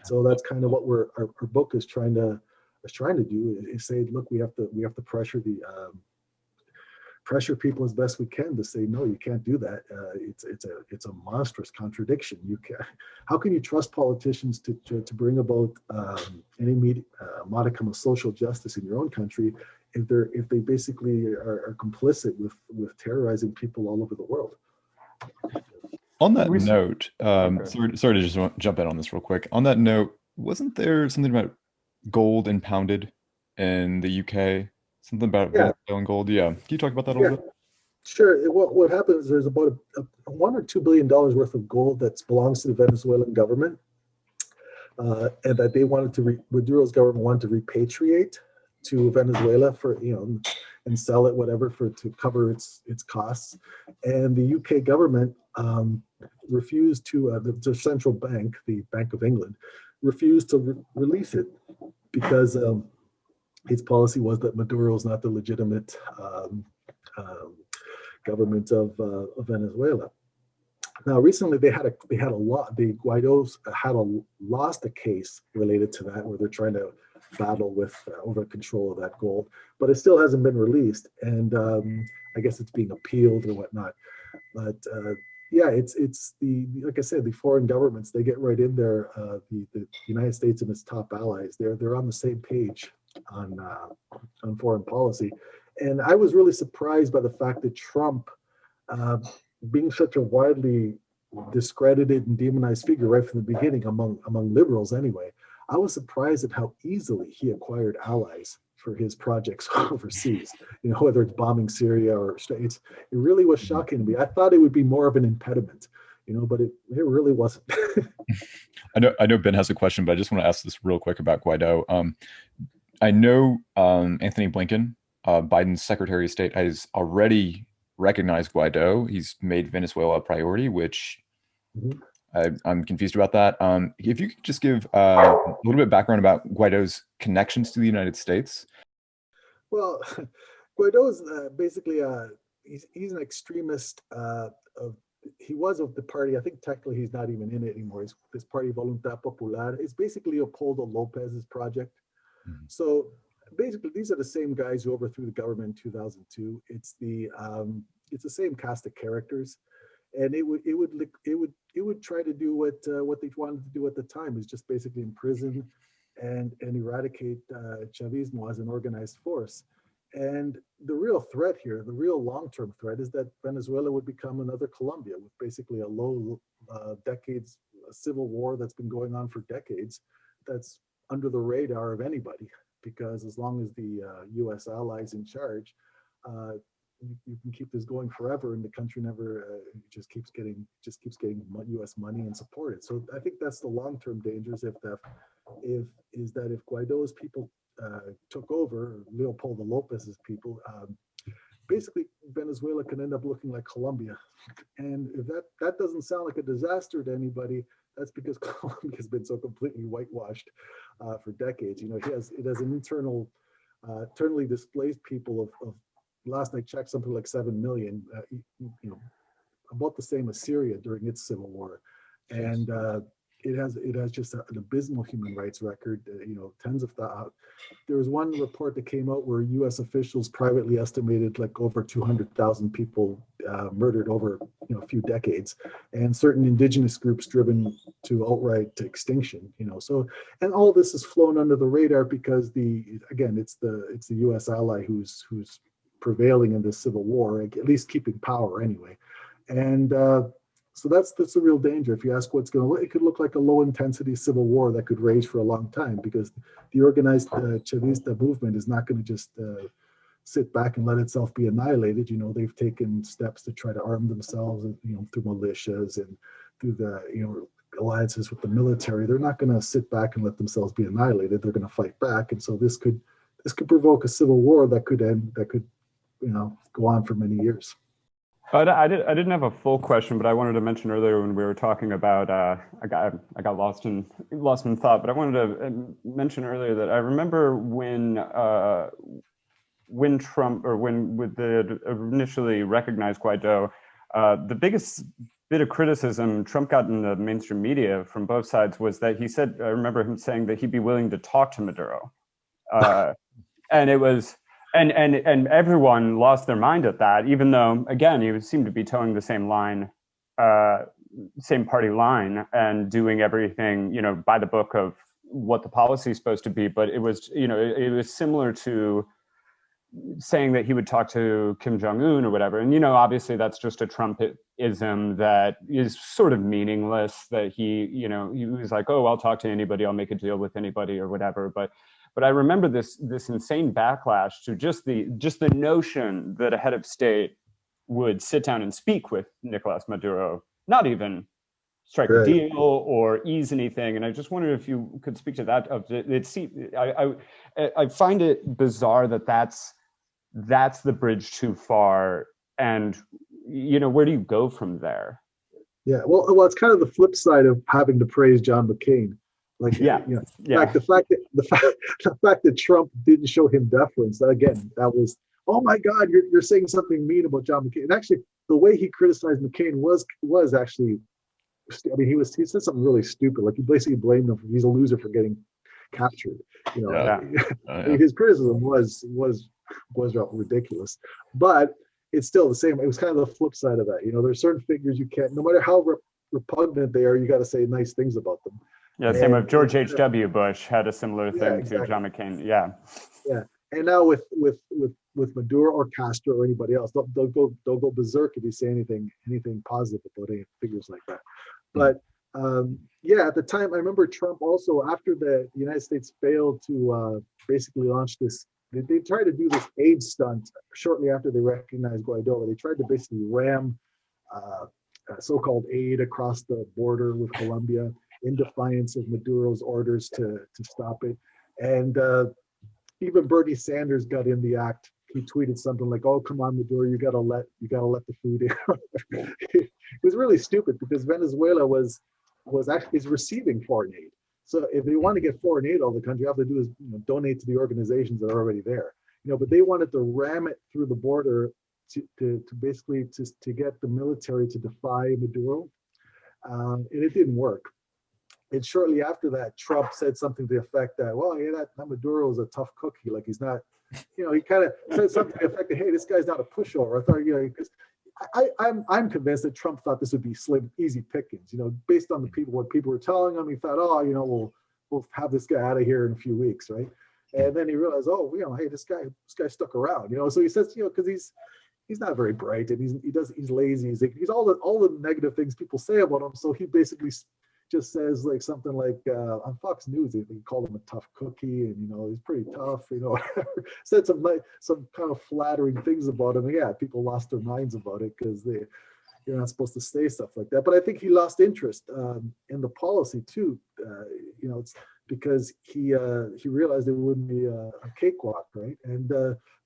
So that's kind of what our book is trying to do, is say, look, we have to pressure people as best we can to say, no, you can't do that. It's a monstrous contradiction. How can you trust politicians to bring about any modicum of social justice in your own country if they basically are complicit with terrorizing people all over the world? On that note, sorry to just jump in on this real quick. On that note, wasn't there something about gold impounded in the UK? Something about Venezuelan gold? Yeah. Can you talk about that a little bit? Sure. What happens is there's about a $1 or $2 billion worth of gold that belongs to the Venezuelan government, and that they wanted to Maduro's government wanted to repatriate to Venezuela for, you know, and sell it, whatever, to cover its costs. And the UK government refused to, the central bank, the Bank of England, refused to release it because its policy was that Maduro is not the legitimate government of Venezuela. Now, recently Guaido's lost a case related to that, where they're trying to battle with over control of that gold, but it still hasn't been released, and I guess it's being appealed or whatnot. But yeah, it's the, like I said, the foreign governments, they get right in there. The United States and its top allies, they're on the same page on foreign policy. And I was really surprised by the fact that Trump, being such a widely discredited and demonized figure right from the beginning among liberals anyway, I was surprised at how easily he acquired allies for his projects overseas, you know, whether it's bombing Syria or states. It really was shocking to me. I thought it would be more of an impediment, you know, but it really wasn't. I know Ben has a question, but I just want to ask this real quick about Guaido. I know Anthony Blinken, Biden's Secretary of State, has already recognized Guaido. He's made Venezuela a priority, which I'm confused about that. If you could just give a little bit of background about Guaido's connections to the United States. Well, Guaido is basically he's an extremist he was of the party. I think technically he's not even in it anymore. It's this party Voluntad Popular. It's basically Leopoldo Lopez's project. So basically, these are the same guys who overthrew the government in 2002. It's the same cast of characters, and it would try to do what they wanted to do at the time, is just basically imprison and eradicate Chavismo as an organized force. And the real threat here, the real long-term threat, is that Venezuela would become another Colombia with basically a decades civil war that's been going on for decades, that's under the radar of anybody, because as long as the U.S. allies in charge, you can keep this going forever, and the country never just keeps getting U.S. money and supported. So I think that's the long-term dangers if Guaido's people took over, Leopoldo Lopez's people, basically Venezuela can end up looking like Colombia. And if that doesn't sound like a disaster to anybody, that's because Colombia has been so completely whitewashed for decades. You know, it has an internally displaced people of last I checked, something like 7 million, about the same as Syria during its civil war. And it has just an abysmal human rights record, tens of thousands. There was one report that came out where U.S. officials privately estimated like over 200,000 people murdered over a few decades, and certain indigenous groups driven to outright extinction. So, and all this has flown under the radar because it's the U.S. ally who's prevailing in this civil war, at least keeping power anyway. And so that's the real danger. If you ask what's going to, it could look like a low intensity civil war that could rage for a long time, because the organized Chavista movement is not going to just sit back and let itself be annihilated. They've taken steps to try to arm themselves, through militias and through the, alliances with the military. They're not going to sit back and let themselves be annihilated. They're going to fight back. And so this could provoke a civil war that could go on for many years. I didn't have a full question, but I wanted to mention earlier when we were talking about I got lost in thought, but I wanted to mention earlier that I remember when Trump, or when the initially recognized Guaido, the biggest bit of criticism Trump got in the mainstream media from both sides was that he said, I remember him saying that he'd be willing to talk to Maduro, and it was. And everyone lost their mind at that, even though, again, he seemed to be towing the same line, same party line, and doing everything, by the book of what the policy is supposed to be. But it was, it was similar to saying that he would talk to Kim Jong-un or whatever. And, obviously that's just a Trumpism that is sort of meaningless, that he was like, oh, I'll talk to anybody, I'll make a deal with anybody or whatever. But I remember this insane backlash to just the notion that a head of state would sit down and speak with Nicolas Maduro, not even strike a deal or ease anything. And I just wondered if you could speak to that. I find it bizarre that that's the bridge too far. And where do you go from there? Yeah, well, it's kind of the flip side of having to praise John McCain. Like, the fact that Trump didn't show him deference, that was, oh my God, you're saying something mean about John McCain. And actually, the way he criticized McCain was actually, I mean, he said something really stupid. Like, he basically blamed him he's a loser for getting captured. His criticism was ridiculous, but it's still the same. It was kind of the flip side of that. There's certain figures you can't, no matter how repugnant they are, you got to say nice things about them. Yeah, same with George H.W. Bush had a similar thing to John McCain. Yeah. Yeah, and now with Maduro or Castro or anybody else, they'll go berserk if you say anything positive about any figures like that. But at the time, I remember Trump also, after the United States failed to basically launch this, they tried to do this aid stunt shortly after they recognized Guaido. They tried to basically ram so-called aid across the border with Colombia, in defiance of Maduro's orders to stop it. And even Bernie Sanders got in the act. He tweeted something like, "Oh, come on, Maduro, you gotta let the food in." It was really stupid because Venezuela is receiving foreign aid. So if they want to get foreign aid, all the country have to do is donate to the organizations that are already there. But they wanted to ram it through the border to basically to get the military to defy Maduro, and it didn't work. And shortly after that, Trump said something to the effect that, well, yeah, that Maduro is a tough cookie. Like he's not, he kind of said something to the effect that, hey, this guy's not a pushover. I thought, because I'm convinced that Trump thought this would be slim, easy pickings. Based on what people were telling him, he thought, oh, we'll have this guy out of here in a few weeks, right? And then he realized, oh, hey, this guy stuck around, So he says, because he's not very bright and he's lazy. He's all the negative things people say about him. So he basically just says like something like on Fox News, they called him a tough cookie, and he's pretty tough, said some kind of flattering things about him. And yeah, people lost their minds about it because you're not supposed to say stuff like that. But I think he lost interest in the policy too. It's because he realized it wouldn't be a cakewalk, right? And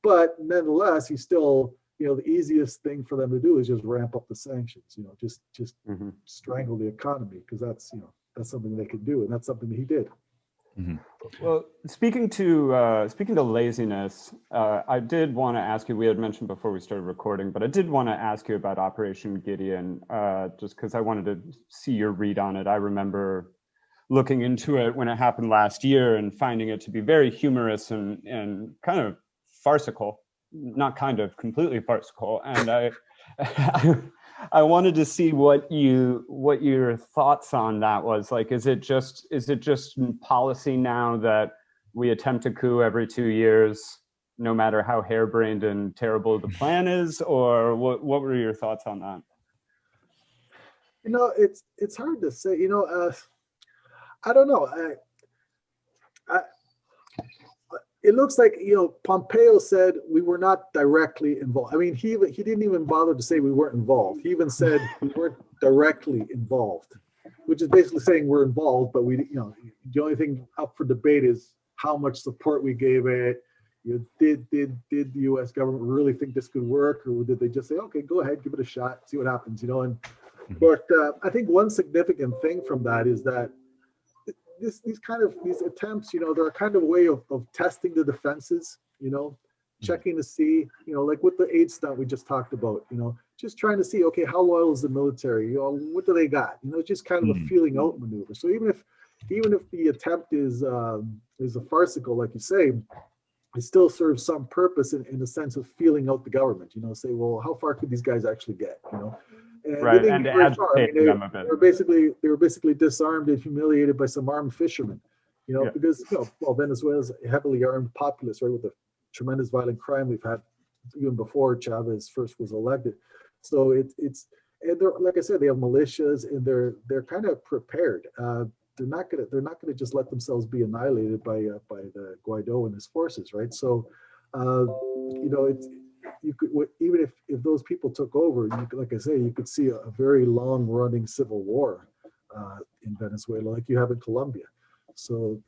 but nonetheless, he's still. The easiest thing for them to do is just ramp up the sanctions, just strangle the economy, because that's something they could do, and that's something that he did. Well, speaking to laziness, I did want to ask you, we had mentioned before we started recording, but I did want to ask you about Operation Gideon, just because I wanted to see your read on it. I remember looking into it when it happened last year and finding it to be very humorous and kind of farcical. Not kind of, completely farcical, and I wanted to see what your thoughts on that was. Like, is it just policy now that we attempt a coup every 2 years, no matter how harebrained and terrible the plan is, or what were your thoughts on that? It's hard to say. I don't know. It looks like Pompeo said we were not directly involved. I mean, he didn't even bother to say we weren't involved. He even said we weren't directly involved, which is basically saying we're involved, but the only thing up for debate is how much support we gave it. Did the U.S. government really think this could work, or did they just say, okay, go ahead, give it a shot, see what happens, But I think one significant thing from that is that these attempts, they're a kind of way of testing the defenses, checking to see, like with the aid stunt we just talked about, just trying to see, okay, how loyal is the military? What do they got? Just kind of a feeling out maneuver. So even if the attempt is a farcical, like you say, it still serves some purpose in the sense of feeling out the government. Say, well, how far could these guys actually get? And right, they and didn't get very far. them a bit. They were basically disarmed and humiliated by some armed fishermen, Yeah. because Venezuela's a heavily armed populace, right, with the tremendous violent crime we've had even before Chavez first was elected. So it's and they're, like I said, they have militias and they're kind of prepared. They're not gonna just let themselves be annihilated by the Guaido and his forces, right? So you could, even if those people took over, like I say, you could see a very long running civil war in Venezuela, like you have in Colombia. So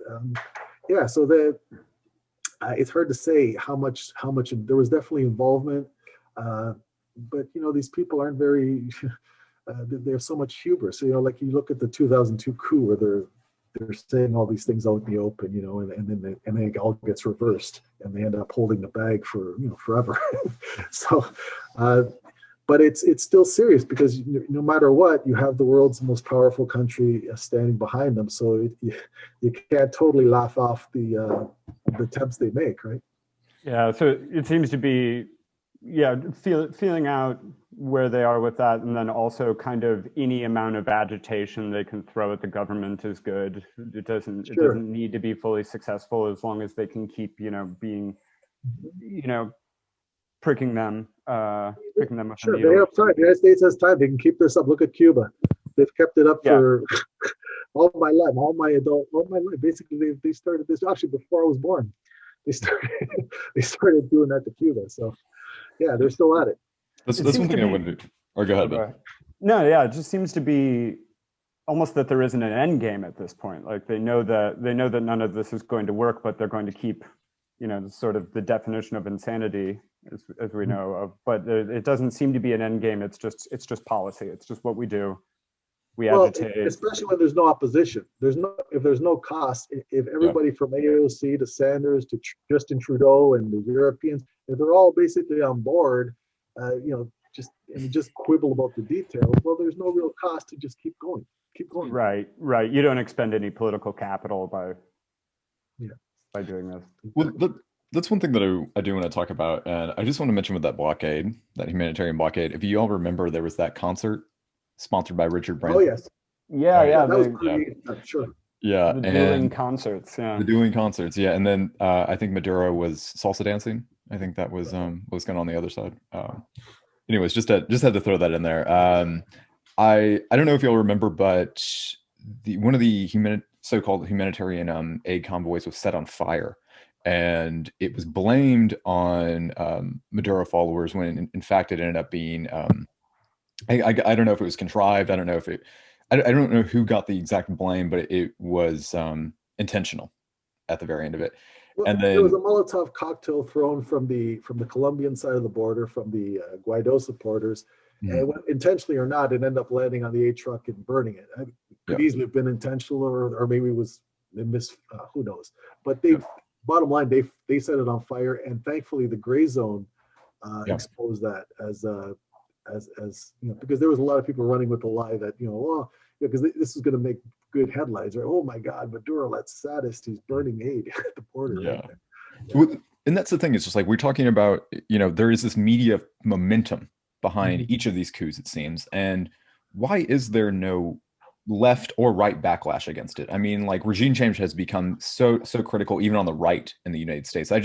it's hard to say how much there was definitely involvement, but these people aren't very. They have so much hubris. So, like you look at the 2002 coup where they're saying all these things out in the open, and then it all gets reversed, and they end up holding the bag for forever. So, but it's still serious because no matter what, you have the world's most powerful country standing behind them. So you can't totally laugh off the attempts they make, right? Yeah. So it seems to be, feeling out where they are with that, and then also kind of any amount of agitation they can throw at the government is good. It doesn't need to be fully successful as long as they can keep being pricking them with a Sure, needle. they have time. The United States has time. They can keep this up. Look at Cuba. They've kept it up for all my life. Basically, they started this actually before I was born. They started doing that to Cuba. So yeah, they're still at it. That's one thing I wanted to. Or go ahead, Ben. No, yeah, it just seems to be almost that there isn't an end game at this point. Like they know that none of this is going to work, but they're going to keep, sort of the definition of insanity as we know of. But it doesn't seem to be an end game. It's just policy. It's just what we do. We agitate. Especially when there's no opposition. If there's no cost. If everybody from AOC to Sanders to Justin Trudeau and the Europeans, if they're all basically on board, just quibble about the details, well, there's no real cost to just keep going. keep going. Right. You don't expend any political capital by doing this. Well, that's one thing that I do want to talk about, and I just want to mention with that blockade, that humanitarian blockade. If you all remember, there was that concert sponsored by Richard Branson. Oh yes. Yeah. That was pretty. Sure. Yeah, The dueling concerts. Yeah. The dueling concerts. Yeah, and then I think Maduro was salsa dancing. I think that was what was going on the other side. Anyways, just had to throw that in there. I don't know if y'all remember, but one of the so-called humanitarian aid convoys was set on fire, and it was blamed on Maduro followers when in fact it ended up being I don't know if it was contrived. I don't know if I don't know who got the exact blame, but it was intentional at the very end of it. Well, and then there was a Molotov cocktail thrown from the Colombian side of the border, from the Guaido supporters, and intentionally or not, it ended up landing on the aid truck and burning it. It could easily have been intentional, or maybe it was they missed. Who knows? But bottom line, they set it on fire, and thankfully the gray zone exposed that as because there was a lot of people running with the lie that because this is going to make good headlines, right? Oh my God, Maduro, that's saddest. He's burning aid at the border. Yeah. Well, and that's the thing. It's just like we're talking about. There is this media momentum behind each of these coups, it seems. And why is there no left or right backlash against it? I mean, like regime change has become so critical, even on the right in the United States. I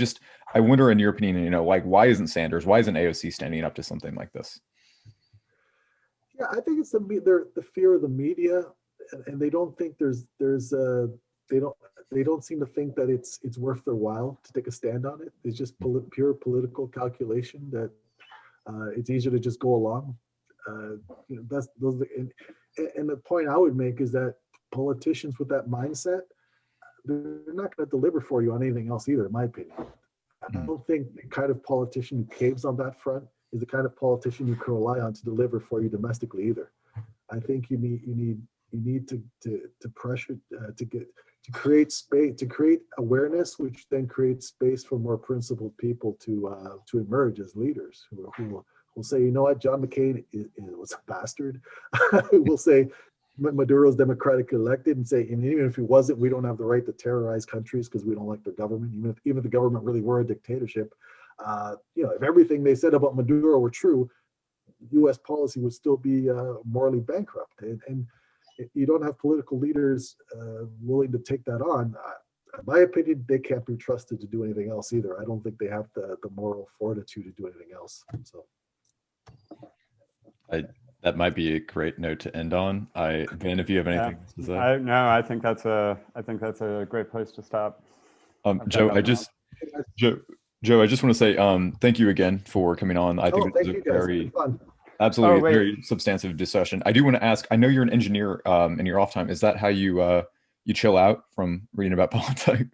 wonder, in your opinion, why isn't why isn't AOC standing up to something like this? Yeah, I think it's the fear of the media, and they don't think they don't seem to think that it's worth their while to take a stand on it. It's just pure political calculation that it's easier to just go along. And the point I would make is that politicians with that mindset, they're not going to deliver for you on anything else either, in my opinion. I don't think the kind of politician who caves on that front is the kind of politician you can rely on to deliver for you domestically either. I think you need to pressure to create space, to create awareness, which then creates space for more principled people to emerge as leaders who will say, you know what, John McCain was a bastard. We'll say Maduro's democratically elected, and say, and even if he wasn't, we don't have the right to terrorize countries because we don't like their government. Even if the government really were a dictatorship, if everything they said about Maduro were true, U.S. policy would still be morally bankrupt. And you don't have political leaders willing to take that on. In my opinion, they can't be trusted to do anything else either. I don't think they have the moral fortitude to do anything else. So, that might be a great note to end on. Ben, if you have anything to say. I think that's a great place to stop. Joe, I just want to say thank you again for coming on. I think it was a very very substantive discussion. I do want to ask, I know you're an engineer in your off time. Is that how you chill out from reading about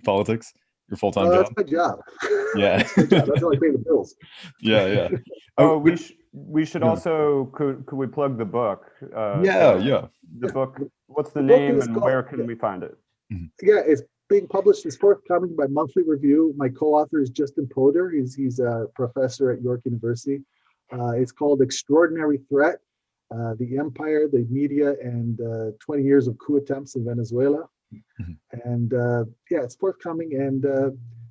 politics? Your full-time job? That's my job. Yeah. That's how I pay the bills. Yeah. We should also, could we plug the book? The book, what's the name and where can we find it? Yeah, it's being published. It's forthcoming by Monthly Review. My co-author is Justin Poder. He's a professor at York University. It's called Extraordinary Threat, the Empire, the Media, and 20 Years of Coup Attempts in Venezuela. And it's forthcoming and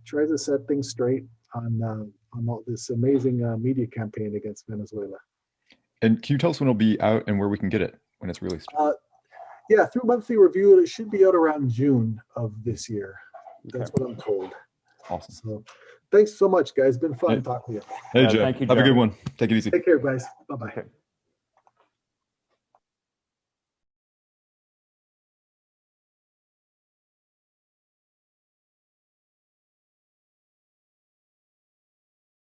tries to set things straight on all this amazing media campaign against Venezuela. And can you tell us when it'll be out and where we can get it when it's released? Through Monthly Review. It should be out around June of this year. That's what I'm told. Awesome. So thanks so much, guys. It's been fun talking to you. Hey, Joe. Thank you, Have Joe. a good one. Take it easy. Take care, guys. Bye-bye. Okay.